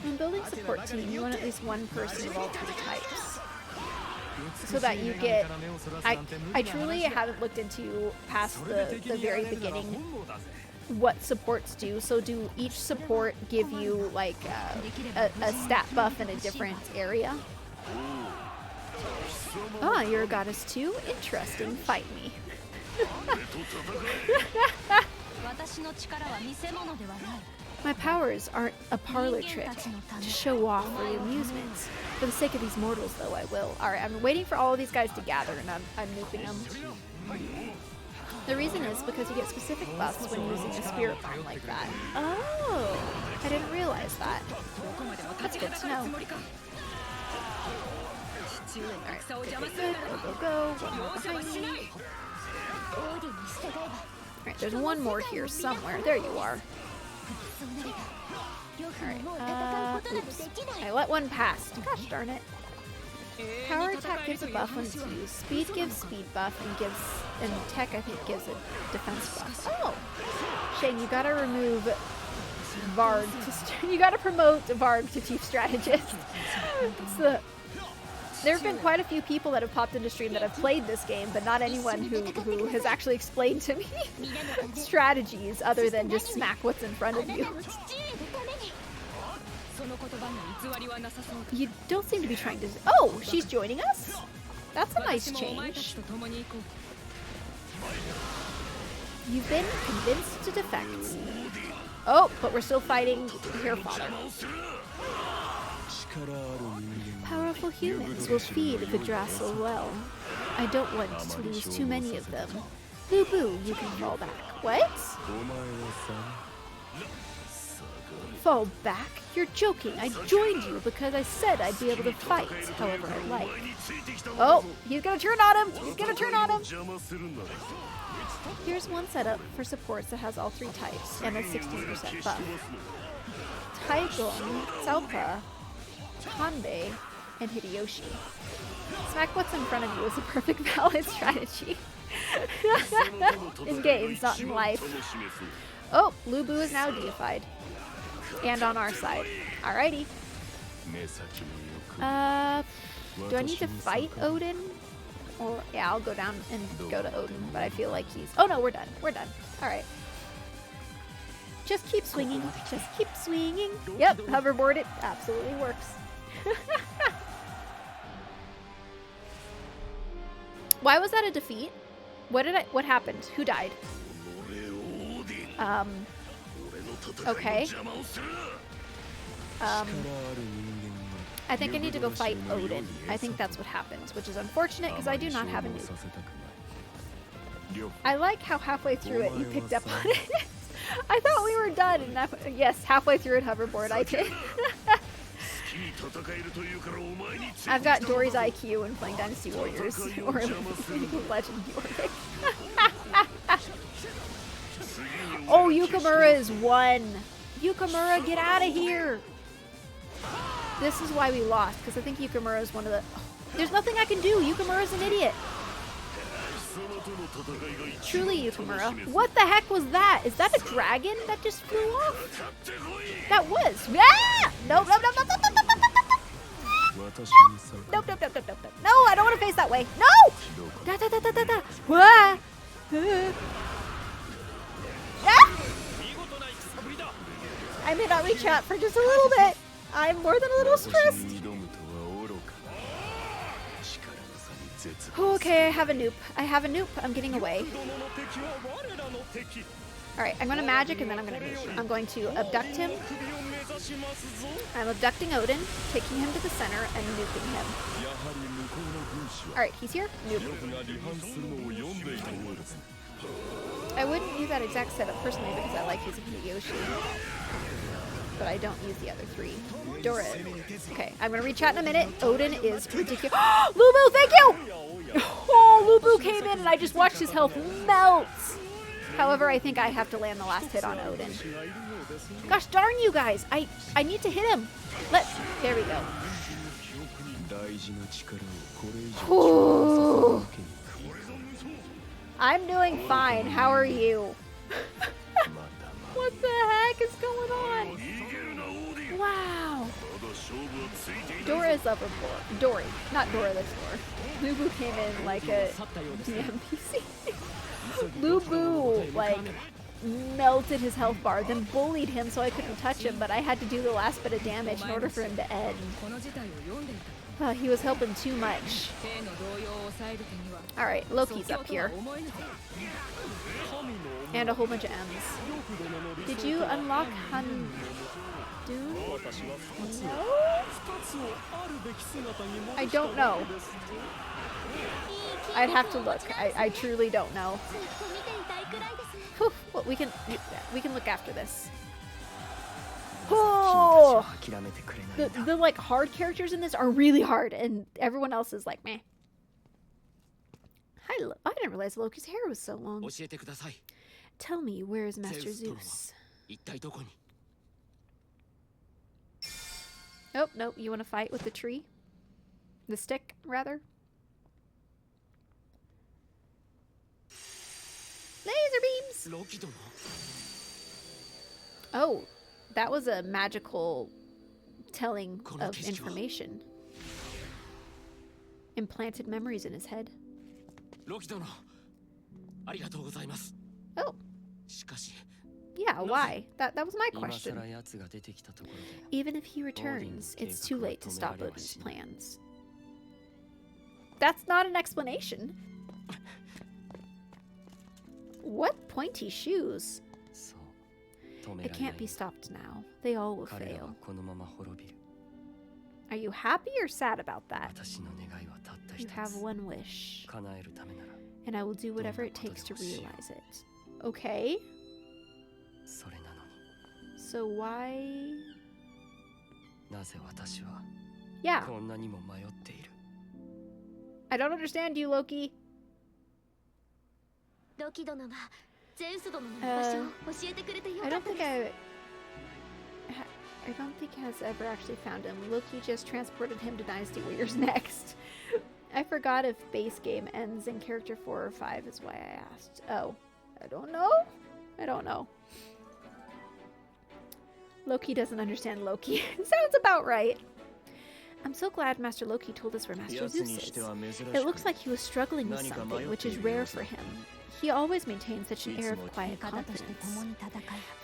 When building support team, you want at least one person of all three types. So that you get... I truly haven't looked into past the very beginning what supports do. So do each support give you like a stat buff in a different area? Ah, you're a goddess too? Interesting. Fight me. My powers aren't a parlor trick to show off for your amusements. For the sake of these mortals, though, I will. Alright, I'm waiting for all of these guys to gather, and I'm nuking them. The reason is because you get specific buffs when using a spirit bomb like that. Oh, I didn't realize that. That's good to know. Alright, good. Go. One more behind me. Alright, there's one more here somewhere. There you are. Alright, oops. I let one pass. Gosh darn it. Power attack gives a buff when it's used. Speed gives speed buff and tech I think gives a defense buff. Oh! Shang, you gotta remove Vard you gotta promote Vard to chief strategist. There have been quite a few people that have popped into stream that have played this game, but not anyone who has actually explained to me strategies other than just smack what's in front of you. You don't seem to be trying to... Oh, she's joining us? That's a nice change. You've been convinced to defect. Oh, but we're still fighting Hair Father. Powerful humans will feed Vidrassil well. I don't want to lose too many of them. Boo boo, you can fall back. What? Fall back? You're joking. I joined you because I said I'd be able to fight however I like. Oh, he's gonna turn on him! He's gonna turn on him! Here's one setup for supports that has all 3 types and a 16% buff. Taigon, Saupa, Hanbei, and Hideyoshi. Smack what's in front of you is a perfect valid strategy. In games, not in life. Oh, Lubu is now deified. And on our side. Alrighty. Do I need to fight Odin? Or, yeah, I'll go down and go to Odin, but I feel like he's... Oh no, we're done. We're done. Alright. Just keep swinging. Just keep swinging. Yep, hoverboard it. Absolutely works. Why was that a defeat? What happened? Who died? Okay. I think I need to go fight Odin. I think that's what happens, which is unfortunate because I do not have a nuke. I like how halfway through it you picked up on it. I thought we were done, and yes, halfway through it hoverboard I did. I've got Dory's IQ in playing Dynasty Warriors or League of Legends Yorick. Oh, Yukimura is 1. Yukimura, get out of here! This is why we lost, because I think Yukimura is one of the... Oh, there's nothing I can do! Yukimura's an idiot! Truly, Yukimura. What the heck was that? Is that a dragon that just flew off? That was! Ah! Nope, nope, nope, nope, nope, nope, nope, nope, nope, nope, nope, nope, nope. No, I don't want to face that way. No! Da, da, da, da, da, da. Ah! Ah! I may not reach out for just a little bit. I'm more than a little stressed. Okay, I have a noob. I'm getting away. Alright, I'm going to magic and then I'm going to nuke. I'm going to abduct him. I'm abducting Odin, taking him to the center, and nuking him. Alright, he's here. Nuke. I wouldn't use that exact setup personally because I like using Hideyoshi. But I don't use the other 3. Dora. Okay, I'm going to reach out in a minute. Odin is ridiculous. Lubu, thank you! Oh, Lubu came in and I just watched his health melt. However, I think I have to land the last hit on Odin. Gosh darn you guys! I need to hit him. There we go. Ooh. I'm doing fine. How are you? What the heck is going on? Wow. Dora is overboard. Dory, not Dora the Explorer. Lubu came in like a DMPC. Lubu, like, melted his health bar, then bullied him so I couldn't touch him, but I had to do the last bit of damage in order for him to end. He was helping too much. Alright, Loki's up here. And a whole bunch of M's. Did you unlock Handun? No? I don't know. I'd have to look. I truly don't know. Whew, well, we can look after this. Oh! The like hard characters in this are really hard, and everyone else is like meh. Hi, I didn't realize Loki's hair was so long. Tell me, where is Master Zeus? Oh, nope, you want to fight with the tree? The stick, rather. Laser beams! Oh, that was a magical telling of information. Implanted memories in his head. Oh. Yeah, why? That was my question. Even if he returns, it's too late to stop Odin's plans. That's not an explanation. What pointy shoes? It can't be stopped now. They all will fail. Are you happy or sad about that? You have one wish, and I will do whatever it takes to realize it. Okay? So why? Yeah. I don't understand you, Loki. I don't think has ever actually found him. Loki just transported him to Dynasty Warriors next. I forgot if base game ends in character 4 or 5 is why I asked. Oh, I don't know. I don't know. Loki doesn't understand Loki. Sounds about right. I'm so glad Master Loki told us where Master Zeus is. It looks like he was struggling with something, which is rare for him. He always maintains such an air of quiet confidence,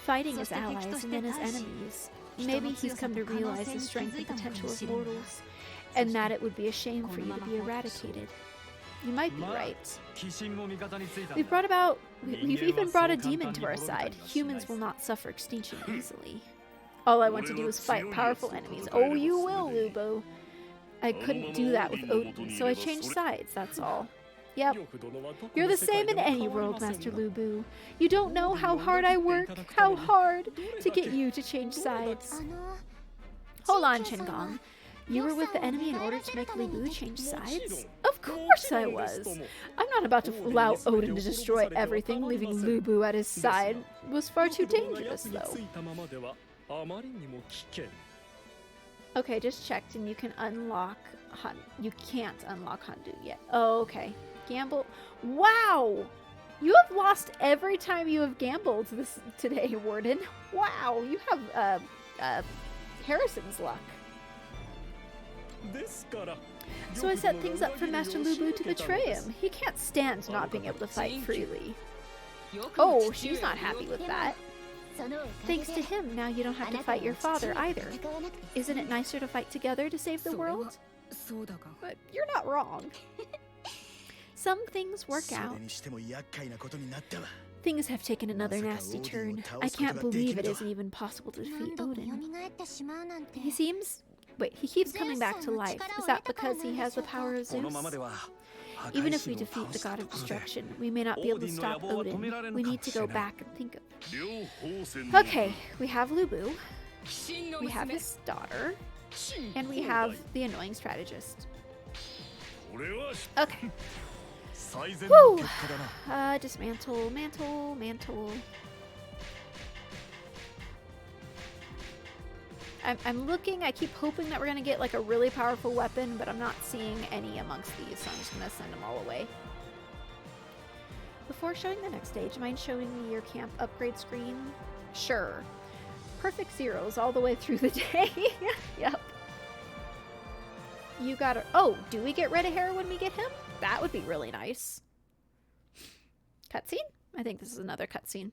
fighting his allies and then his enemies. Maybe he's come to realize the strength and potential of mortals, and that it would be a shame for you to be eradicated. You might be right. We've even brought a demon to our side. Humans will not suffer extinction easily. All I want to do is fight powerful enemies. Oh, you will, Lubo. I couldn't do that with Odin, so I changed sides, that's all. Yep. You're the same in any world, Master Lubu. You don't know how hard I work, how hard to get you to change sides. Hold on, Chingong. You were with the enemy in order to make Lubu change sides? Of course I was. I'm not about to allow Odin to destroy everything, leaving Lubu at his side. It was far too dangerous, though. Okay, just checked, and you can unlock you can't unlock Handu yet. Oh, okay. Gamble. Wow! You have lost every time you have gambled today, Warden. Wow, you have Harrison's luck. So I set things up for Master Lubu to betray him. He can't stand not being able to fight freely. Oh, she's not happy with that. Thanks to him, now you don't have to fight your father either. Isn't it nicer to fight together to save the world? But you're not wrong. Some things work out. Things have taken another nasty turn. I can't believe it isn't even possible to defeat Odin. He keeps coming back to life. Is that because he has the power of Zeus? Even if we defeat the god of destruction, we may not be able to stop Odin. We need to go back and think of it. Okay, we have Lubu, we have his daughter, and we have the annoying strategist. Okay. Woo! Dismantle, mantle. I'm looking, I keep hoping that we're going to get like a really powerful weapon, but I'm not seeing any amongst these, so I'm just going to send them all away. Before showing the next stage, mind showing me your camp upgrade screen? Sure. Perfect zeros all the way through the day. Yep. You gotta... Oh, do we get rid of hair when we get him? That would be really nice. Cutscene? I think this is another cutscene.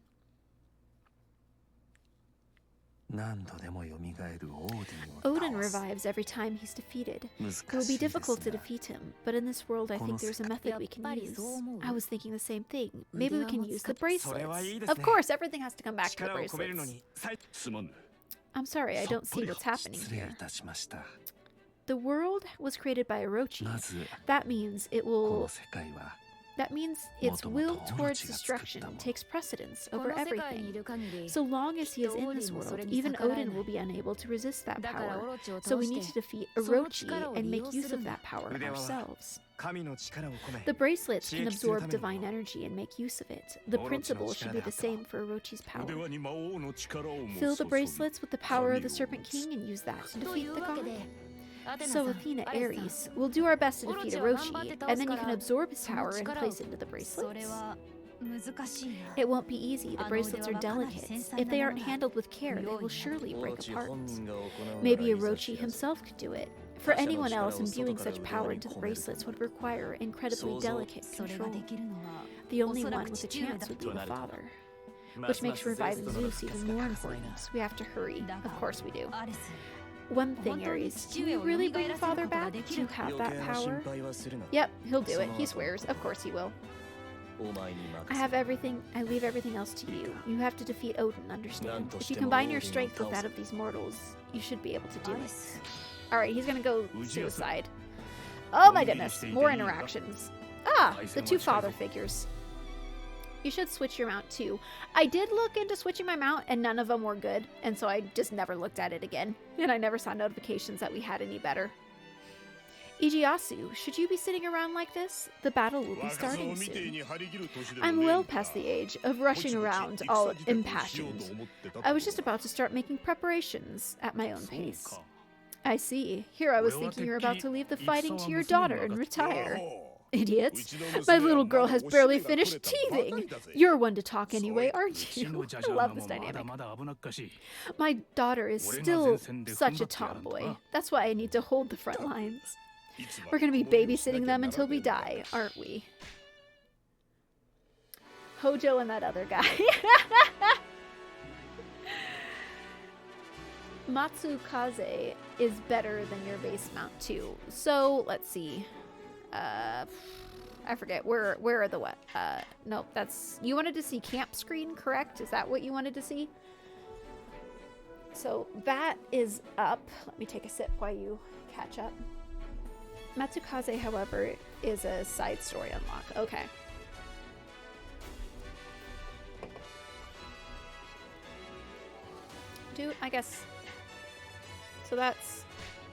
Odin revives every time he's defeated. It will be difficult to defeat him, but in this world I think there's a method we can use. I was thinking the same thing. Maybe we can use the bracelets. Of course, everything has to come back to the bracelets. I'm sorry, I don't see what's happening here. The world was created by Orochi. That means its will towards destruction takes precedence over everything. So long as he is in this world, even Odin will be unable to resist that power. So we need to defeat Orochi and make use of that power ourselves. The bracelets can absorb divine energy and make use of it. The principle should be the same for Orochi's power. Fill the bracelets with the power of the Serpent King and use that to defeat the god. So Athena Ares, we'll do our best to defeat Orochi, and then you can absorb his power and place it into the bracelets. It won't be easy, the bracelets are delicate. If they aren't handled with care, they will surely break apart. Maybe Orochi himself could do it. For anyone else, imbuing such power into the bracelets would require incredibly delicate control. The only one with a chance would be the father. Which makes reviving Zeus even more important. We have to hurry. Of course we do. One thing, Ares, do you really bring father back? Do you have that power? Yep, he'll do it. He swears. Of course he will. I have everything. I leave everything else to you. You have to defeat Odin, understand? If you combine your strength with that of these mortals, you should be able to do it. Alright, he's gonna go suicide. Oh my goodness, more interactions. Ah, the two father figures. You should switch your mount too. I did look into switching my mount and none of them were good, and so I just never looked at it again. And I never saw notifications that we had any better. Ijiyasu, should you be sitting around like this? The battle will be starting soon. I'm well past the age of rushing around all impassioned. I was just about to start making preparations at my own pace. I see. Here I was thinking you're about to leave the fighting to your daughter and retire. Idiots. My little girl has barely finished teething. You're one to talk anyway, aren't you? I love this dynamic. My daughter is still such a tomboy. That's why I need to hold the front lines. We're going to be babysitting them until we die, aren't we? Hojo and that other guy. Matsukaze is better than your base mount too. So, let's see. I forget. Where are the what? Nope, that's... You wanted to see camp screen, correct? Is that what you wanted to see? So, that is up. Let me take a sip while you catch up. Matsukaze, however, is a side story unlock. Okay. Dude, I guess... So that's...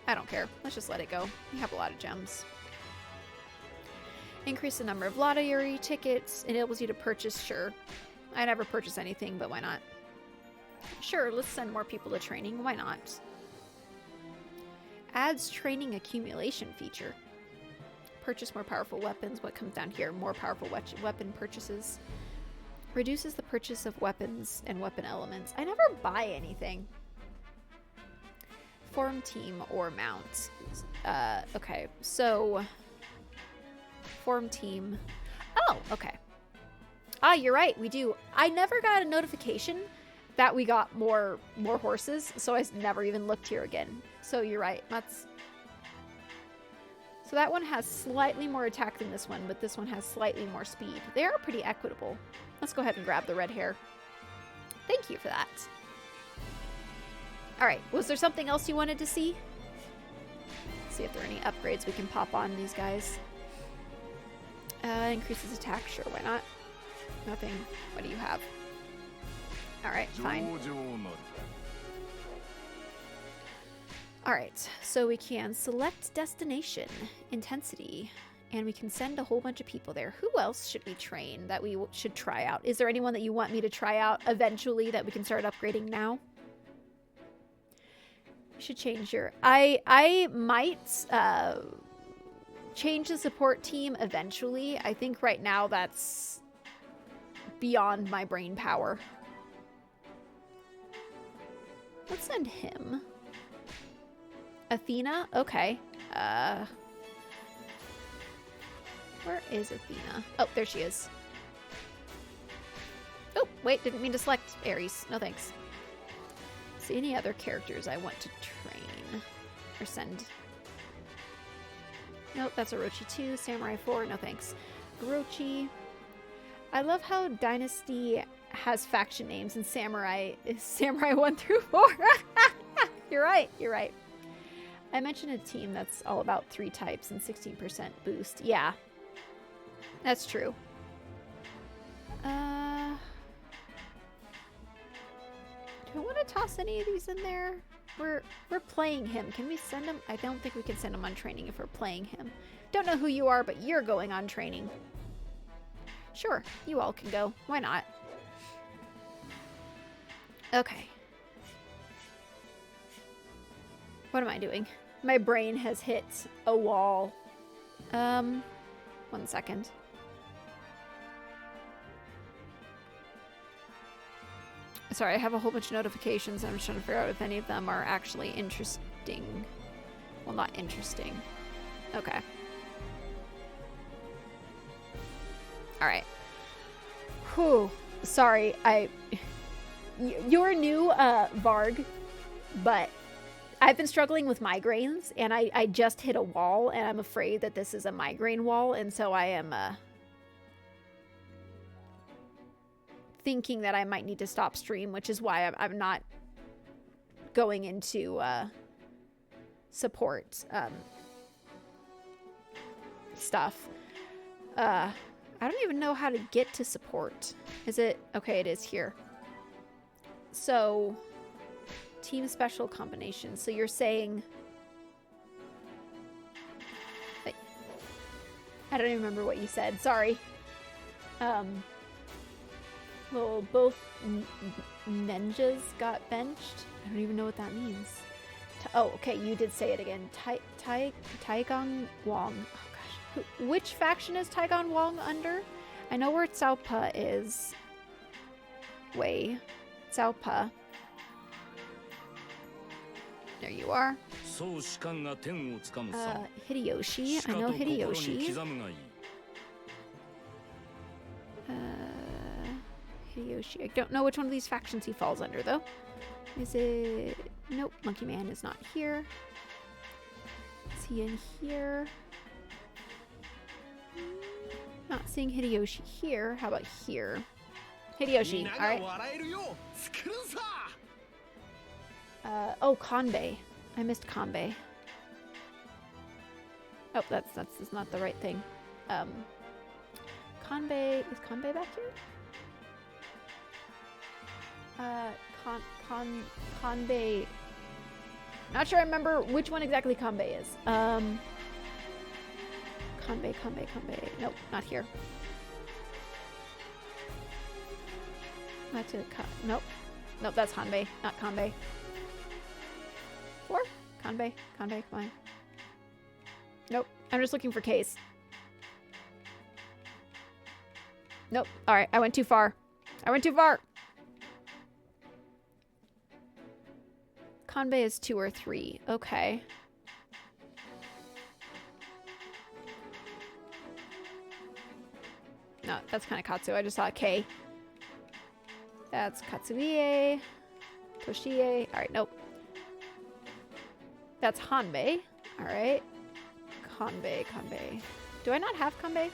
I don't care. Let's just let it go. We have a lot of gems. Increase the number of lottery tickets. Enables you to purchase, sure. I never purchase anything, but why not? Sure, let's send more people to training. Why not? Adds training accumulation feature. Purchase more powerful weapons. What comes down here? More powerful weapon purchases. Reduces the purchase of weapons and weapon elements. I never buy anything. Form team or mount. Okay, so... Form team. Oh, okay. Ah, you're right, we do. I never got a notification that we got more horses, so I never even looked here again. So you're right. So that one has slightly more attack than this one, but this one has slightly more speed. They are pretty equitable. Let's go ahead and grab the red hair. Thank you for that. Alright, was there something else you wanted to see? See if there are any upgrades we can pop on these guys. Increases attack, sure, why not? Nothing. What do you have? Alright, fine. Alright, so we can select destination, intensity, and we can send a whole bunch of people there. Who else should we train that we should try out? Is there anyone that you want me to try out eventually that we can start upgrading now? You should change your... I might change the support team eventually. I think right now that's beyond my brain power. Let's send him. Athena? Okay. Where is Athena? Oh, there she is. Oh, wait, didn't mean to select Ares. No thanks. See any other characters I want to train or send? Nope, that's Orochi 2, Samurai 4, no thanks. Orochi. I love how Dynasty has faction names and Samurai is Samurai 1 through 4. You're right, you're right. I mentioned a team that's all about 3 types and 16% boost. Yeah, that's true. Do I want to toss any of these in there? We're playing him. Can we send him? I don't think we can send him on training if we're playing him. Don't know who you are, but you're going on training. Sure, you all can go. Why not? Okay. What am I doing? My brain has hit a wall. 1 second. Sorry, I have a whole bunch of notifications. I'm just trying to figure out if any of them are actually interesting. Well, not interesting. Okay. Alright. Whew. Sorry, you're new, Varg, but I've been struggling with migraines, and I just hit a wall, and I'm afraid that this is a migraine wall, and so I am, thinking that I might need to stop stream, which is why I'm not going into, support, stuff. I don't even know how to get to support. Is it? Okay, it is here. So, team special combination. So you're saying... I don't even remember what you said. Sorry. Well, both ninjas got benched. I don't even know what that means. Oh, okay, you did say it again. Taigong Wong. Oh gosh, which faction is Taigong Wong under? I know where Cao Pa is. Wei, Cao Pa. There you are. Hideyoshi. I know Hideyoshi. Hideyoshi. I don't know which one of these factions he falls under, though. Is it... Nope, Monkey Man is not here. Is he in here? Not seeing Hideyoshi here. How about here? Hideyoshi, alright. Oh, Kanbei. I missed Kanbei. Oh, that's not the right thing. Kanbei... Is Kanbei back here? Kanbei. Not sure I remember which one exactly Kanbei is. Kanbei. Nope, not here. Nope. Nope, that's Hanbei, not Kanbei. 4? Kanbei, come on. Nope, I'm just looking for K's. Nope, alright, I went too far. Kanbei is 2 or 3. Okay. No, that's kind of Katsu. I just saw a K. That's Katsuie. Toshie. Alright, nope. That's Hanbei. Alright. Kanbei. Do I not have Kanbei?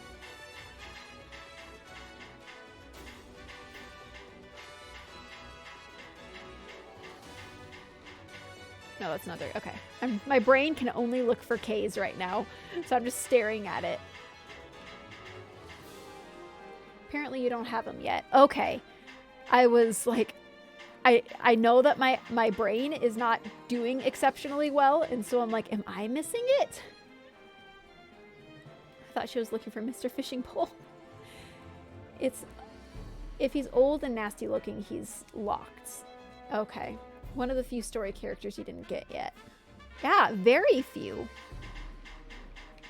No, that's another. Okay. My brain can only look for K's right now, so I'm just staring at it. Apparently you don't have them yet. Okay. I was like, I know that my brain is not doing exceptionally well, and so I'm like, am I missing it? I thought she was looking for Mr. Fishing Pole. It's, if he's old and nasty looking, he's locked. Okay. One of the few story characters you didn't get yet. Yeah, very few.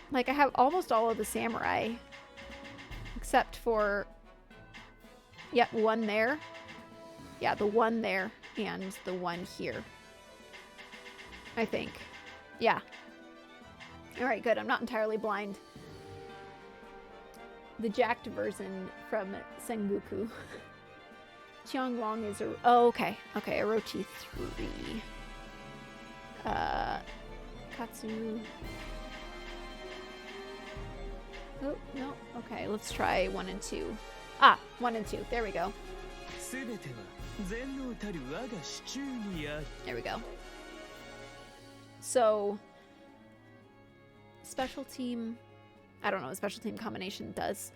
Like, I have almost all of the samurai. Except for... Yep, one there. Yeah, the one there. And the one here. I think. Yeah. Alright, good. I'm not entirely blind. The jacked version from Sengoku. Qianglong is a... Oh, okay. Okay, Orochi 3. Katsu... Oh, no. Okay, let's try 1 and 2. Ah, 1 and 2. There we go. There we go. So... Special team... I don't know what special team combination does.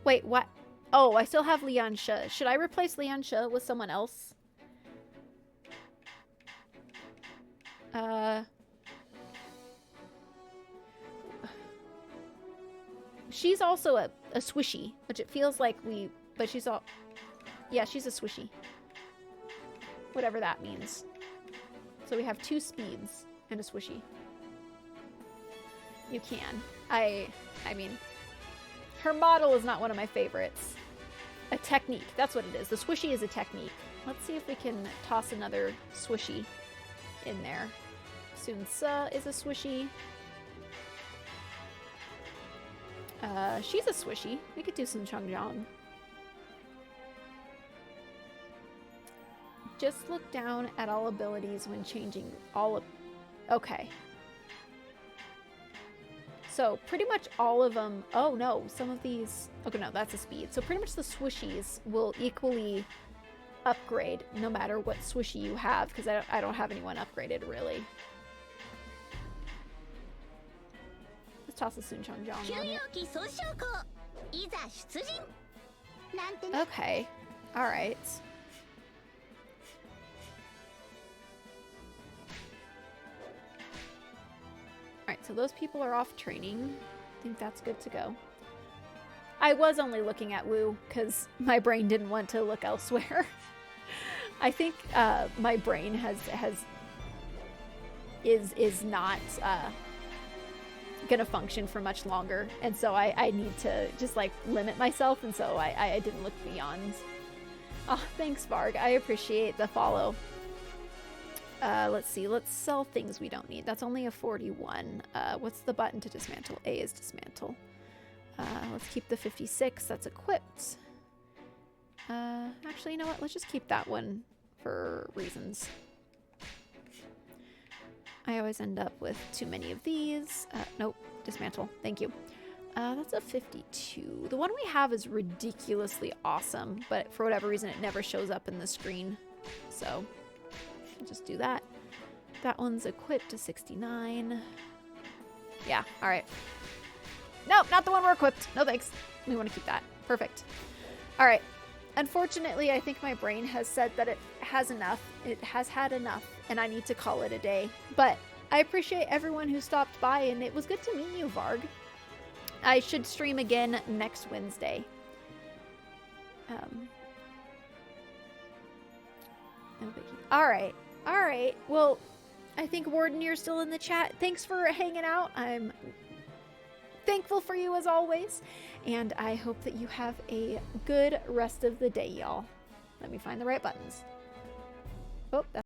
Wait, what? Oh, I still have Lian She. Should I replace Lian She with someone else? She's also a swishy, which it feels like we... But she's all... Yeah, she's a swishy. Whatever that means. So we have 2 speeds and a swishy. You can. I mean, her model is not one of my favorites. A technique. That's what it is. The swishy is a technique. Let's see if we can toss another swishy in there. Sunsa is a swishy. She's a swishy. We could do some Changjiang. Just look down at all abilities when changing all of... Okay. So pretty much all of them... Oh no, some of these... Okay, no, that's a speed. So pretty much the swishies will equally upgrade no matter what swishy you have, because I don't have anyone upgraded really. Let's toss a Changjiang on it. Okay. Alright. Alright, so those people are off training. I think that's good to go. I was only looking at Wu because my brain didn't want to look elsewhere. I think my brain is not gonna function for much longer, and so I need to just like limit myself, and so I didn't look beyond. Oh, thanks, Varg. I appreciate the follow. Let's see. Let's sell things we don't need. That's only a 41. What's the button to dismantle? A is dismantle. Let's keep the 56. That's equipped. Actually, you know what? Let's just keep that one for reasons. I always end up with too many of these. Nope. Dismantle. Thank you. That's a 52. The one we have is ridiculously awesome, but for whatever reason, it never shows up in the screen. So... just do that. That one's equipped to 69. Yeah, alright. Nope, not the one we're equipped. No thanks. We want to keep that. Perfect. Alright. Unfortunately, I think my brain has said that it has enough. It has had enough, and I need to call it a day. But I appreciate everyone who stopped by, and it was good to meet you, Varg. I should stream again next Wednesday. No biggie. Alright. Alright, well, I think Warden, you're still in the chat. Thanks for hanging out. I'm thankful for you as always. And I hope that you have a good rest of the day, y'all. Let me find the right buttons. Oh, that's